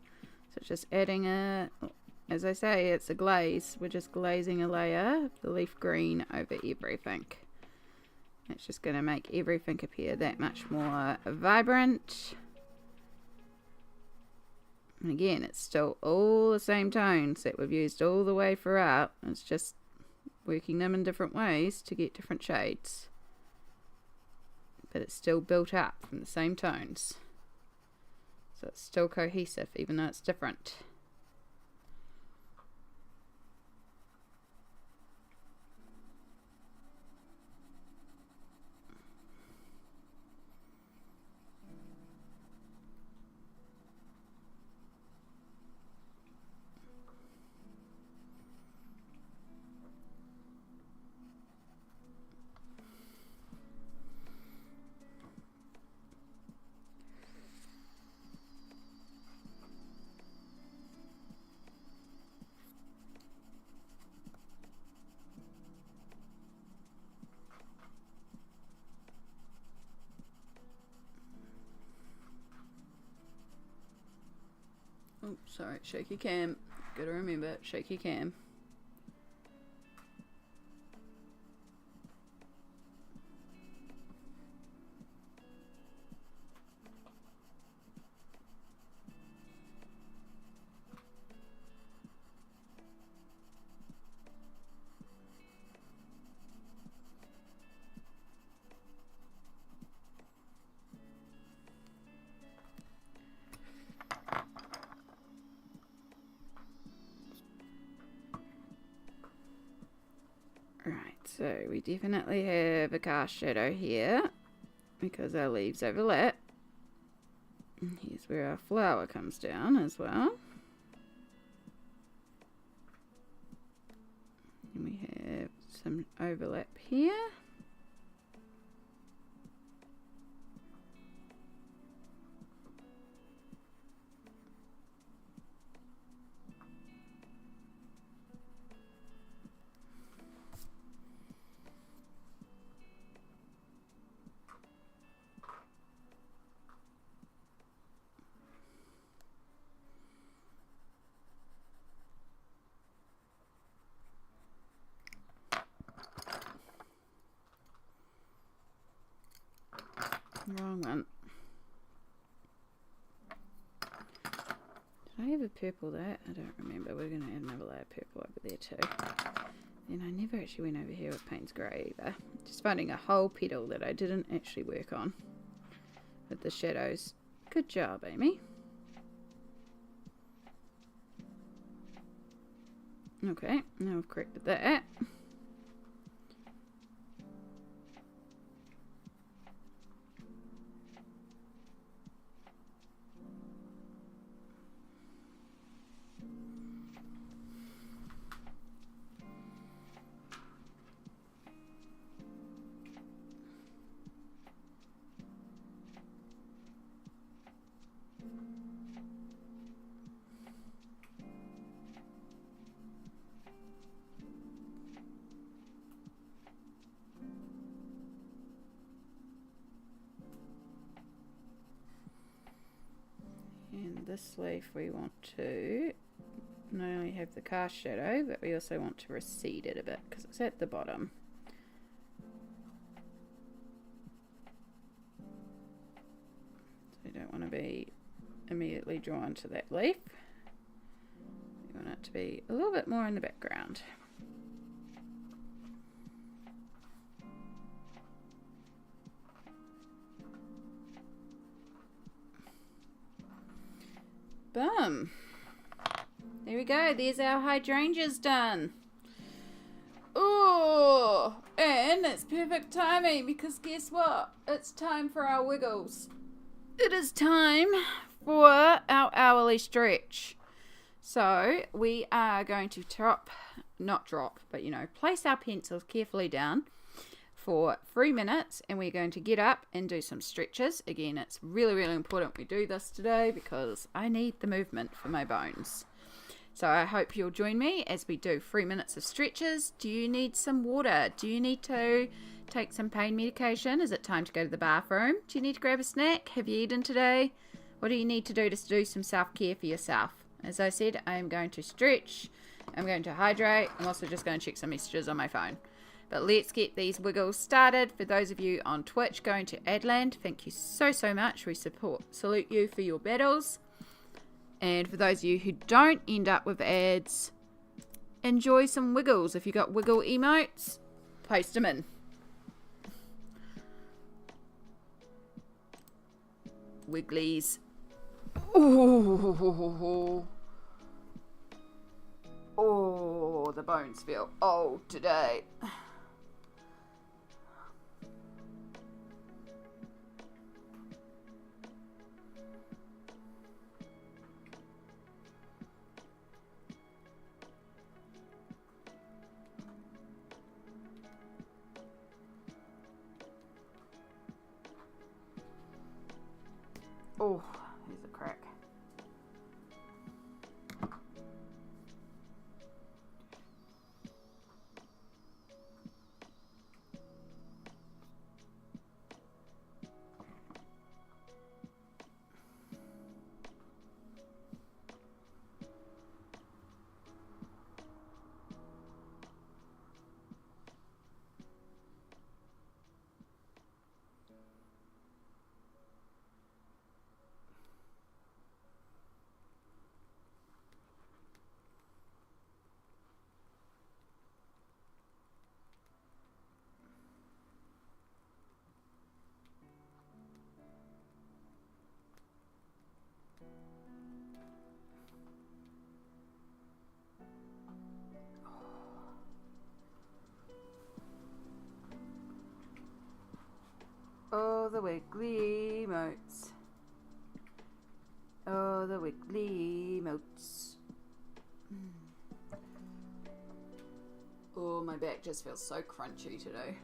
So just adding a, as I say, it's a glaze. We're just glazing a layer of the leaf green over everything. It's just going to make everything appear that much more vibrant. And again, it's still all the same tones that we've used all the way throughout. It's just working them in different ways to get different shades. But it's still built up from the same tones. So it's still cohesive even though it's different. Sorry, shake your cam. Gotta remember, shake your cam. Right, so we definitely have a cast shadow here because our leaves overlap. And here's where our flower comes down as well. And we have some overlap here. Wrong one. Did I have a purple there? I don't remember. We're going to add another layer of purple over there too. And I never actually went over here with Payne's Grey either. Just finding a whole petal that I didn't actually work on with the shadows. Good job, Amy. Okay, now I've corrected that. And this leaf we want to not only have the cast shadow, but we also want to recede it a bit because it's at the bottom. So you don't want to be immediately drawn to that leaf. You want it to be a little bit more in the background. Boom. There we go. There's our hydrangeas done. Oh, and it's perfect timing because guess what? It's time for our wiggles. It is time for our hourly stretch. So we are going to place our pencils carefully down for 3 minutes, and we're going to get up and do some stretches. Again, it's really, really important we do this today because I need the movement for my bones. So I hope you'll join me as we do 3 minutes of stretches. Do you need some water? Do you need to take some pain medication? Is it time to go to the bathroom? Do you need to grab a snack? Have you eaten today? What do you need to do some self-care for yourself? As I said, I am going to stretch. I'm going to hydrate. I'm also just going to check some messages on my phone. But let's get these wiggles started. For those of you on Twitch going to Adland, thank you so, so much. We salute you for your battles. And for those of you who don't end up with ads, enjoy some wiggles. If you got wiggle emotes, post them in. Wigglies. Oh, the bones feel old today. Oh, here's a crack. wiggly motes. Oh, the wiggly motes. Oh, my back just feels so crunchy today.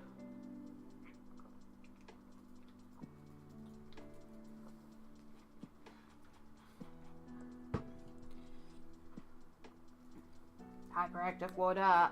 Hyperactive water.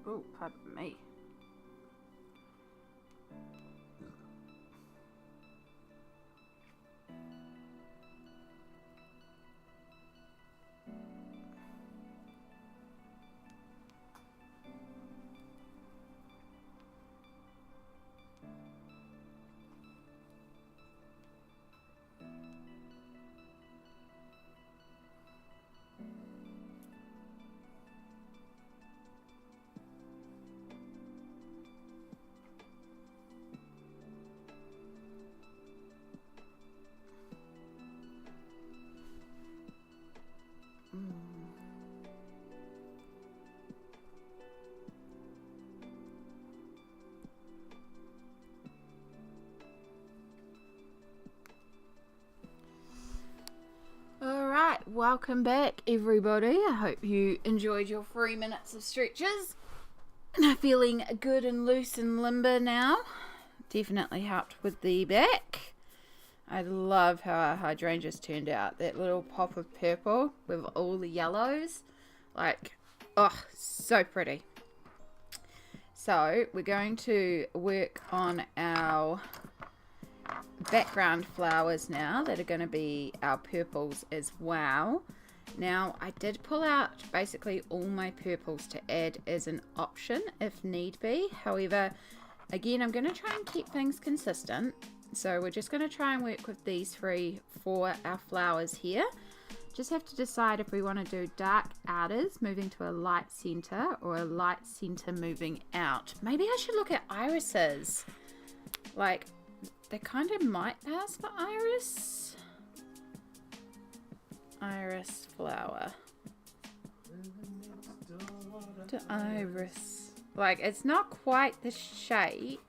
Oh, pardon me. Alright, welcome back everybody. I hope you enjoyed your 3 minutes of stretches. Feeling good and loose and limber now. Definitely helped with the back. I love how our hydrangeas turned out. That little pop of purple with all the yellows. Like, oh, so pretty. So, we're going to work on our background flowers now that are going to be our purples as well. Now, I did pull out basically all my purples to add as an option if need be. However, again, I'm going to try and keep things consistent. So we're just going to try and work with these 3 for our flowers here. Just have to decide if we want to do dark outers moving to a light center or a light center moving out. Maybe I should look at irises. Like, they kind of might pass for iris. Iris flower. To iris. Like, it's not quite the shape,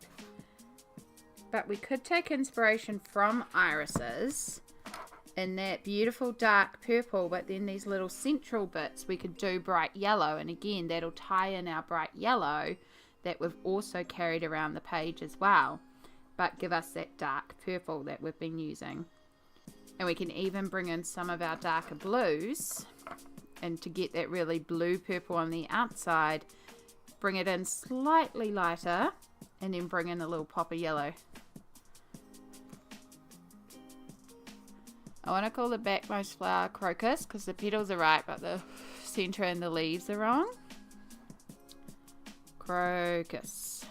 but we could take inspiration from irises in that beautiful dark purple, but then these little central bits we could do bright yellow, and again that'll tie in our bright yellow that we've also carried around the page as well, but give us that dark purple that we've been using. And we can even bring in some of our darker blues, and to get that really blue purple on the outside, bring it in slightly lighter and then bring in a little pop of yellow. I want to call the backmost flower crocus because the petals are right but the center and the leaves are wrong. Crocus.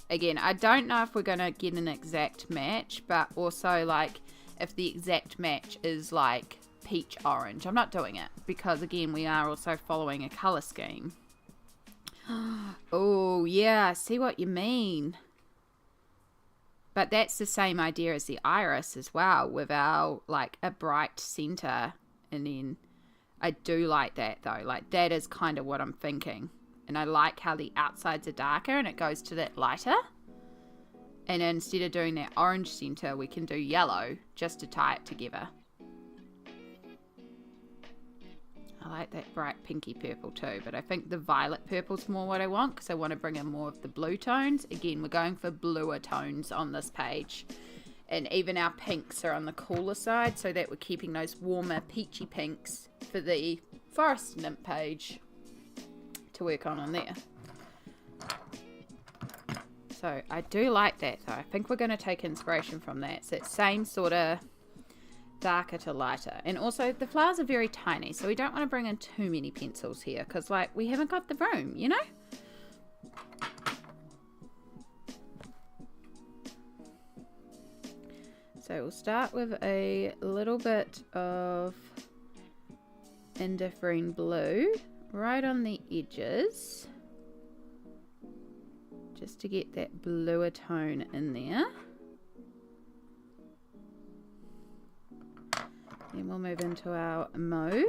Again, I don't know if we're going to get an exact match, but also like if the exact match is like peach orange, I'm not doing it because again we are also following a color scheme. Oh yeah, I see what you mean. But that's the same idea as the iris as well, with our like a bright center. And then I do like that though, like that is kind of what I'm thinking. And I like how the outsides are darker and it goes to that lighter. And instead of doing that orange center, we can do yellow just to tie it together. I like that bright pinky purple too, but I think the violet purple's more what I want because I want to bring in more of the blue tones. Again, we're going for bluer tones on this page. And even our pinks are on the cooler side so that we're keeping those warmer peachy pinks for the forest nymph page to work on there. So I do like that though. I think we're going to take inspiration from that. It's that same sort of darker to lighter. And also the flowers are very tiny, so we don't want to bring in too many pencils here because like we haven't got the room, you know? So we'll start with a little bit of indifferent blue right on the edges, just to get that bluer tone in there. Then we'll move into our mauve.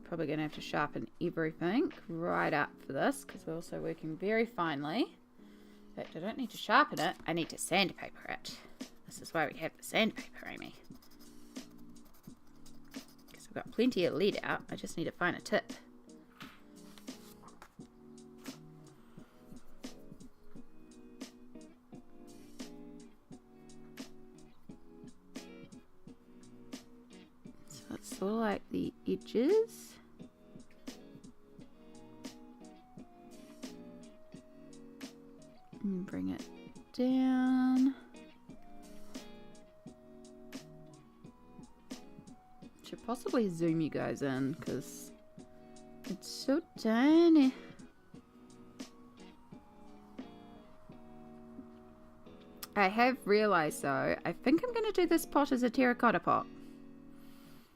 Probably going to have to sharpen everything right up for this because we're also working very finely. In fact, I don't need to sharpen it, I need to sandpaper it. This is why we have the sandpaper, Amy. Because we've got plenty of lead out, I just need to find a tip. So it's all like the edges. And bring it down. Should possibly zoom you guys in because it's so tiny. I have realized though, I think I'm going to do this pot as a terracotta pot.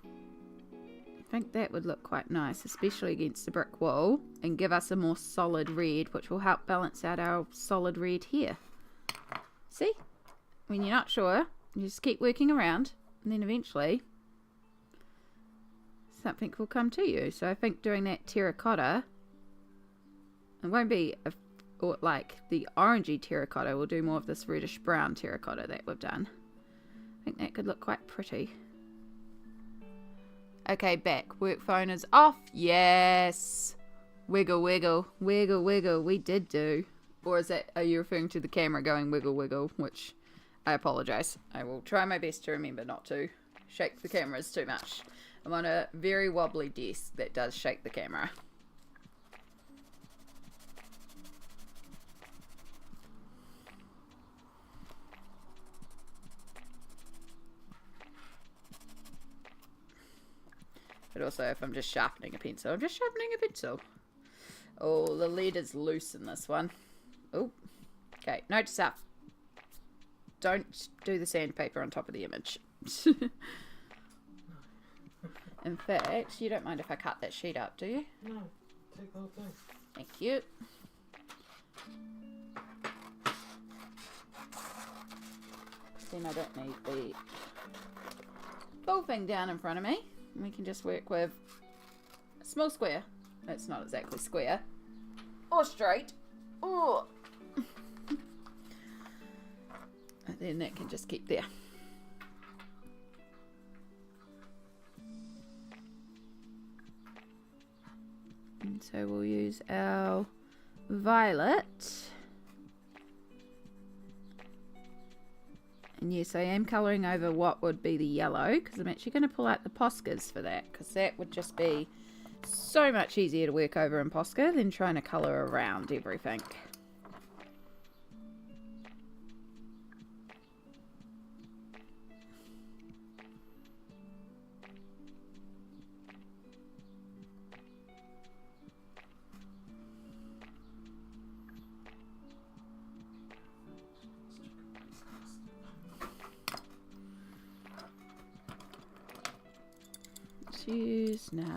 I think that would look quite nice, especially against the brick wall, and give us a more solid red, which will help balance out our solid red here. See? When you're not sure, you just keep working around, and then eventually something will come to you. So I think doing that terracotta, it won't be like the orangey terracotta, we'll do more of this reddish brown terracotta that we've done. I think that could look quite pretty. Okay, back. Work phone is off. Yes. Wiggle, wiggle, wiggle, wiggle. We did do. Or is that, are you referring to the camera going wiggle, wiggle? Which, I apologize. I will try my best to remember not to shake the cameras too much. I'm on a very wobbly desk that does shake the camera. But also, if I'm just sharpening a pencil, I'm just sharpening a pencil. Oh, the lead is loose in this one. Oh, okay. Note to self. Don't do the sandpaper on top of the image. In fact, you don't mind if I cut that sheet up, do you? No, take the whole thing. Thank you. Then I don't need the full thing down in front of me. We can just work with a small square. It's not exactly square. Or straight. Oh. And then that can just keep there. And so we'll use our violet. And yes, I am colouring over what would be the yellow because I'm actually going to pull out the Poscas for that because that would just be so much easier to work over in Posca than trying to colour around everything.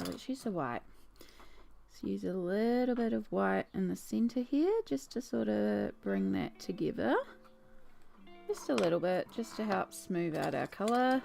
Let's use the white. Let's use a little bit of white in the center here just to sort of bring that together. Just a little bit, just to help smooth out our color.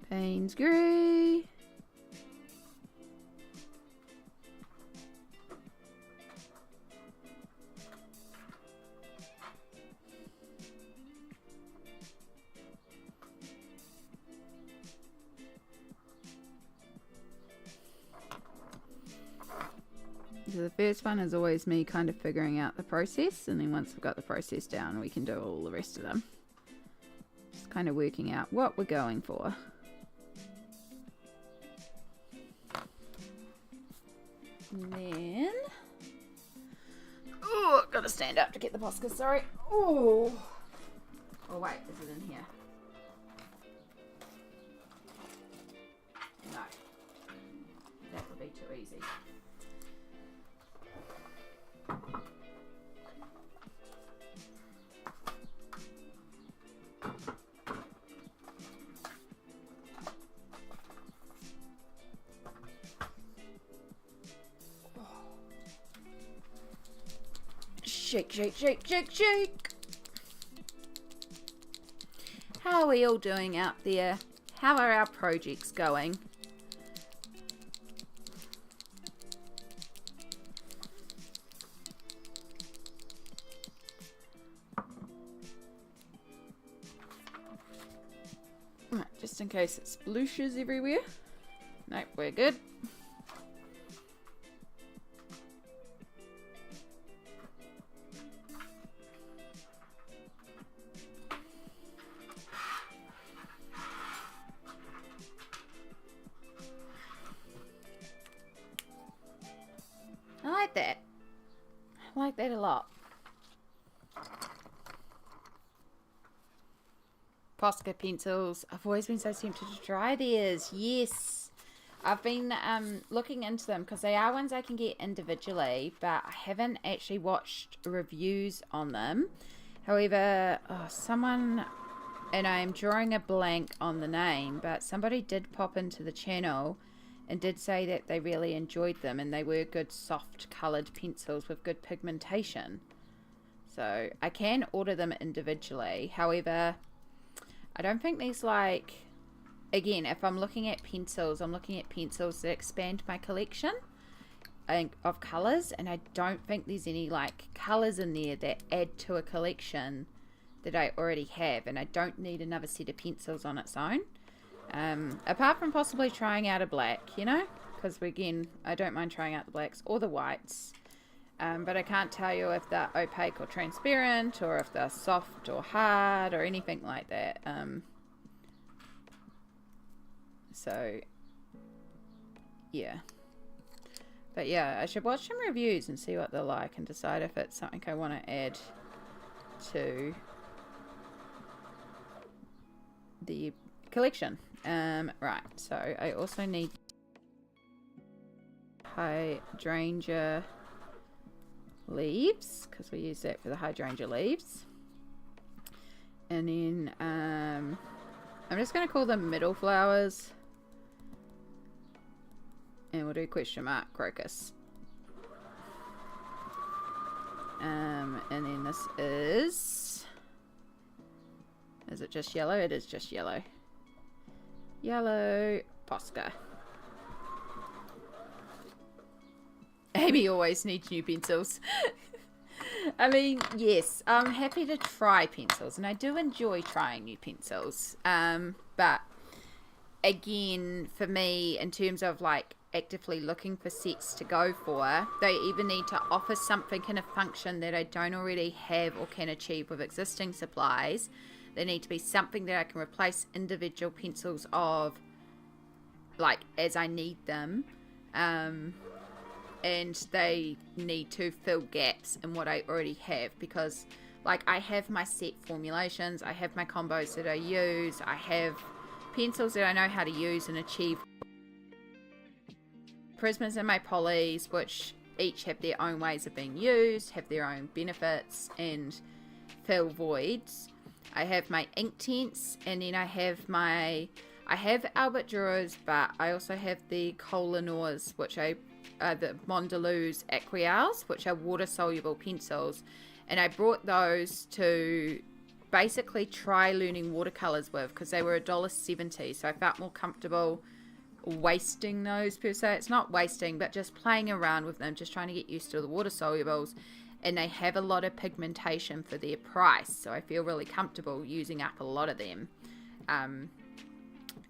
Payne's grey. So the first one is always me kind of figuring out the process, and then once we've got the process down, we can do all the rest of them. Just kind of working out what we're going for. And then, Oh, gotta stand up to get the Posca, sorry. Oh. Oh, wait, is it in here? No. That would be too easy. Shake, shake, shake, shake, shake. How are we all doing out there? How are our projects going? Right, just in case it splooshes everywhere. Nope, we're good. I like that. I like that a lot. Posca pencils. I've always been so tempted to try theirs. Yes. I've been looking into them because they are ones I can get individually, but I haven't actually watched reviews on them. However, someone, and I am drawing a blank on the name, but somebody did pop into the channel and did say that they really enjoyed them and they were good soft coloured pencils with good pigmentation. So I can order them individually. However, I don't think these, like, again, if I'm looking at pencils, I'm looking at pencils that expand my collection of colours, and I don't think there's any like colours in there that add to a collection that I already have, and I don't need another set of pencils on its own. Apart from possibly trying out a black, you know, because again, I don't mind trying out the blacks or the whites, but I can't tell you if they're opaque or transparent, or if they're soft or hard or anything like that. So yeah, but yeah, I should watch some reviews and see what they're like and decide if it's something I want to add to the collection. Right, so I also need hydrangea leaves, because we use that for the hydrangea leaves. And then I'm just going to call them middle flowers, and we'll do question mark crocus. And then this is it just yellow? It is just yellow. Yellow Posca. Amy always needs new pencils. I mean, yes, I'm happy to try pencils, and I do enjoy trying new pencils. But again, for me, in terms of like actively looking for sets to go for, they either need to offer something in a function that I don't already have or can achieve with existing supplies. They need to be something that I can replace individual pencils of, like, as I need them. And they need to fill gaps in what I already have, because, like, I have my set formulations, I have my combos that I use, I have pencils that I know how to use and achieve. Prismas and my polys, which each have their own ways of being used, have their own benefits, and fill voids. I have my ink tints, and then I have Albert Durers, but I also have the Koh-i-Noors, which the Mondeluz Aquarels, which are water-soluble pencils, and I brought those to basically try learning watercolors with, because they were $1.70, so I felt more comfortable wasting those per se. It's not wasting, but just playing around with them, just trying to get used to the water-solubles. And they have a lot of pigmentation for their price, so I feel really comfortable using up a lot of them.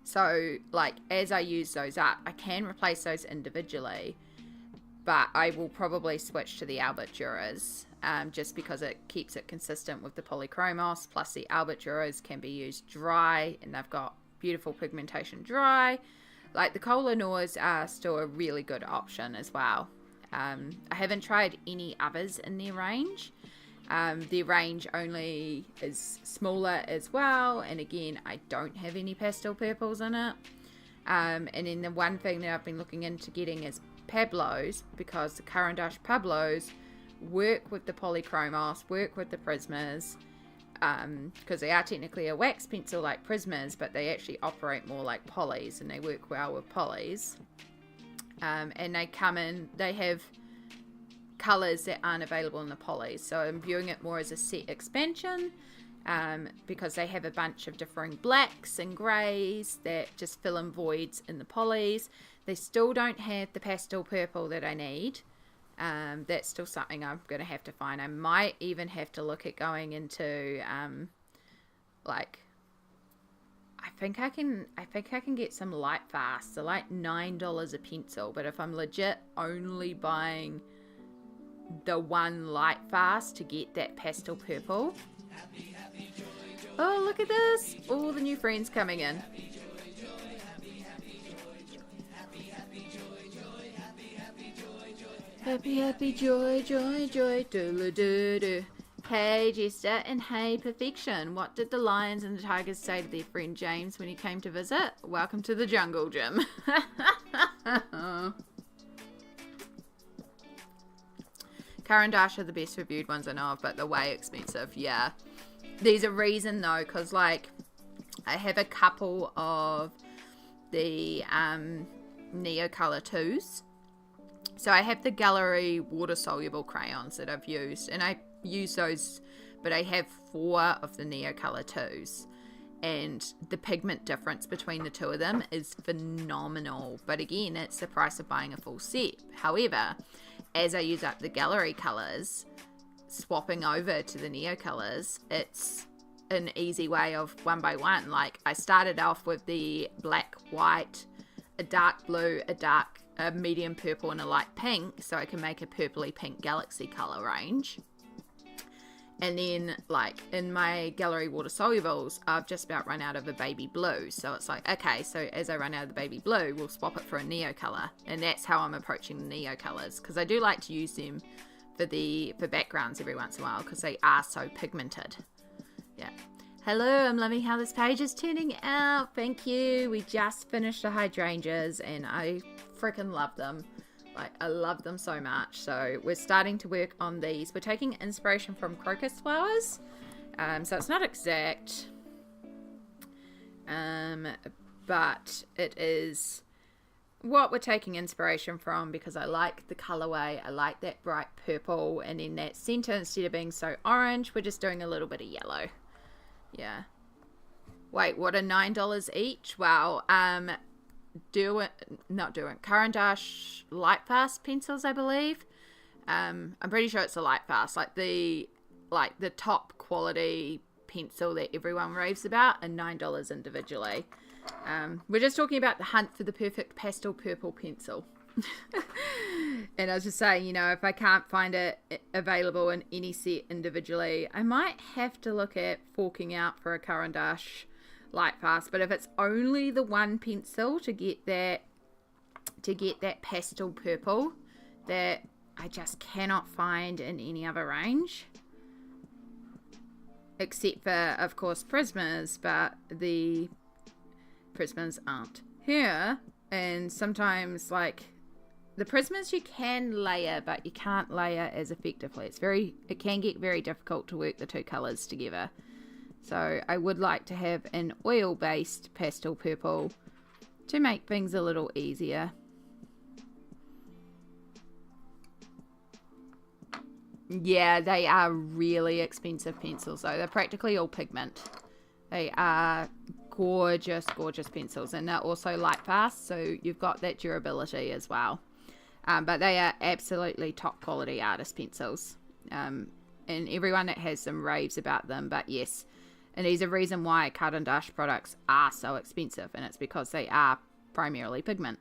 So, like, as I use those up, I can replace those individually, but I will probably switch to the Albert Durers, just because it keeps it consistent with the Polychromos, plus the Albert Durers can be used dry, and they've got beautiful pigmentation dry. Like, the Koh-i-Noors are still a really good option as well. I haven't tried any others in their range. Their range only is smaller as well, and again, I don't have any pastel purples in it. And then the one thing that I've been looking into getting is Pablos, because the Caran d'Ache Pablos work with the Polychromos, work with the Prismas, because they are technically a wax pencil like Prismas, but they actually operate more like polys, and they work well with polys. And they have colours that aren't available in the polys, so I'm viewing it more as a set expansion, because they have a bunch of differing blacks and greys that just fill in voids in the polys. They still don't have the pastel purple that I need. That's still something I'm going to have to find. I might even have to look at going into I think I can get some light fast. They're like $9 a pencil, but if I'm legit only buying the one light fast to get that pastel purple. Oh, look at this! All the new friends coming in. Happy, happy, joy, joy, joy, doodle-doo-doo. Hey, Jester, and hey, Perfection. What did the lions and the tigers say to their friend James when he came to visit? Welcome to the jungle, Jim. Caran d'Ache are the best reviewed ones I know of, but they're way expensive, yeah. There's a reason, though, because, like, I have a couple of the Neocolor 2s. So I have the Gallery water-soluble crayons that I've used, and I use those, but I have 4 of the Neocolor 2s, and the pigment difference between the 2 of them is phenomenal. But again, it's the price of buying a full set. However, as I use up the Gallery colors, swapping over to the Neocolors, it's an easy way of one by one. Like, I started off with the black, white, a dark blue, a medium purple, and a light pink, so I can make a purpley pink galaxy color range. And then, like, in my Gallery water solubles, I've just about run out of a baby blue, so it's like, okay, so as I run out of the baby blue, we'll swap it for a neo color. And that's how I'm approaching the neo colors, because I do like to use them for backgrounds every once in a while, because they are so pigmented. Yeah. Hello, I'm loving how this page is turning out. Thank you. We just finished the hydrangeas, and I freaking love them. Like, I love them so much. So we're starting to work on these. We're taking inspiration from crocus flowers. So it's not exact. But it is what we're taking inspiration from, because I like the colorway. I like that bright purple. And in that center, instead of being so orange, we're just doing a little bit of yellow. Yeah. Wait, what are $9 each? Wow. Caran d'Ache light fast pencils, I believe. I'm pretty sure it's a light fast, like the top quality pencil that everyone raves about, and $9 individually. We're just talking about the hunt for the perfect pastel purple pencil. And I was just saying, if I can't find it available in any set individually, I might have to look at forking out for a Caran d'Ache light fast. But if it's only the one pencil to get that pastel purple that I just cannot find in any other range, except for, of course, Prismas, but the Prismas aren't here. And sometimes, like, the Prismas you can layer, but you can't layer as effectively. It can get very difficult to work the two colors together. So I would like to have an oil-based pastel purple to make things a little easier. Yeah, they are really expensive pencils, though. They're practically all pigment. They are gorgeous, gorgeous pencils, and they're also light fast, so you've got that durability as well. But they are absolutely top quality artist pencils, and everyone that has them raves about them. But yes, and there's a reason why Caran d'Ache products are so expensive, and it's because they are primarily pigment.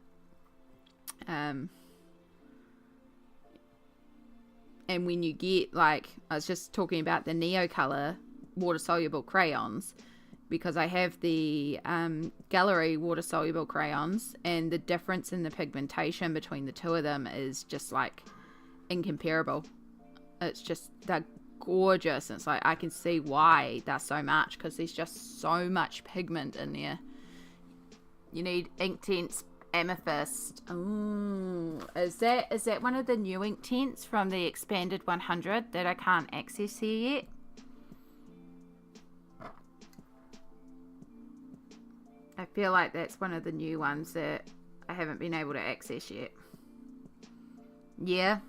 And when you get, like, I was just talking about the Neocolor water-soluble crayons, because I have the Gallery water-soluble crayons, and the difference in the pigmentation between the two of them is just, like, incomparable. It's just, they're gorgeous. It's like, I can see why they're so much, because there's just so much pigment in there. You need Inktense Amethyst. Ooh, is that one of the new Inktense from the expanded 100 that I can't access here yet? I feel like that's one of the new ones that I haven't been able to access yet. Yeah.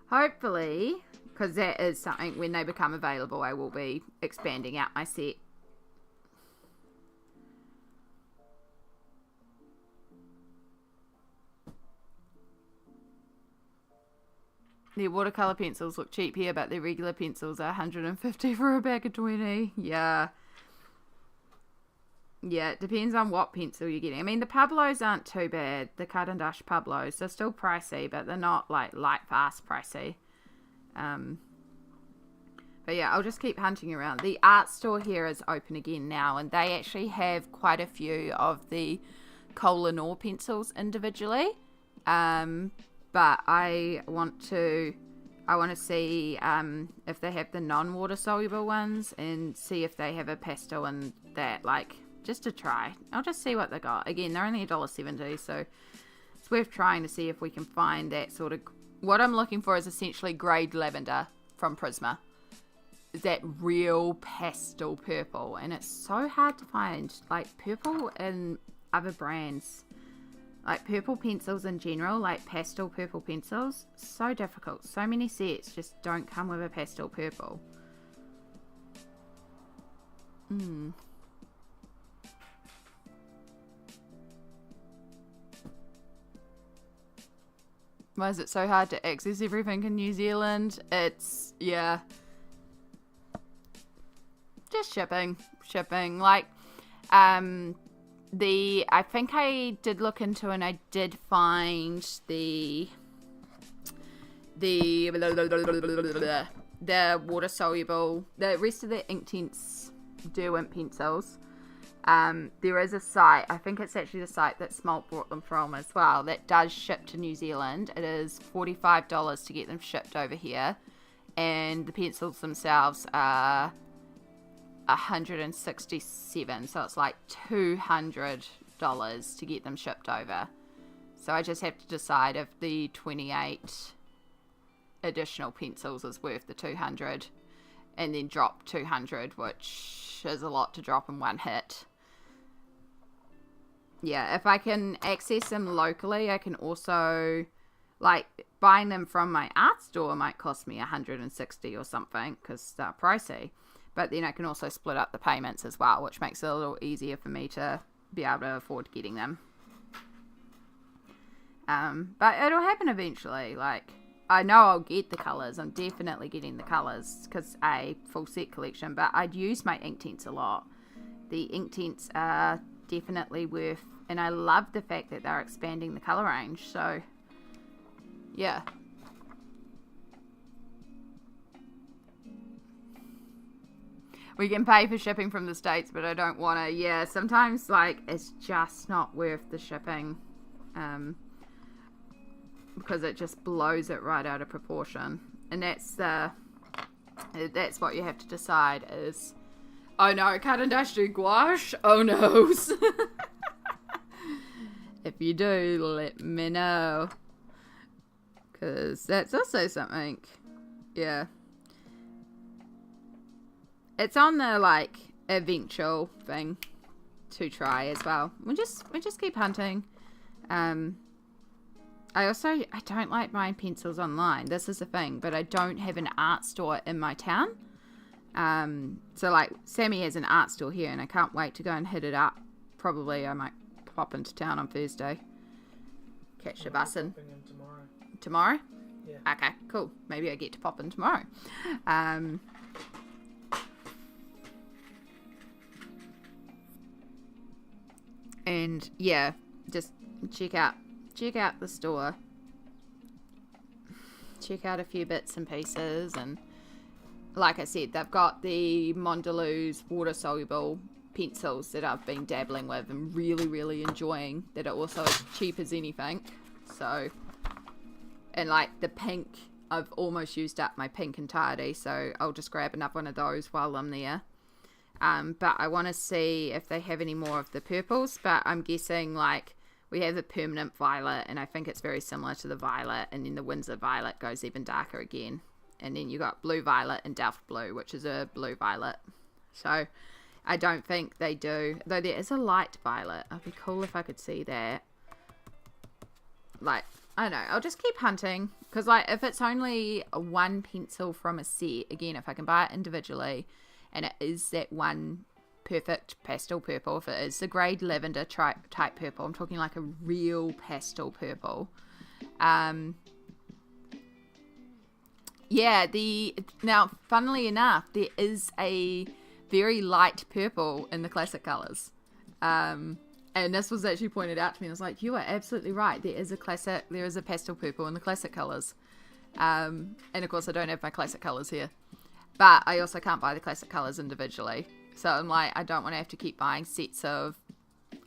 Hopefully, because that is something, when they become available, I will be expanding out my set. Their watercolor pencils look cheap here, but their regular pencils are 150 for a bag of 20. Yeah, it depends on what pencil you're getting. I mean, the Pablos aren't too bad. The Cut and Dash Pablos, they're still pricey, but they're not like light fast pricey. But yeah, I'll just keep hunting around. The art store here is open again now, and they actually have quite a few of the Koh-i-Noor pencils individually. But I want to see if they have the non-water soluble ones, and see if they have a pastel in that, like, just to try. I'll just see what they got. Again, they're only $1.70, so it's worth trying to see if we can find that sort of. What I'm looking for is essentially grade lavender from Prisma. Is that real pastel purple, and it's so hard to find, like, purple in other brands. Like, purple pencils in general, like pastel purple pencils, so difficult. So many sets just don't come with a pastel purple. Why is it so hard to access everything in New Zealand? It's, yeah. Just shipping. Like, I think I did look into, and I did find the water soluble, the rest of the Inktense Derwent pencils. There is a site, I think it's actually the site that Smalt brought them from as well, that does ship to New Zealand. It is $45 to get them shipped over here, and the pencils themselves are $167, so it's like $200 to get them shipped over. So I just have to decide if the 28 additional pencils is worth the $200, and then drop $200, which is a lot to drop in one hit. Yeah, if I can access them locally, I can also, like, buying them from my art store might cost me $160 or something, because they're pricey. But then I can also split up the payments as well, which makes it a little easier for me to be able to afford getting them. But it'll happen eventually. Like, I know I'll get the colours. I'm definitely getting the colours, because a full set collection. But I'd use my Inktense a lot. The Inktense are definitely worth, and I love the fact that they're expanding the colour range. So, yeah. We can pay for shipping from the States, but I don't want to. Yeah, sometimes, like, it's just not worth the shipping, because it just blows it right out of proportion. And that's what you have to decide is, oh no, Cut and Dash do gouache? Oh no. If you do, let me know, because that's also something. Yeah. It's on the, like, eventual thing to try as well. We just keep hunting. I don't like buying pencils online. This is the thing, but I don't have an art store in my town. So, like, Sammy has an art store here, and I can't wait to go and hit it up. Probably I might pop into town on Thursday. Catch the bus in. Tomorrow? Yeah. Okay, cool. Maybe I get to pop in tomorrow. And yeah, just check out the store, check out a few bits and pieces, and like I said, they've got the Mondelez water soluble pencils that I've been dabbling with and really enjoying, that are also as cheap as anything. So And like the pink, I've almost used up my pink entirety, so I'll just grab another one of those while I'm there. But I want to see if they have any more of the purples, but I'm guessing like we have the permanent violet, and I think it's very similar to the violet, and then the Windsor violet goes even darker again. And then you got blue violet and Delft blue, which is a blue violet. So I don't think they do, though there is a light violet. It'd be cool if I could see that. Like, I don't know, I'll just keep hunting, because like if it's only one pencil from a set, again, if I can buy it individually and it is that one perfect pastel purple, if it is the grade lavender type purple, I'm talking like a real pastel purple. Yeah, now funnily enough, there is a very light purple in the classic colors. And this was actually pointed out to me. I was like, you are absolutely right. There is a pastel purple in the classic colors. And of course I don't have my classic colors here, but I also can't buy the classic colors individually. So I'm like, I don't want to have to keep buying sets of,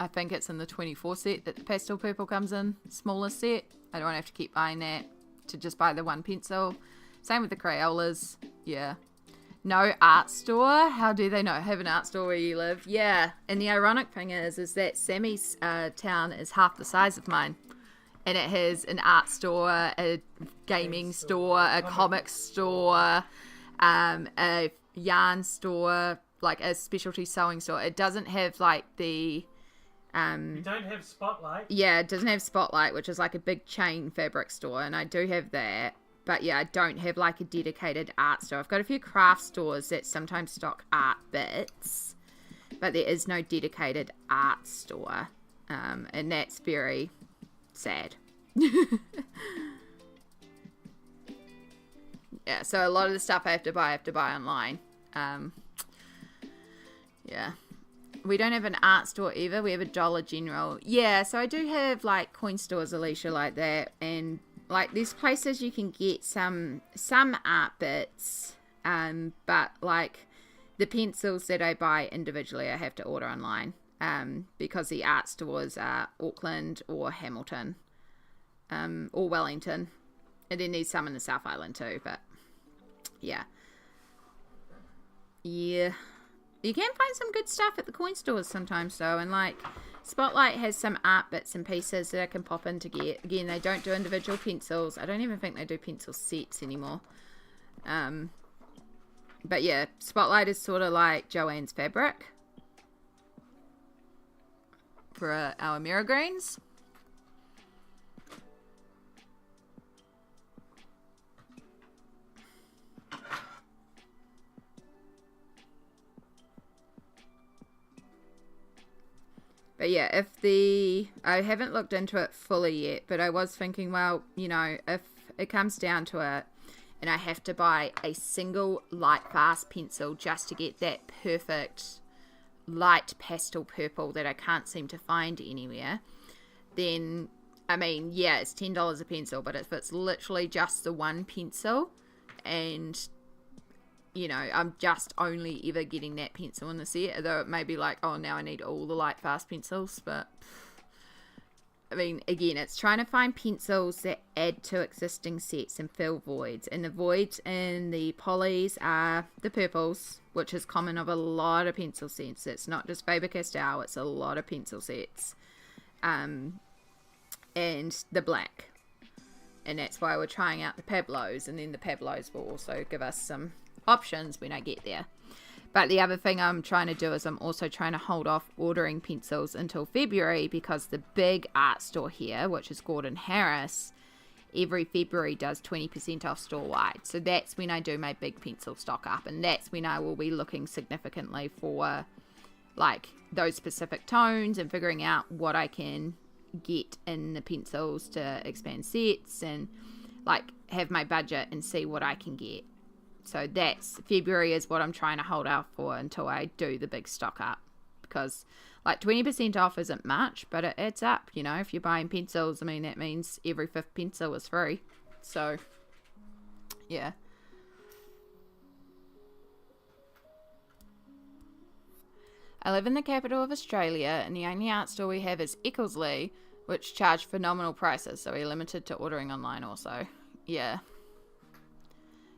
I think it's in the 24 set that the pastel purple comes in, smallest set. I don't want to have to keep buying that to just buy the one pencil. Same with the Crayolas. Yeah. No art store? How do they not have an art store where you live? Yeah. And the ironic thing is that Sammy's town is half the size of mine. And it has an art store, a gaming store, a comic store, a yarn store, like a specialty sewing store. It doesn't have like the... you don't have Spotlight? Yeah, it doesn't have Spotlight, which is like a big chain fabric store. And I do have that. But yeah, I don't have like a dedicated art store. I've got a few craft stores that sometimes stock art bits, but there is no dedicated art store. And that's very sad. Yeah, so a lot of the stuff I have to buy online. Yeah. We don't have an art store either. We have a Dollar General. Yeah, so I do have like coin stores, Alicia, like that. And like there's places you can get some art bits, but like the pencils that I buy individually I have to order online, because the art stores are Auckland or Hamilton, or Wellington, and then there's some in the South Island too. But yeah, you can find some good stuff at the coin stores sometimes though, and like Spotlight has some art bits and pieces that I can pop in to get. Again, they don't do individual pencils. I don't even think they do pencil sets anymore. But yeah, Spotlight is sort of like Joanne's Fabric for our Mirrorgreens. But yeah, I haven't looked into it fully yet, but I was thinking, well, you know, if it comes down to it and I have to buy a single light fast pencil just to get that perfect light pastel purple that I can't seem to find anywhere, then, I mean, yeah, it's $10 a pencil, but if it's literally just the one pencil and, you know, I'm just only ever getting that pencil in the set, although it may be like, oh, now I need all the light fast pencils, but I mean, again, it's trying to find pencils that add to existing sets and fill voids, and the voids in the polys are the purples, which is common of a lot of pencil sets. It's not just Faber Castell, it's a lot of pencil sets, and the black, and that's why we're trying out the Pablos, and then the Pablos will also give us some options when I get there. But the other thing I'm trying to do is I'm also trying to hold off ordering pencils until February, because the big art store here, which is Gordon Harris, every February does 20% off store-wide. So that's when I do my big pencil stock up, and that's when I will be looking significantly for like those specific tones and figuring out what I can get in the pencils to expand sets and like have my budget and see what I can get. So that's February is what I'm trying to hold out for until I do the big stock up, because like 20% off isn't much, but it adds up, you know. If you're buying pencils, I mean, that means every fifth pencil is free. So yeah. I live in the capital of Australia, and the only art store we have is Ecclesley, which charge phenomenal prices, so we're limited to ordering online also. Yeah.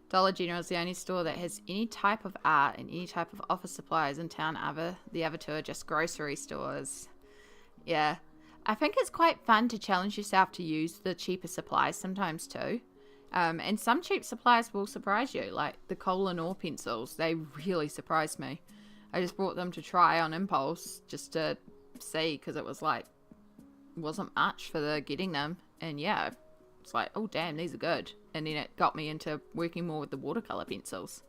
Dollar General is the only store that has any type of art and any type of office supplies in town. The other two are just grocery stores. Yeah. I think it's quite fun to challenge yourself to use the cheaper supplies sometimes too. And some cheap supplies will surprise you, like the Koh-Lenoir pencils. They really surprised me. I just bought them to try on impulse just to see, because it was like, wasn't much for the getting them. And yeah, it's like, oh damn, these are good. And then it got me into working more with the watercolor pencils.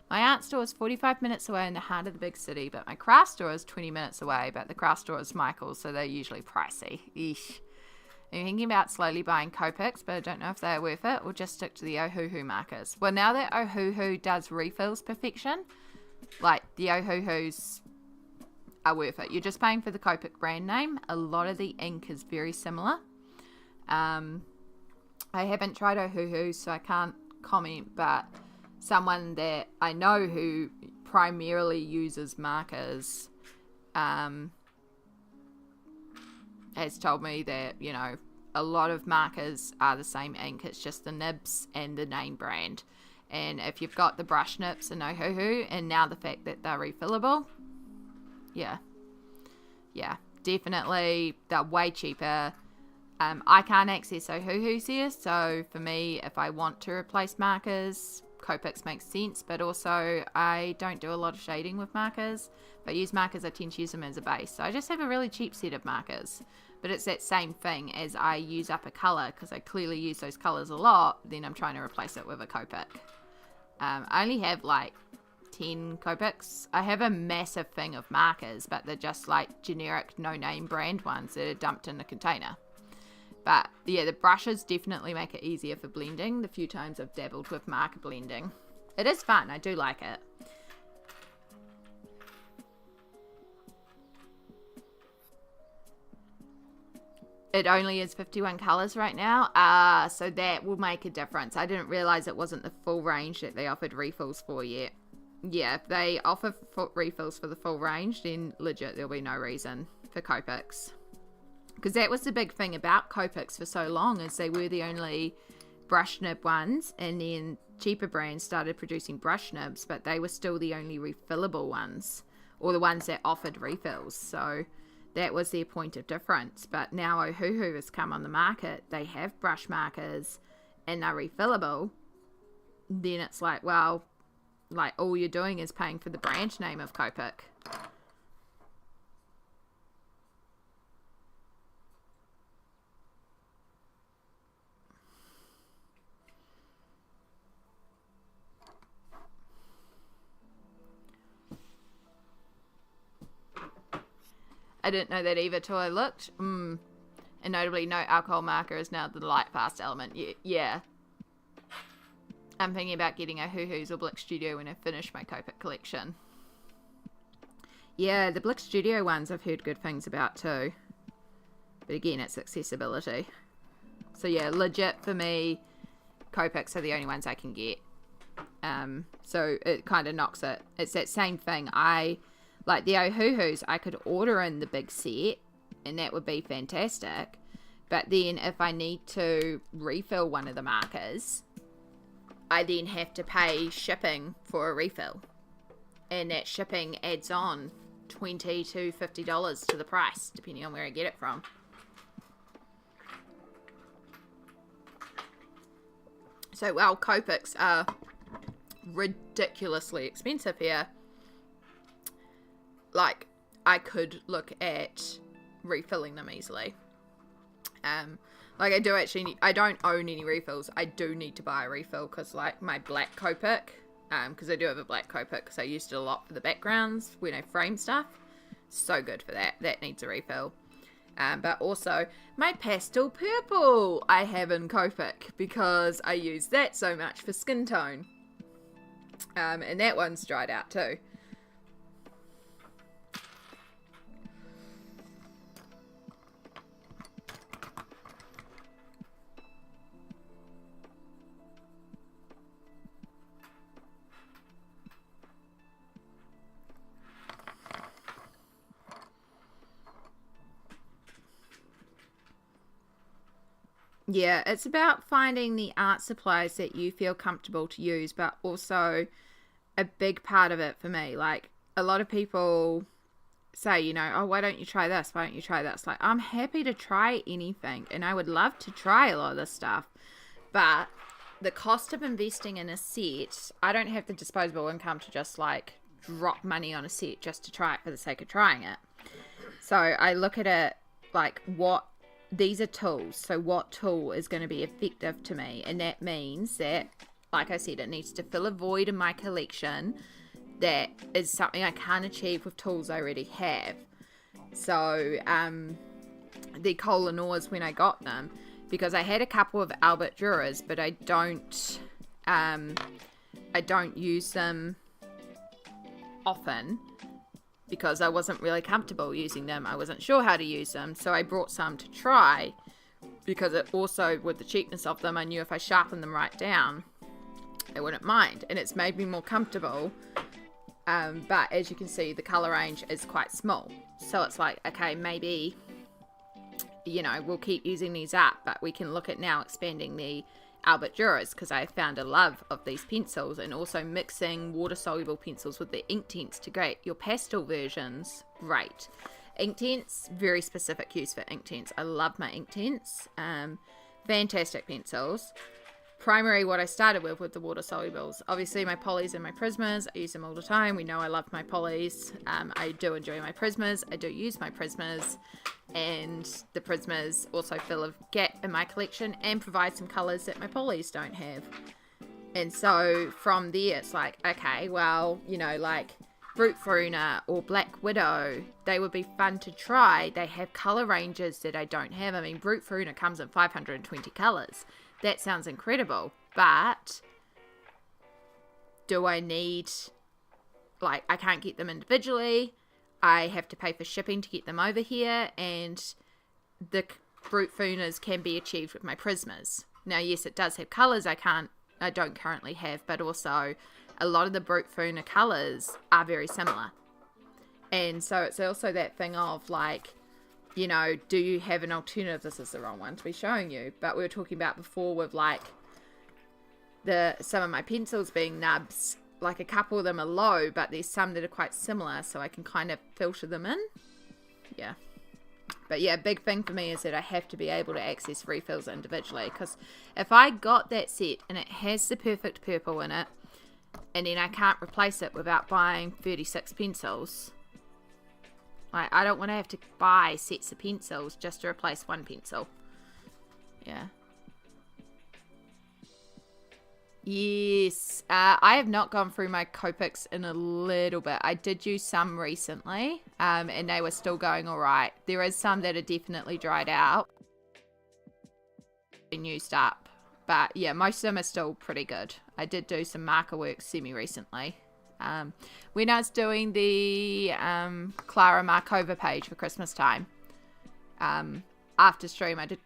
My art store is 45 minutes away in the heart of the big city, but my craft store is 20 minutes away, but the craft store is Michael's, so they're usually pricey. Eesh. I'm thinking about slowly buying Copics, but I don't know if they're worth it, or just stick to the Ohuhu markers. Well, now that Ohuhu does refills perfection, like the Ohuhus are worth it. You're just paying for the Copic brand name. A lot of the ink is very similar. I haven't tried Ohuhu, so I can't comment, but someone that I know who primarily uses markers has told me that, you know, a lot of markers are the same ink. It's just the nibs and the name brand. And if you've got the brush nibs and Ohuhu, and now the fact that they're refillable, yeah, definitely they're way cheaper. I can't access Ohuhu's here, so for me, if I want to replace markers, Copics makes sense, but also I don't do a lot of shading with markers. If I use markers, I tend to use them as a base. So I just have a really cheap set of markers, but it's that same thing as I use up a color, because I clearly use those colors a lot, then I'm trying to replace it with a Copic. I only have like 10 Copics. I have a massive thing of markers, but they're just like generic no-name brand ones that are dumped in a container. But yeah, the brushes definitely make it easier for blending the few times I've dabbled with marker blending. It is fun, I do like it. It only is 51 colours right now, so that will make a difference. I didn't realise it wasn't the full range that they offered refills for yet. Yeah, if they offer refills for the full range, then legit there'll be no reason for Copics. Because that was the big thing about Copics for so long, is they were the only brush nib ones, and then cheaper brands started producing brush nibs, but they were still the only refillable ones, or the ones that offered refills. So that was their point of difference. But now Ohuhu has come on the market, they have brush markers and they're refillable. Then it's like, well, like all you're doing is paying for the brand name of Copic. I didn't know that either till I looked. And notably, no alcohol marker is now the light fast element. Yeah. I'm thinking about getting a Ohuhu's or Blick Studio when I finish my Copic collection. Yeah, the Blick Studio ones I've heard good things about too. But again, it's accessibility. So yeah, legit for me, Copics are the only ones I can get. So it kind of knocks it. It's that same thing. Like the Ohuhus, I could order in the big set, and that would be fantastic. But then if I need to refill one of the markers, I then have to pay shipping for a refill. And that shipping adds on $20 to $50 to the price, depending on where I get it from. So, while Copics are ridiculously expensive here, like, I could look at refilling them easily. Like, I don't own any refills. I do need to buy a refill, because, like, my black Copic, because I do have a black Copic, because I used it a lot for the backgrounds when I frame stuff. So good for that. That needs a refill. But also, my pastel purple I have in Copic, because I use that so much for skin tone. And that one's dried out too. Yeah, it's about finding the art supplies that you feel comfortable to use, but also a big part of it for me, like a lot of people say, you know, oh, why don't you try this? Why don't you try this? Like, I'm happy to try anything and I would love to try a lot of this stuff, but the cost of investing in a set, I don't have the disposable income to just like drop money on a set just to try it for the sake of trying it. So I look at it like these are tools. So what tool is going to be effective to me? And that means that, like I said, it needs to fill a void in my collection that is something I can't achieve with tools I already have. So the Koh-i-Noors, when I got them, because I had a couple of Albert Dürers, but I don't use them often because I wasn't really comfortable using them. I wasn't sure how to use them, so I brought some to try because it also, with the cheapness of them, I knew if I sharpened them right down, I wouldn't mind, and it's made me more comfortable. But as you can see, the colour range is quite small, so it's like, okay, maybe, you know, we'll keep using these up, but we can look at now expanding the Albert Dürers, because I found a love of these pencils, and also mixing water-soluble pencils with the Inktense to create your pastel versions. Great. Inktense, very specific use for Inktense. I love my Inktense. Fantastic pencils. Primary, what I started with the water solubles. Obviously my polys and my prismas, I use them all the time. We know I love my polys. I do enjoy my prismas. I do use my prismas, and the prismas also fill a gap in my collection and provide some colors that my polys don't have. And so from there it's like, okay, well, you know, like Brute Faruna or Black Widow, they would be fun to try. They have color ranges that I don't have. I mean, Brute Faruna comes in 520 colors. That sounds incredible, but do I need, like, I can't get them individually. I have to pay for shipping to get them over here, and the Brute Farunas can be achieved with my prismas. Now, yes, it does have colors I don't currently have, but also a lot of the Brute Faruna colors are very similar. And so it's also that thing of, like, you know, do you have an alternative? This is the wrong one to be showing you, but we were talking about before with like some of my pencils being nubs, like a couple of them are low, but there's some that are quite similar, so I can kind of filter them in. Yeah. But yeah, big thing for me is that I have to be able to access refills individually, because if I got that set and it has the perfect purple in it, and then I can't replace it without buying 36 pencils, like, I don't want to have to buy sets of pencils just to replace one pencil. Yeah. Yes. I have not gone through my Copics in a little bit. I did use some recently, and they were still going all right. There is some that are definitely dried out and used up. But yeah, most of them are still pretty good. I did do some marker work semi-recently. When I was doing the Clara Markova page for Christmas time, after stream I did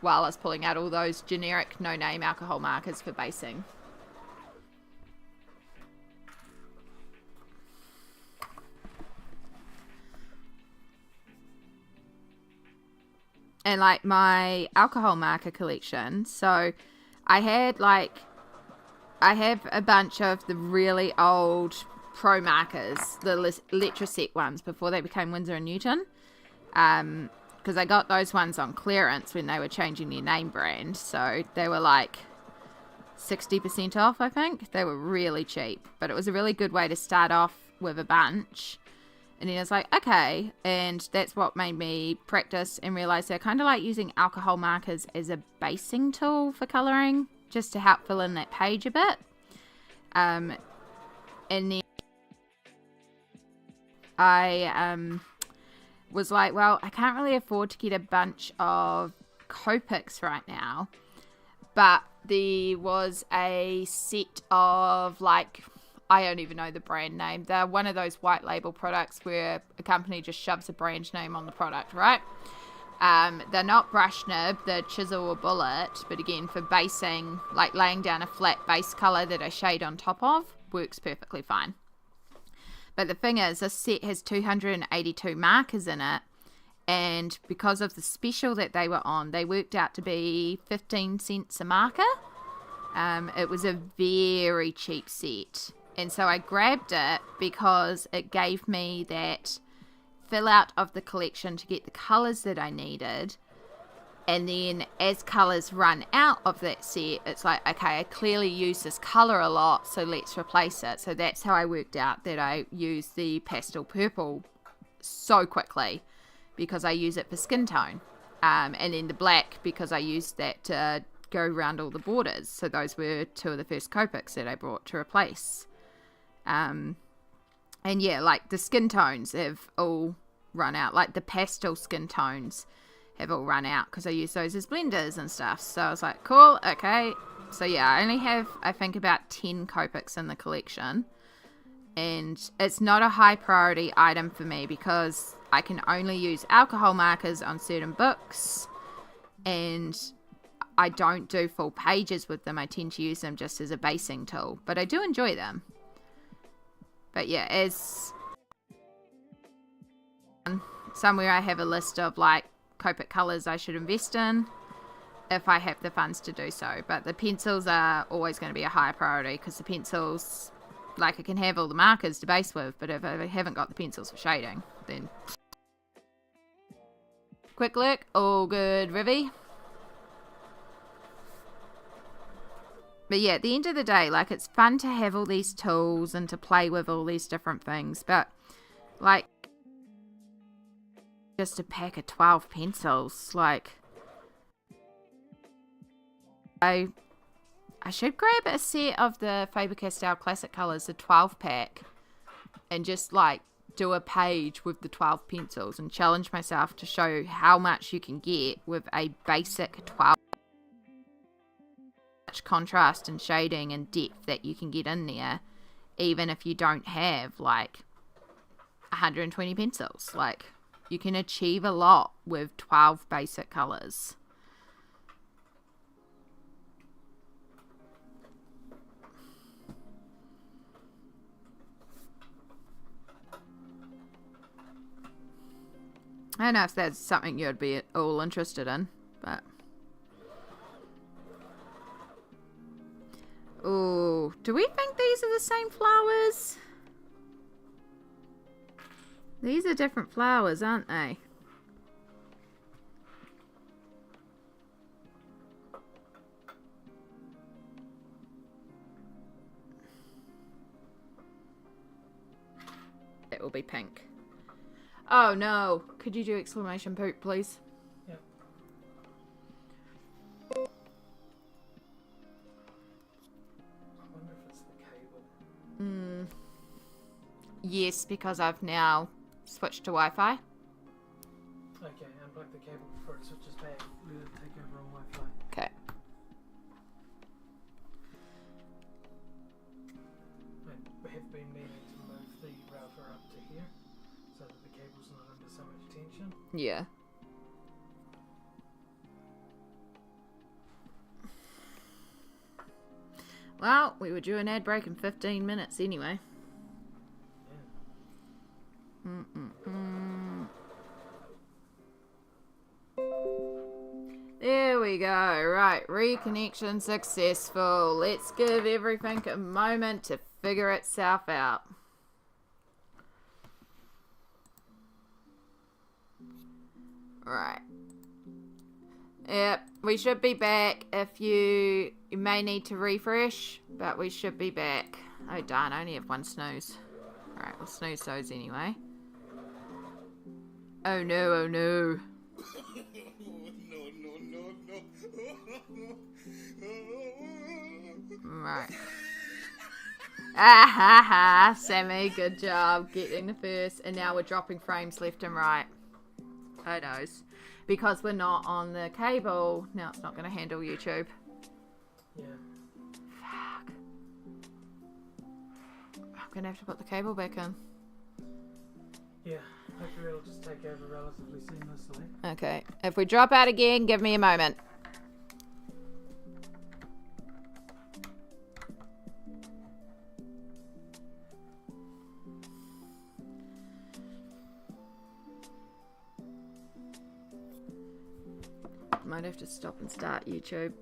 while I was pulling out all those generic no-name alcohol markers for basing. And like my alcohol marker collection, so I have a bunch of the really old Pro markers, the Letraset ones before they became Winsor & Newton, because I got those ones on clearance when they were changing their name brand, so they were like 60% off, I think. They were really cheap, but it was a really good way to start off with a bunch. And then I was like, okay, and that's what made me practice and realize that I kind of like using alcohol markers as a basing tool for colouring, just to help fill in that page a bit. And then I was like, well, I can't really afford to get a bunch of Copics right now, but there was a set of, like, I don't even know the brand name. They're one of those white label products where a company just shoves a brand name on the product, right? They're not brush nib, they're chisel or bullet, but again, for basing, like laying down a flat base color that I shade on top of, works perfectly fine. But the thing is, this set has 282 markers in it, And because of the special that they were on, they worked out to be 15 cents a marker. It was a very cheap set. And so I grabbed it because it gave me that fill out of the collection to get the colours that I needed. And then as colours run out of that set, it's like, okay, I clearly use this colour a lot, so let's replace it. So that's how I worked out that I use the pastel purple so quickly, because I use it for skin tone. And then the black because I used that to go around all the borders. So those were two of the first Copics that I brought to replace. And yeah, like the skin tones have all run out. Like the pastel skin tones have all run out because I use those as blenders and stuff. So I was like, cool, okay. So yeah, I only have, I think, about 10 Copics in the collection. And it's not a high priority item for me because I can only use alcohol markers on certain books. And I don't do full pages with them. I tend to use them just as a basing tool. But I do enjoy them. But yeah, as somewhere I have a list of like Copic colours I should invest in if I have the funds to do so. But the pencils are always going to be a higher priority because the pencils, like, I can have all the markers to base with, but if I haven't got the pencils for shading, then... Quick look, all good, Rivy. But yeah, at the end of the day, like, it's fun to have all these tools and to play with all these different things, but, like, just a pack of 12 pencils, like, I should grab a set of the Faber Castell Classic Colours, the 12 pack, and just, like, do a page with the 12 pencils and challenge myself to show how much you can get with a basic 12. Much contrast and shading and depth that you can get in there, even if you don't have, like, 120 pencils. Like, you can achieve a lot with 12 basic colours. I don't know if that's something you'd be all interested in, but... Oh, do we think these are the same flowers? These are different flowers, aren't they? It will be pink. Oh no! Could you do exclamation poop, please? Yep. I wonder if it's the cable. Yes, because I've now switched to Wi-Fi. Okay, unplug the cable before it switches back. Let it take over on Wi-Fi. Okay. We have been meaning to move the router up to here so that the cable's not under so much tension. Yeah. Well, we were due an ad break in 15 minutes anyway. There we go. Right, reconnection successful. Let's give everything a moment to figure itself out. Right. Yep, we should be back. If you may need to refresh, but we should be back. Oh darn, I only have one snooze. Alright, we'll snooze those anyway. Oh no, oh no. Right. Ah ha ha, Sammy, good job getting the first. And now we're dropping frames left and right. Who knows? Because we're not on the cable, now it's not going to handle YouTube. Yeah. Fuck. I'm going to have to put the cable back in. Yeah, hopefully it'll just take over relatively seamlessly. Okay, if we drop out again, give me a moment. Might have to stop and start YouTube.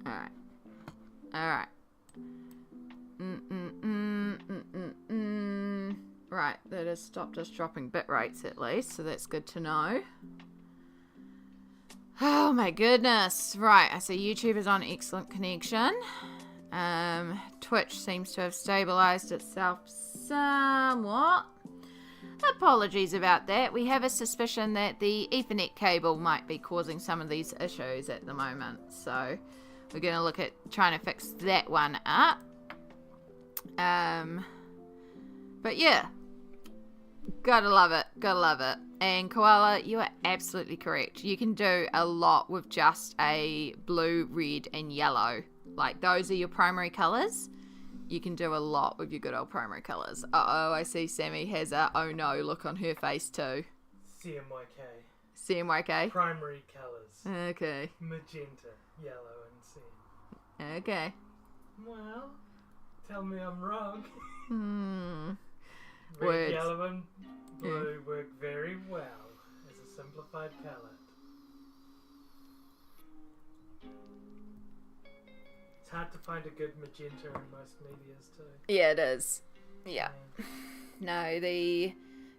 Alright. Right, that has stopped us dropping bit rates at least, so that's good to know. Oh my goodness. Right, I see YouTube is on excellent connection. Twitch seems to have stabilized itself somewhat. Apologies about that. We have a suspicion that the Ethernet cable might be causing some of these issues at the moment, so we're going to look at trying to fix that one up. But yeah, gotta love it, gotta love it. And Koala, you are absolutely correct. You can do a lot with just a blue, red, and yellow. Like, those are your primary colours. You can do a lot with your good old primary colours. Uh-oh, I see Sammy has a oh no look on her face too. CMYK. CMYK? Primary colours. Okay. Magenta, yellow, and cyan. Okay. Well, tell me I'm wrong. Red, Words. yellow, and blue work very well as a simplified palette. It's hard to find a good magenta in most medias too. Yeah, it is. Yeah. No, the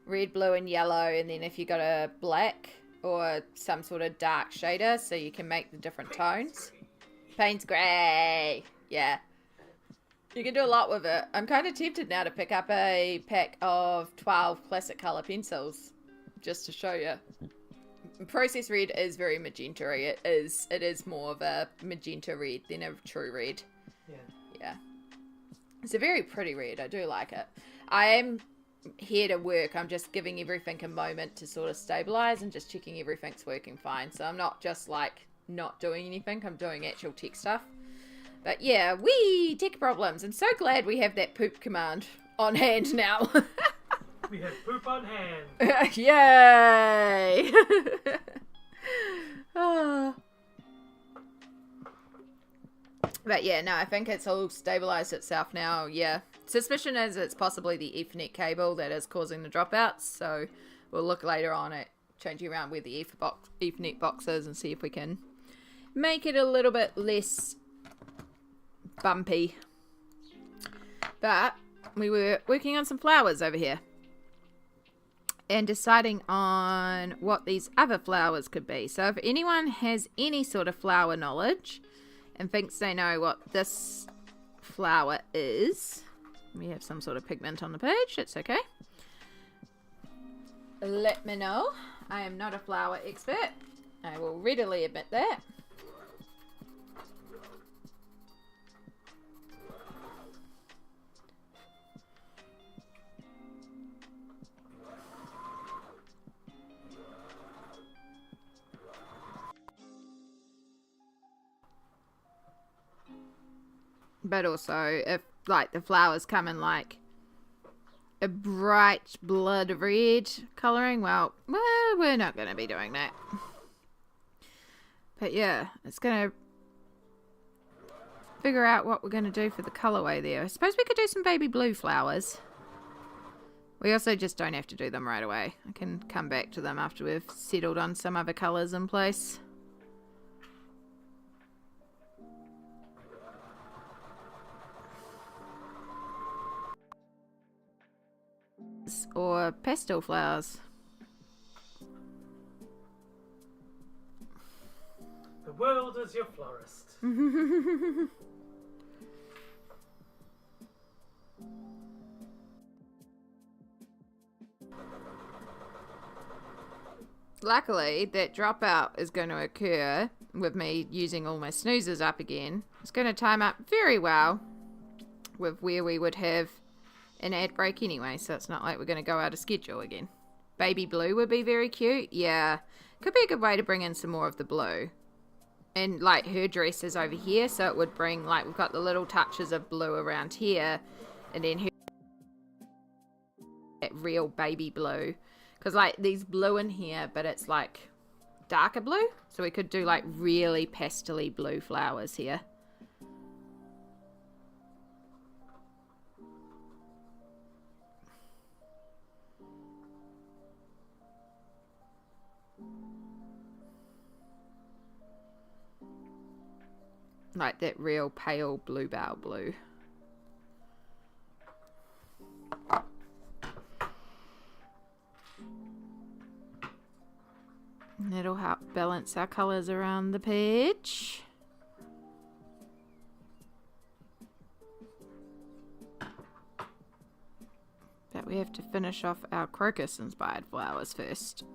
red, blue, and yellow, and then if you got a black or some sort of dark shader, so you can make the different tones. Payne's grey. Yeah. You can do a lot with it. I'm kind of tempted now to pick up a pack of 12 classic colour pencils just to show you. Process red is very magenta-y. It is more of a magenta red than a true red. Yeah. Yeah. It's a very pretty red. I do like it. I am here to work. I'm just giving everything a moment to sort of stabilize and just checking everything's working fine. So I'm not just like not doing anything. I'm doing actual tech stuff. But yeah, tech problems. I'm so glad we have that poop command on hand now. We have poop on hand. Yay! Oh. But yeah, no, I think it's all stabilized itself now. Yeah. Suspicion is it's possibly the Ethernet cable that is causing the dropouts. So we'll look later on at changing around where the Ethernet box is and see if we can make it a little bit less bumpy. But we were working on some flowers over here and deciding on what these other flowers could be. So if anyone has any sort of flower knowledge and thinks they know what this flower is, we have some sort of pigment on the page, it's okay, let me know. I am not a flower expert, I will readily admit that. But also, if like the flowers come in like a bright blood red colouring, well, we're not going to be doing that. But yeah, it's going to figure out what we're going to do for the colourway there. I suppose we could do some baby blue flowers. We also just don't have to do them right away. I can come back to them after we've settled on some other colours in place. Or pastel flowers. The world is your florist. Luckily, that dropout is going to occur with me using all my snoozes up again. It's going to time up very well with where we would have an ad break anyway, so it's not like we're going to go out of schedule again. Baby blue would be very cute. Yeah, could be a good way to bring in some more of the blue. And like her dress is over here, so it would bring, like, we've got the little touches of blue around here, and then her that real baby blue. Because like there's blue in here, but it's like darker blue, so we could do like really pastel-y blue flowers here. Like that real pale bluebell blue. And it'll help balance our colours around the page. But we have to finish off our crocus inspired flowers first.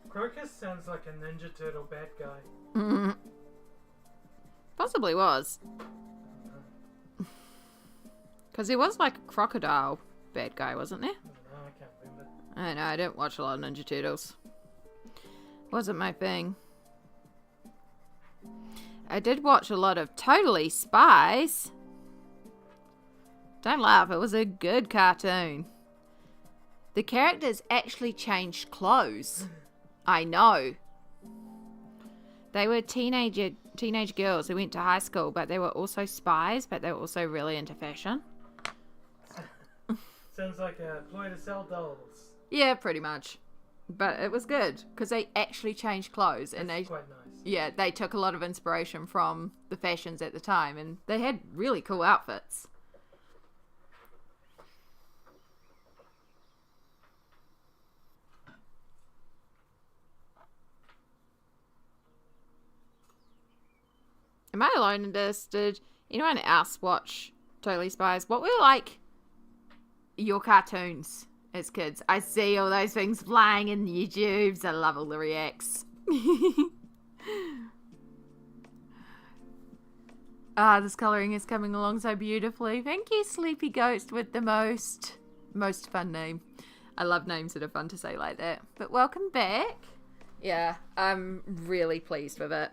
Crocus sounds like a Ninja Turtle bad guy. Mm. Possibly was. Because he was like a crocodile bad guy, wasn't there? I can't remember. I know, I didn't watch a lot of Ninja Turtles. Wasn't my thing. I did watch a lot of Totally Spies. Don't laugh, it was a good cartoon. The characters actually changed clothes. I know. They were teenage girls who went to high school, but they were also spies, but they were also really into fashion. Sounds like a ploy to sell dolls. Yeah, pretty much. But it was good, because they actually changed clothes. And That's they, quite nice. yeah, they took a lot of inspiration from the fashions at the time, and they had really cool outfits. Am I alone in this? Did anyone else watch Totally Spies? What were like your cartoons as kids? I see all those things flying in YouTubes. I love all the reacts. This colouring is coming along so beautifully. Thank you, Sleepy Ghost, with the most fun name. I love names that are fun to say like that. But welcome back. Yeah, I'm really pleased with it.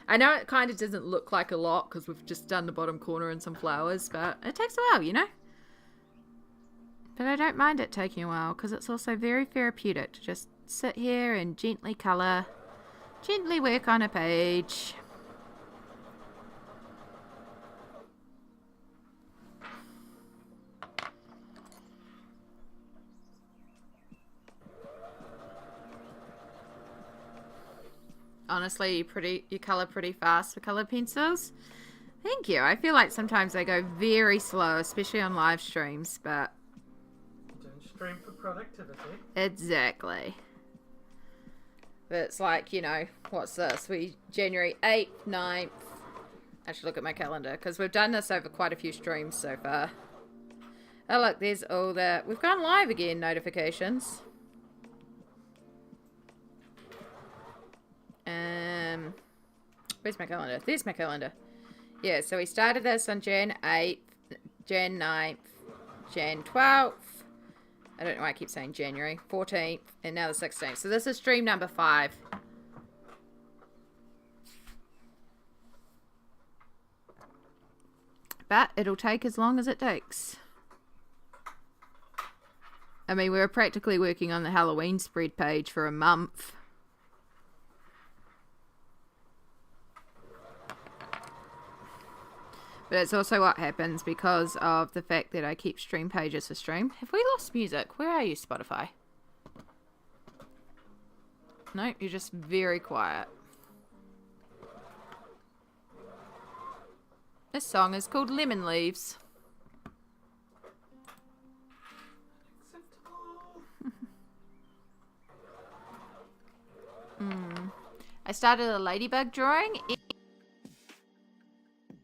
I know it kind of doesn't look like a lot because we've just done the bottom corner and some flowers, but it takes a while, you know? But I don't mind it taking a while because it's also very therapeutic to just sit here and gently colour, gently work on a page. Honestly, you colour pretty fast for coloured pencils. Thank you. I feel like sometimes they go very slow, especially on live streams, but... Don't stream for productivity. Exactly. But it's like, you know, what's this? January 8th, 9th. I should look at my calendar, because we've done this over quite a few streams so far. Oh, look, there's all the... We've gone live again, notifications. Where's my calendar? There's my calendar. Yeah, so we started this on Jan 8th, Jan 9th, Jan 12th. I don't know why I keep saying January. 14th, and now the 16th. So this is stream number 5. But it'll take as long as it takes. I mean, we were practically working on the Halloween spread page for a month. But it's also what happens because of the fact that I keep stream pages for stream. Have we lost music? Where are you, Spotify? No, you're just very quiet. This song is called Lemon Leaves. I started a ladybug drawing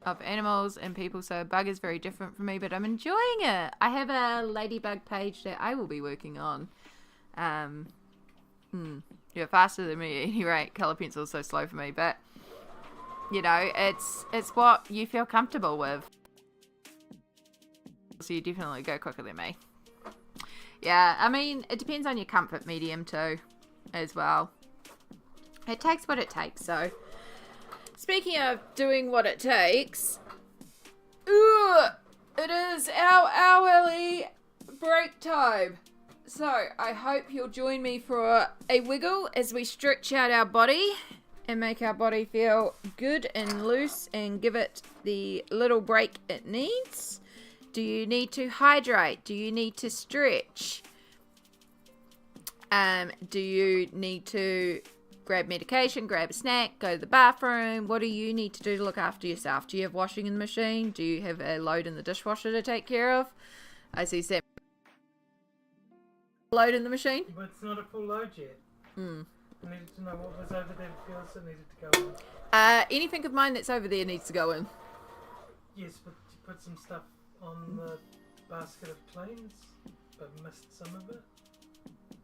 of animals and people, so a bug is very different for me, but I'm enjoying it. I have a ladybug page that I will be working on. You're faster than me at any rate. Colour pencil is so slow for me, but you know, it's what you feel comfortable with. So you definitely go quicker than me. Yeah, I mean, it depends on your comfort medium too, as well. It takes what it takes, so... Speaking of doing what it takes, Ugh, it is our hourly break time. So I hope you'll join me for a wiggle as we stretch out our body and make our body feel good and loose and give it the little break it needs. Do you need to hydrate? Do you need to stretch? Do you need to grab medication, grab a snack, go to the bathroom? What do you need to do to look after yourself? Do you have washing in the machine? Do you have a load in the dishwasher to take care of? I see Sam. Load in the machine? But it's not a full load yet. I needed to know what was over there because it needed to go in. Anything of mine that's over there needs to go in. Yes, but you put some stuff on the basket of cleans, but missed some of it.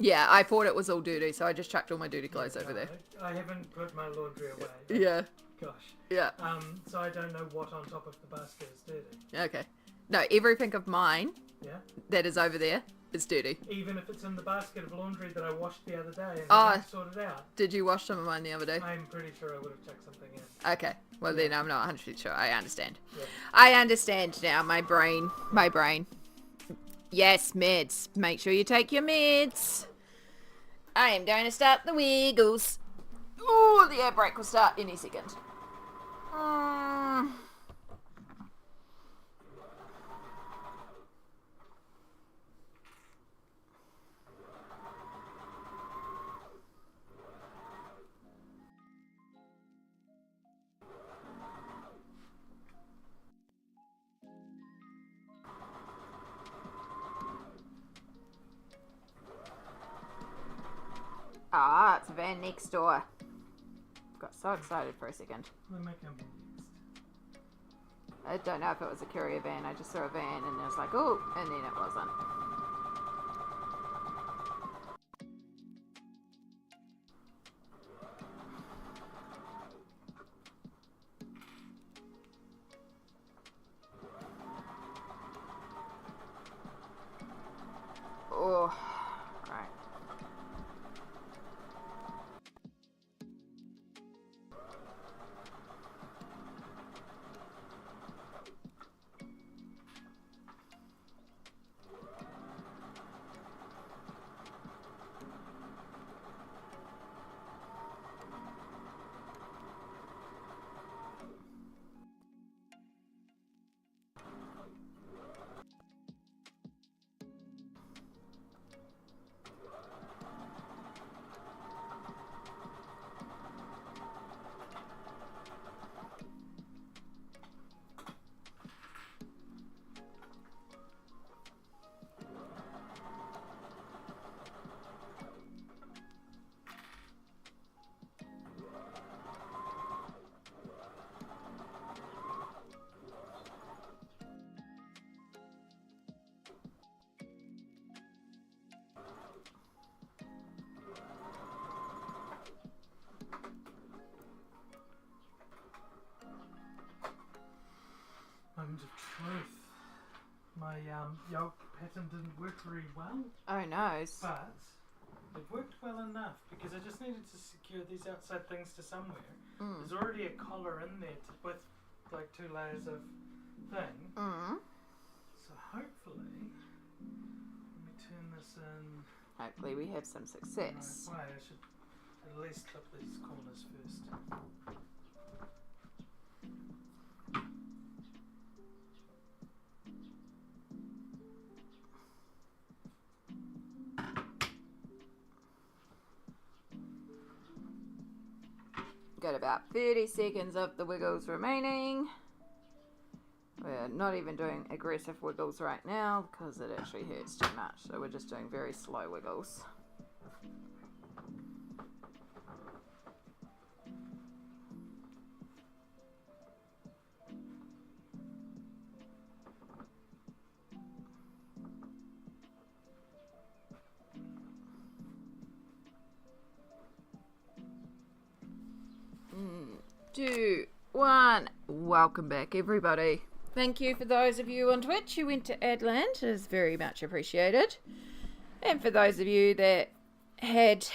Yeah, I thought it was all dirty, so I just chucked all my dirty clothes over there. I haven't put my laundry away. Yeah. Gosh. Yeah. So I don't know what on top of the basket is dirty. Okay. No, everything of mine that is over there is dirty. Even if it's in the basket of laundry that I washed the other day and I sorted out. Did you wash some of mine the other day? I'm pretty sure I would have chucked something in. Okay. Well, then I'm not 100% sure. I understand. Yeah. I understand now. My brain. Yes, meds. Make sure you take your meds. I am going to start the wiggles. Oh, the air brake will start any second. Ah, it's a van next door. Got so excited for a second. Let me come in next. I don't know if it was a courier van. I just saw a van and I was like, oh, and then it wasn't. Oh, right. Moment of truth. My yoke pattern didn't work very well, Oh no. but it worked well enough because I just needed to secure these outside things to somewhere. There's already a collar in there with like 2 layers of thing. So hopefully, let me turn this in. Hopefully we have some success. Right way. I should at least clip these corners first. Got about 30 seconds of the wiggles remaining. We're not even doing aggressive wiggles right now because it actually hurts too much. So we're just doing very slow wiggles. Two, one. Welcome back, everybody. Thank you for those of you on Twitch who went to Adland. It is very much appreciated. And for those of you that had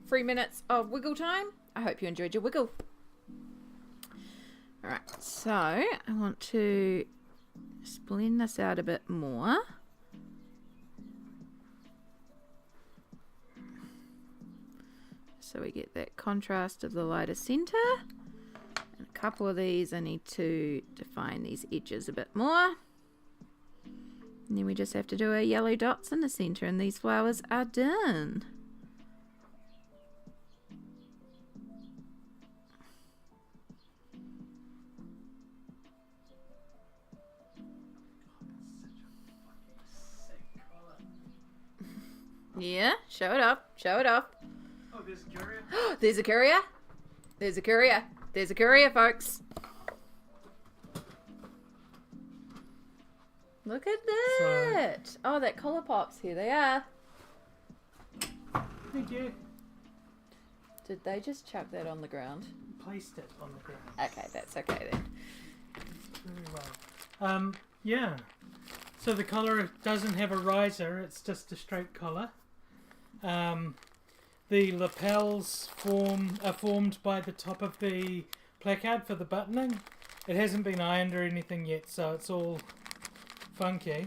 3 minutes of wiggle time, I hope you enjoyed your wiggle. Alright, so I want to Just blend this out a bit more. So we get that contrast of the lighter center. And a couple of these I need to define these edges a bit more. And then we just have to do our yellow dots in the center and these flowers are done. Yeah, show it off. Show it off. Oh, there's a courier. There's a courier. There's a courier. There's a courier, folks. Look at that. Oh, that colour pops. Here they are. Thank you. Did they just chuck that on the ground? Placed it on the ground. Okay, that's okay then. Very well. Yeah. So the collar doesn't have a riser. It's just a straight collar. The lapels are formed by the top of the placard for the buttoning. It hasn't been ironed or anything yet, so it's all funky.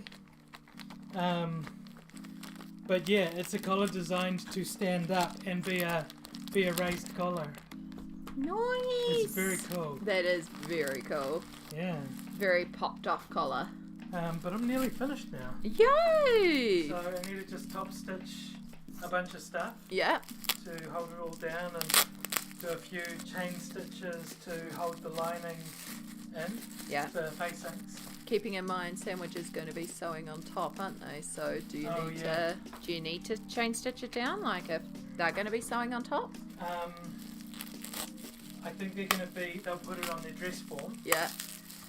But yeah, it's a collar designed to stand up and be a raised collar. Nice. It's very cool. That is very cool. Yeah. Very popped off collar. But I'm nearly finished now. Yay! So I need to just top stitch a bunch of stuff. Yeah. To hold it all down and do a few chain stitches to hold the lining in. Yeah. The facings. Keeping in mind sandwich is going to be sewing on top, aren't they? So do you need to chain stitch it down, like if they're going to be sewing on top? I think they'll put it on their dress form. Yeah.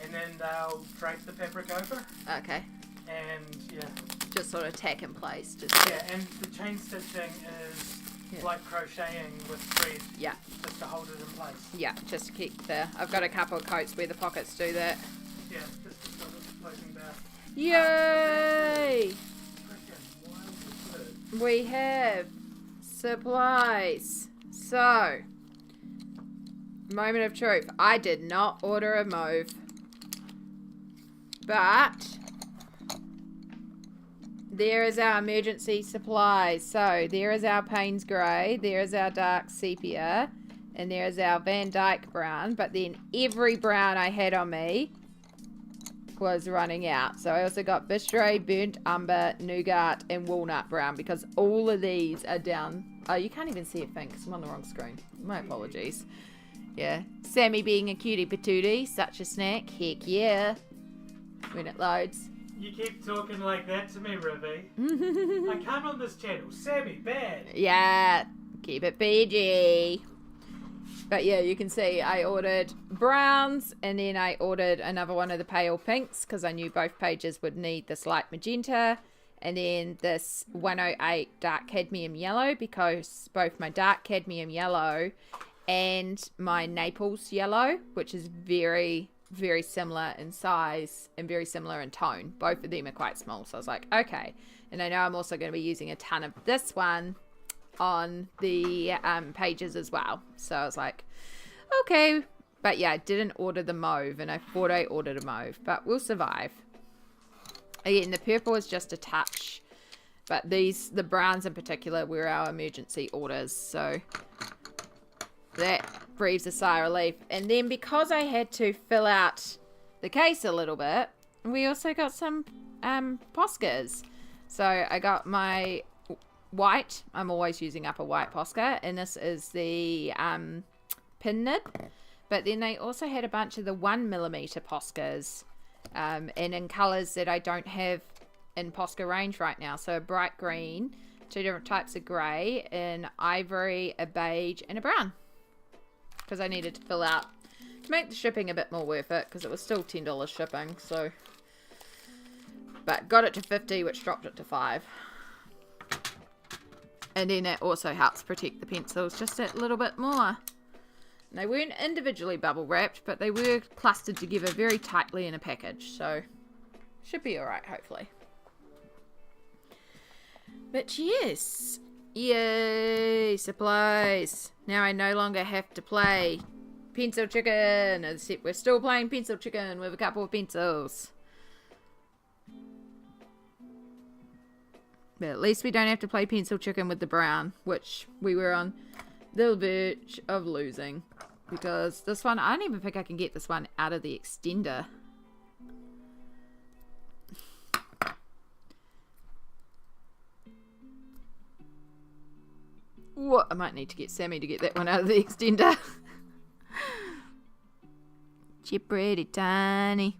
And then they'll drape the fabric over. Okay. And yeah. Just sort of tack in place. Yeah, and the chain stitching is like crocheting with thread. Yeah. Just to hold it in place. Yeah, just to keep I've got a couple of coats where the pockets do that. Yeah, just to sort of floating back. Yay! Freaking wild. We have supplies. So, moment of truth. I did not order a mauve. But there is our emergency supplies. So there is our Payne's Grey, there is our dark sepia, and there is our Van Dyke brown. But then every brown I had on me was running out. So I also got Bistro, Burnt Umber, Nougat, and Walnut Brown because all of these are down. Oh, you can't even see a thing because I'm on the wrong screen. My apologies. Yeah. Sammy being a cutie patootie, such a snack. Heck yeah. When it loads. You keep talking like that to me, Ruby. I can't on this channel. Sammy, bad. Yeah, keep it PG. But yeah, you can see I ordered browns and then I ordered another one of the pale pinks because I knew both pages would need this light magenta. And then this 108 dark cadmium yellow because both my dark cadmium yellow and my Naples yellow, which is very similar in size and very similar in tone. Both of them are quite small. So I was like, okay. And I know I'm also going to be using a ton of this one on the pages as well. So I was like, okay. But yeah, I didn't order the mauve and I thought I ordered a mauve, but we'll survive. Again, the purple is just a touch, but the browns in particular were our emergency orders. So that breathes a sigh of relief. And then because I had to fill out the case a little bit, we also got some Poscas. So I got my white. I'm always using up a white Posca, and this is the pin nib. But then they also had a bunch of the 1mm Poscas, and in colours that I don't have in Posca range right now. So a bright green, 2 different types of grey, an ivory, a beige, and a brown. Because I needed to fill out to make the shipping a bit more worth it, because it was still $10 shipping. So, but got it to 50, which dropped it to 5. And then that also helps protect the pencils just a little bit more. And they weren't individually bubble wrapped, but they were clustered together very tightly in a package. So should be alright, hopefully. But yes. Yay, supplies. Now I no longer have to play Pencil Chicken, except we're still playing Pencil Chicken with a couple of pencils. But at least we don't have to play pencil chicken with the brown, which we were on the verge of losing. Because this one, I don't even think I can get this one out of the extender. What? I might need to get Sammy to get that one out of the extender. You're pretty tiny.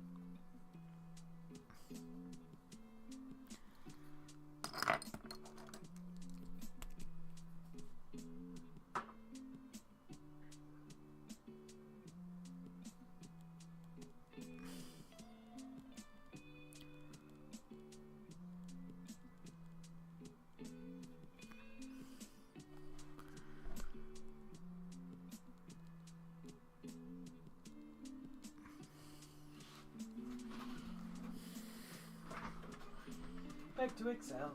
Back to Excel.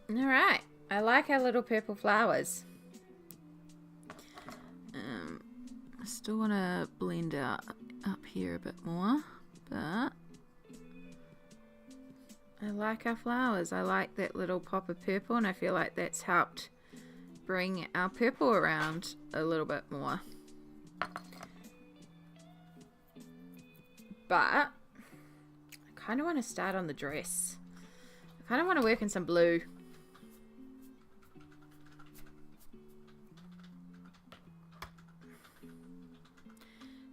Alright, I like our little purple flowers. I still want to blend out up here a bit more, but I like our flowers. I like that little pop of purple, and I feel like that's helped bring our purple around a little bit more. But I kind of want to start on the dress. I kind of want to work in some blue.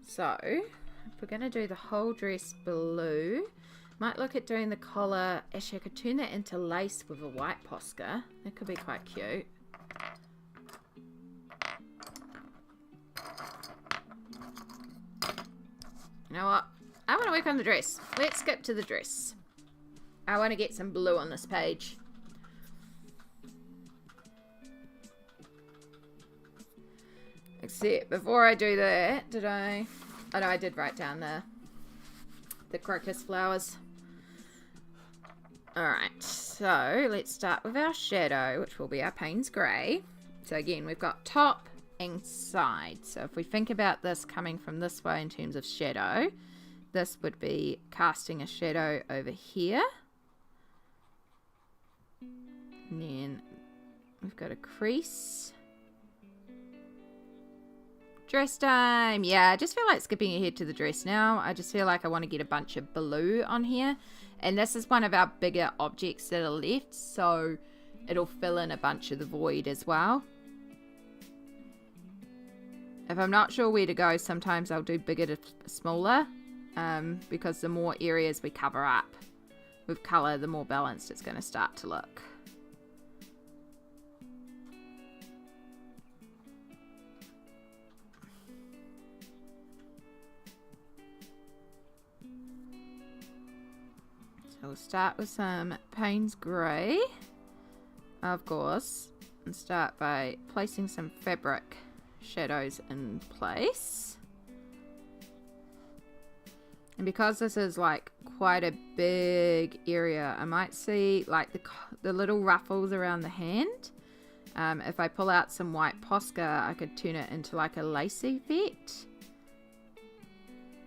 So, if we're going to do the whole dress blue, might look at doing the collar. Actually, I could turn that into lace with a white Posca. That could be quite cute. You know what? I want to work on the dress. Let's skip to the dress. I want to get some blue on this page. Except before I do that, did I... Oh no, I did write down the crocus flowers. Alright, so let's start with our shadow, which will be our Payne's Grey. So again, we've got top and side. So if we think about this coming from this way in terms of shadow, this would be casting a shadow over here. And then we've got a crease. Dress time. Yeah, I just feel like skipping ahead to the dress now. I just feel like I want to get a bunch of blue on here. And this is one of our bigger objects that are left, so it'll fill in a bunch of the void as well. If I'm not sure where to go, sometimes I'll do bigger to smaller, because the more areas we cover up with colour, the more balanced it's going to start to look. So we'll start with some Payne's Grey, of course, and start by placing some fabric shadows in place. And because this is like quite a big area, I might see like the little ruffles around the hand. If I pull out some white Posca, I could turn it into like a lace effect.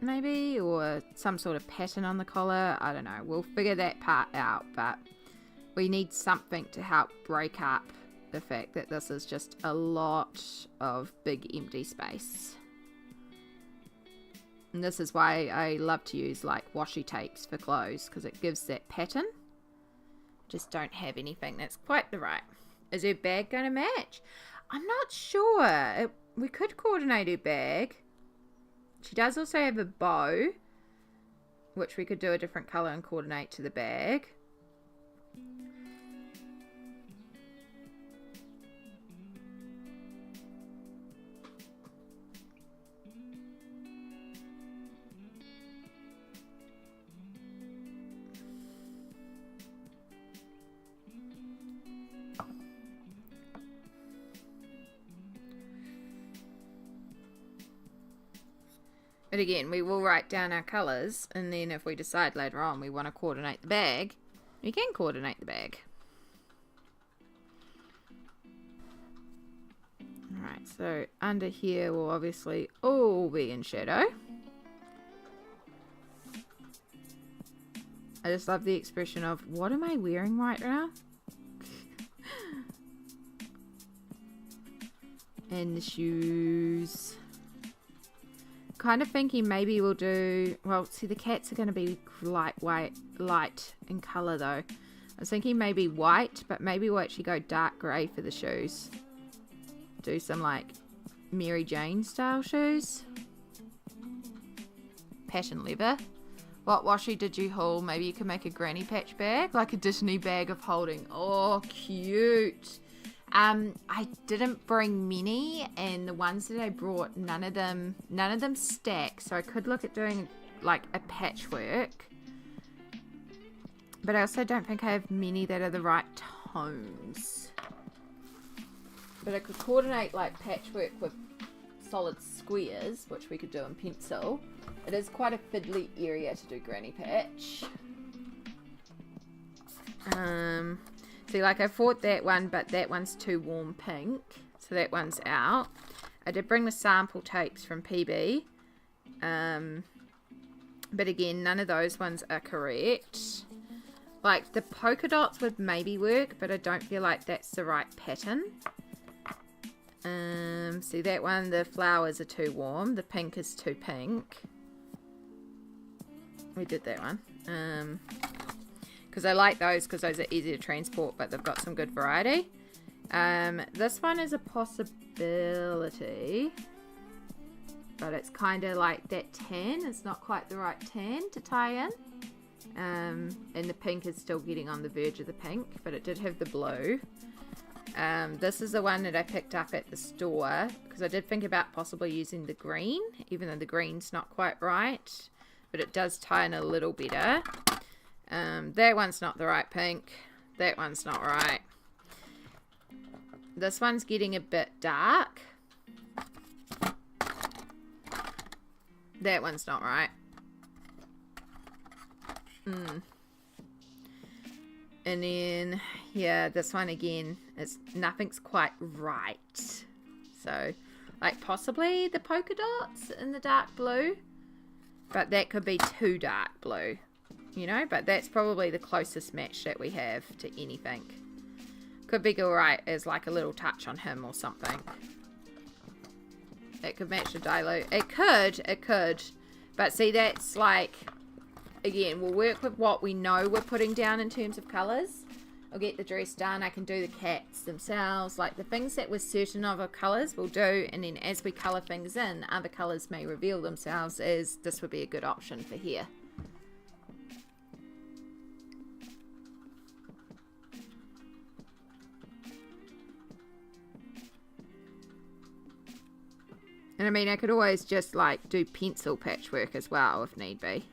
Maybe, or some sort of pattern on the collar. I don't know. We'll figure that part out, but we need something to help break up the fact that this is just a lot of big empty space. And this is why I love to use like washi tapes for clothes, because it gives that pattern. Just don't have anything that's quite the right. Is her bag going to match? I'm not sure. We could coordinate her bag. She does also have a bow, which we could do a different colour and coordinate to the bag. But again, we will write down our colours, and then if we decide later on we want to coordinate the bag, we can coordinate the bag. Alright, so under here will obviously all be in shadow. I just love the expression of, what am I wearing right now? And the shoes. Kind of thinking maybe we'll do, well, see, the cats are going to be light in colour though. I was thinking maybe white, but maybe we'll actually go dark grey for the shoes. Do some like Mary Jane style shoes. Pattern leather. What washi did you haul? Maybe you could make a granny patch bag, like a Disney bag of holding. Oh, cute. I didn't bring many, and the ones that I brought, none of them stack. So I could look at doing like a patchwork, but I also don't think I have many that are the right tones. But I could coordinate like patchwork with solid squares, which we could do in pencil. It is quite a fiddly area to do granny patch. See, like I thought that one, but that one's too warm pink, so that one's out. I did bring the sample tapes from PB, but again, none of those ones are correct. Like the polka dots would maybe work, but I don't feel like that's the right pattern. See that one, the flowers are too warm, the pink is too pink. We did that one. Because I like those because those are easy to transport, but they've got some good variety. This one is a possibility, but it's kind of like that tan. It's not quite the right tan to tie in. And the pink is still getting on the verge of the pink, but it did have the blue. This is the one that I picked up at the store because I did think about possibly using the green, even though the green's not quite right, but it does tie in a little better. That one's not the right pink. That one's not right. This one's getting a bit dark. That one's not right. And then, yeah, this one again, nothing's quite right. So, like possibly the polka dots in the dark blue, but that could be too dark blue. You know, but that's probably the closest match that we have to anything. Could be alright as like a little touch on him or something. It could match the dilute. It could. But see, that's like, again, we'll work with what we know we're putting down in terms of colours. I'll get the dress done. I can do the cats themselves. Like the things that we're certain of our colours we'll do. And then as we colour things in, other colours may reveal themselves as this would be a good option for here. And I mean, I could always just like do pencil patchwork as well if need be.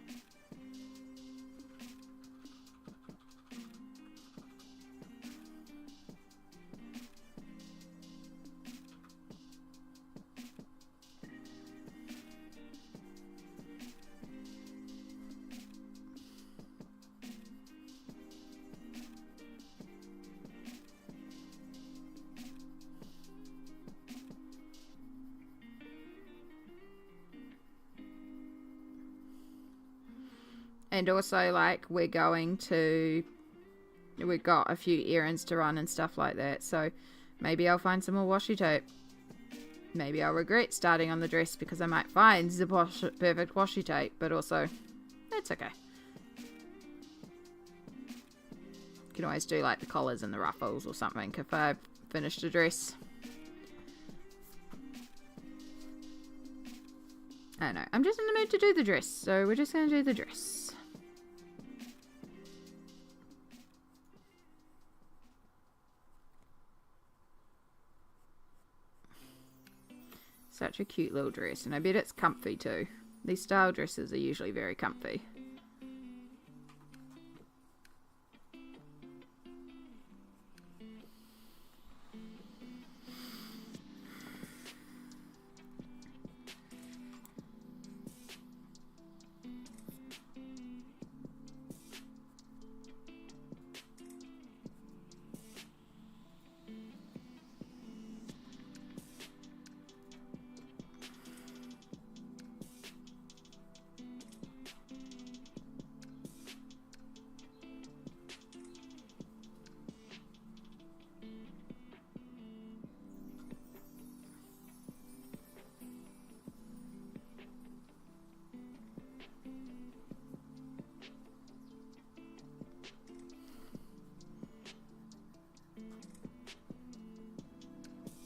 And also, like, we've got a few errands to run and stuff like that. So maybe I'll find some more washi tape. Maybe I'll regret starting on the dress because I might find the perfect washi tape. But also, that's okay. You can always do, like, the collars and the ruffles or something if I've finished a dress. I don't know. I'm just in the mood to do the dress. So we're just going to do the dress. Such a cute little dress, and I bet it's comfy too. These style dresses are usually very comfy.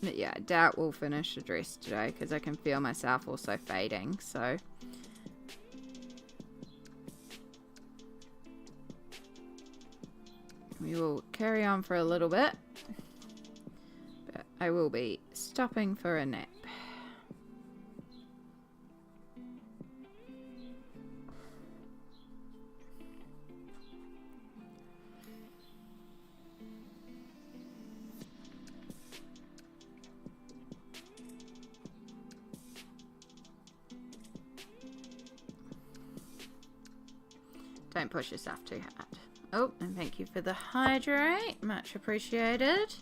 But yeah, I doubt we'll finish the dress today because I can feel myself also fading, so. We will carry on for a little bit. But I will be stopping for a nap. Don't push yourself too hard. Oh, and thank you for the hydrate. Much appreciated.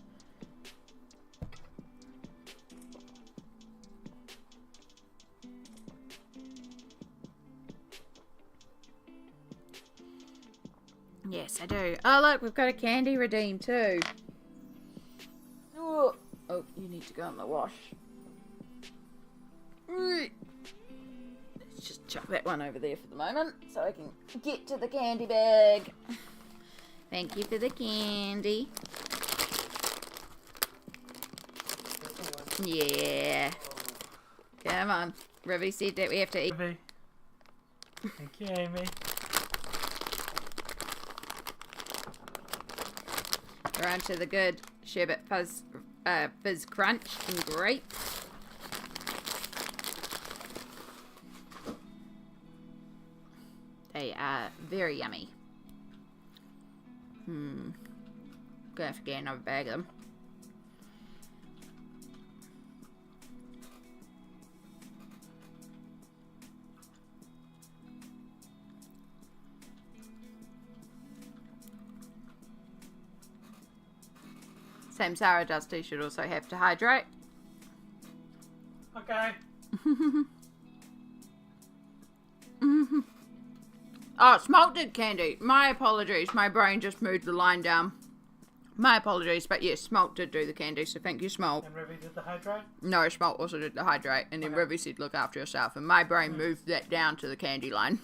Yes, I do. Oh, look, we've got a candy redeem too. Oh, you need to go in the wash. Let's just chuck that one over there for the moment so I can get to the candy bag. Thank you for the candy. Yeah. Come on. Ruby said that we have to eat. Ruby. Thank you, Amy. We're on to the good sherbet fizz crunch and grape. They are very yummy. Gonna have to get another bag of them. Same Sarah does too, should also have to hydrate. Okay. Oh, smalted candy. My apologies. My brain just moved the line down. My apologies, but yes, Smalt did do the candy, so thank you, Smalt. And Ruby did the hydrate? No, Smalt also did the hydrate, and then Ruby said look after yourself, and my brain moved that down to the candy line.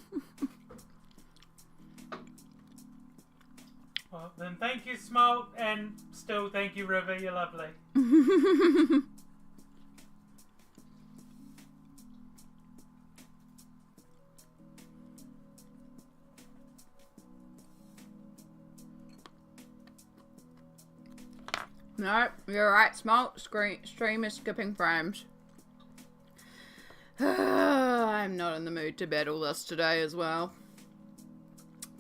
Well, then thank you, Smalt, and still thank you, Ruby. You're lovely. No, you're right, Smalt. Stream is skipping frames. I'm not in the mood to battle this today as well.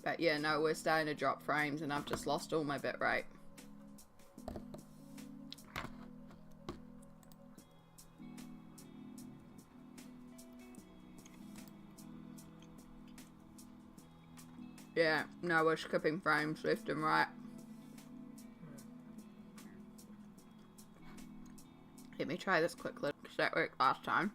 But yeah, no, we're starting to drop frames and I've just lost all my bitrate. Yeah, no, we're skipping frames left and right. Let me try this quickly, because that worked last time.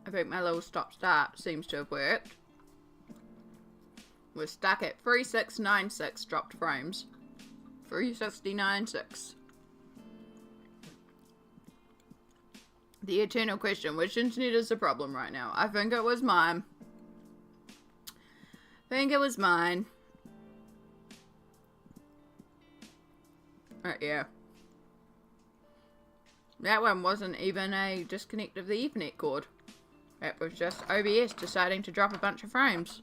I think my little stop-start seems to have worked. We're stuck at 3696 dropped frames. 3696. The eternal question, which internet is the problem right now? I think it was mine. Yeah. That one wasn't even a disconnect of the Ethernet cord. It was just OBS deciding to drop a bunch of frames.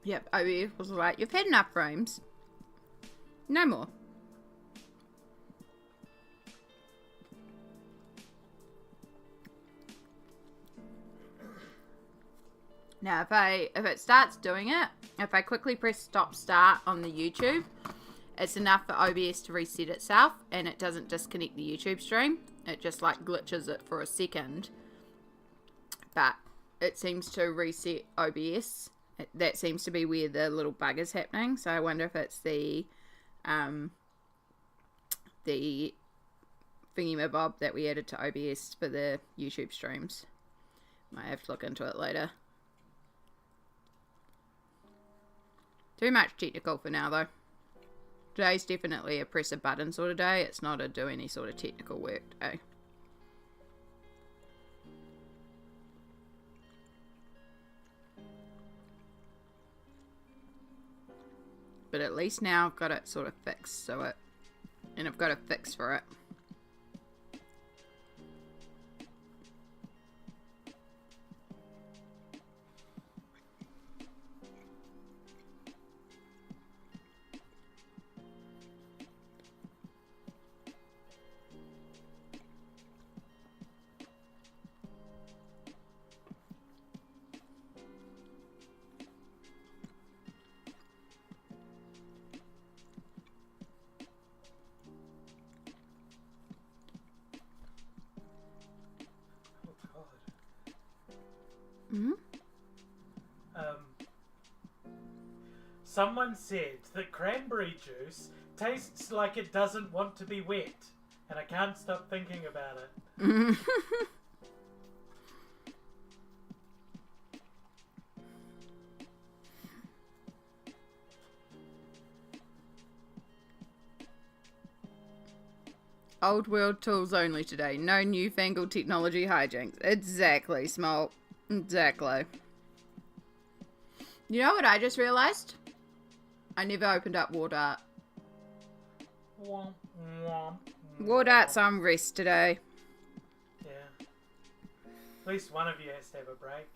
Yep, OBS was like, you've had enough frames. No more. Now, if it starts doing it, if I quickly press stop start on the YouTube, it's enough for OBS to reset itself, and it doesn't disconnect the YouTube stream. It just like glitches it for a second, but it seems to reset OBS. That seems to be where the little bug is happening. So I wonder if it's the thingy-mabob that we added to OBS for the YouTube streams. Might have to look into it later. Too much technical for now, though. Today's definitely a press a button sort of day. It's not a do any sort of technical work day. But at least now I've got it sort of fixed, and I've got a fix for it. Someone said that cranberry juice tastes like it doesn't want to be wet, and I can't stop thinking about it. Old world tools only today. No newfangled technology hijinks. Exactly, Small. Exactly. You know what I just realised? I never opened up War Dart. War Dart's on rest today. Yeah. At least one of you has to have a break.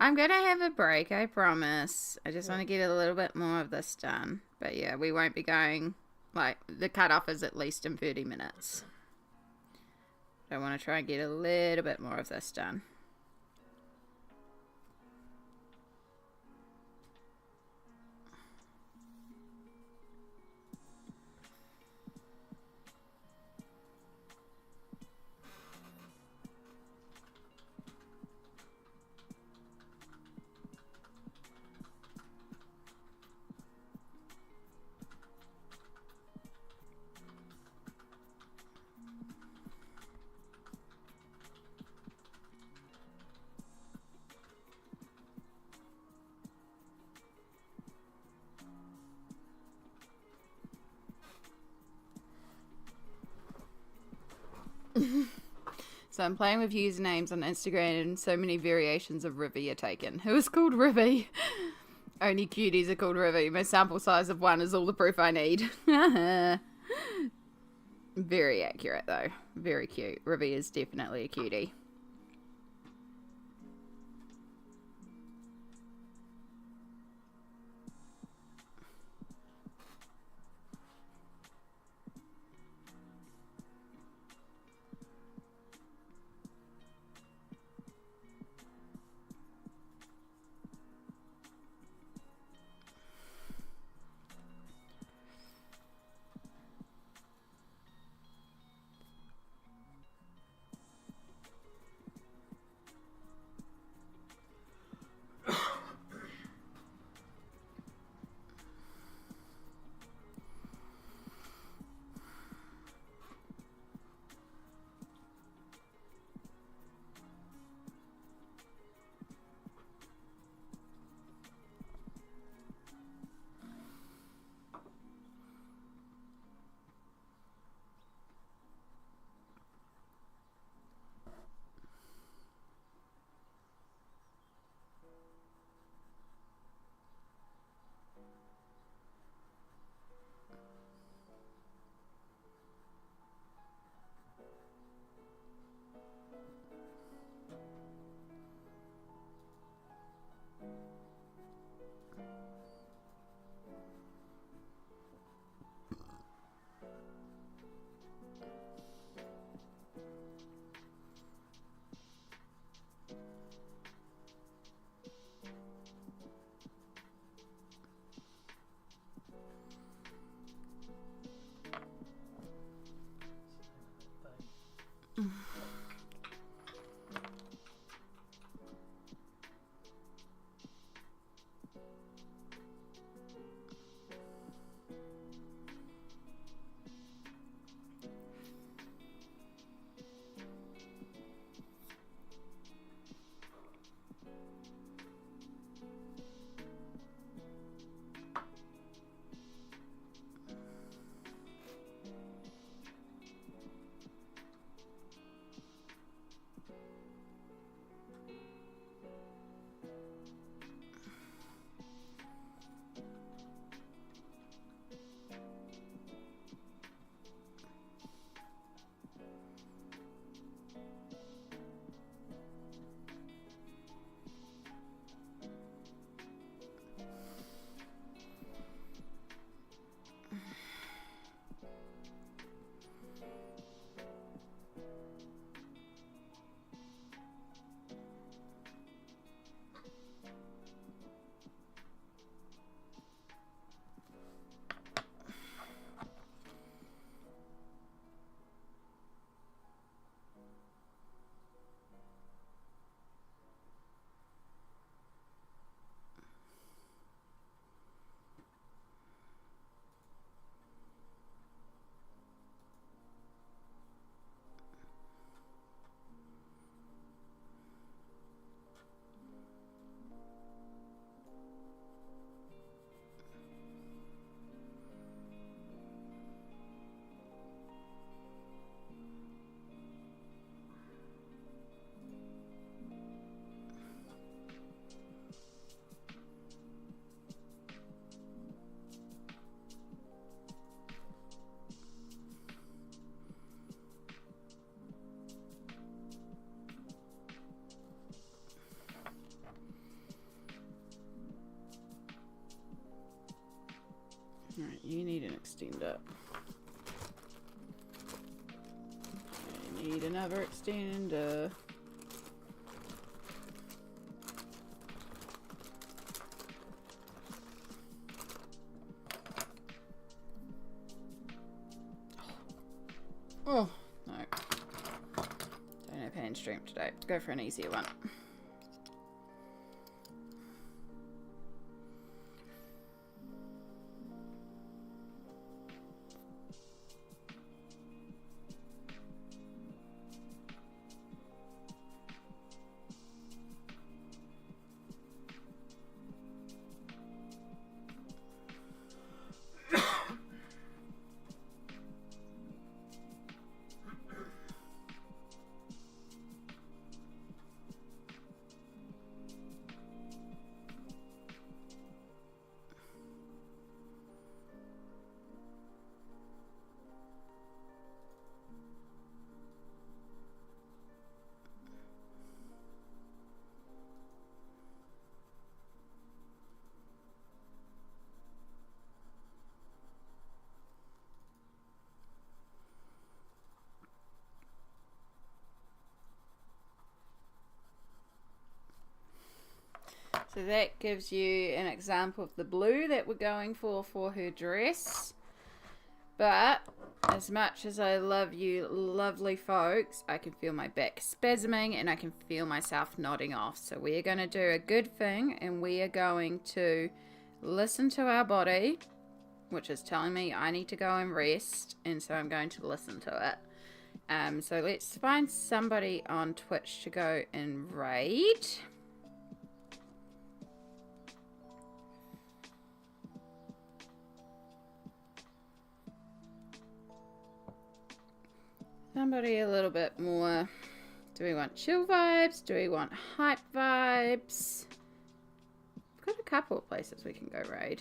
I'm gonna have a break, I promise. I just want to get a little bit more of this done. But yeah, we won't be going... Like, the cutoff is at least in 30 minutes. I want to try and get a little bit more of this done. So I'm playing with usernames on Instagram and so many variations of Rivy are taken. Who is called Rivy? Only cuties are called Rivy. My sample size of 1 is all the proof I need. Very accurate though. Very cute. Rivy is definitely a cutie. extender. I need another extender. Oh, no. Don't have hand strength today. Go for an easier one. So that gives you an example of the blue that we're going for her dress. But as much as I love you lovely folks, I can feel my back spasming and I can feel myself nodding off. So we are going to do a good thing and we are going to listen to our body, which is telling me I need to go and rest, and so I'm going to listen to it. So let's find somebody on Twitch to go and raid. Somebody a little bit more. Do we want chill vibes? Do we want hype vibes? We've got a couple of places we can go raid.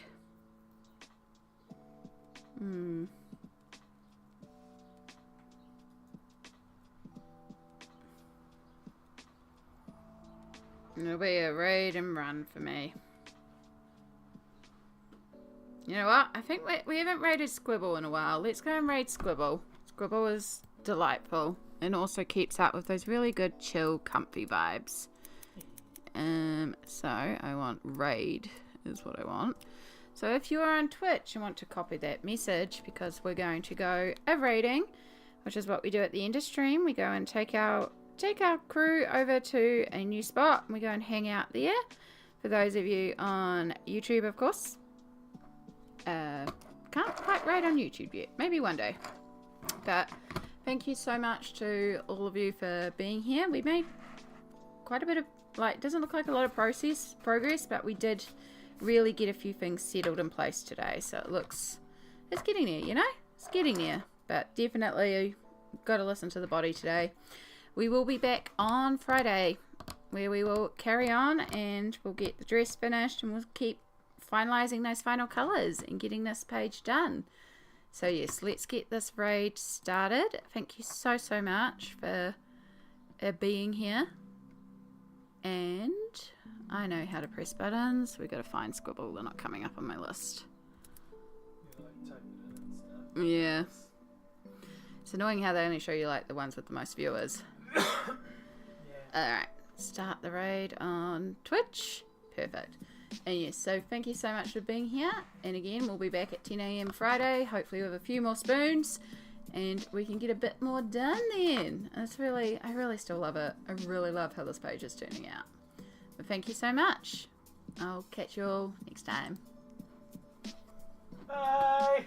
It'll be a raid and run for me. You know what? I think we haven't raided Squibble in a while. Let's go and raid Squibble. Squibble is delightful and also keeps up with those really good chill comfy vibes. So I want raid is what I want. So if you are on Twitch and want to copy that message, because we're going to go a raiding, which is what we do at the end of stream. We go and take our crew over to a new spot and we go and hang out there. For those of you on YouTube, of course. Can't quite raid on YouTube yet. Maybe one day. But thank you so much to all of you for being here. We made quite a bit of, like, doesn't look like a lot of progress, but we did really get a few things settled in place today. So it's getting there, you know? It's getting there. But definitely got to listen to the body today. We will be back on Friday where we will carry on and we'll get the dress finished and we'll keep finalizing those final colors and getting this page done. So yes, let's get this raid started. Thank you so much for being here. And I know how to press buttons. We've got to find Squibble. They're not coming up on my list. Yeah. It's annoying how they only show you like the ones with the most viewers. Yeah. Alright, start the raid on Twitch. Perfect. And yes, so thank you so much for being here. And again, we'll be back at 10 AM Friday, hopefully with a few more spoons. And we can get a bit more done then. I really still love it. I really love how this page is turning out. But thank you so much. I'll catch you all next time. Bye!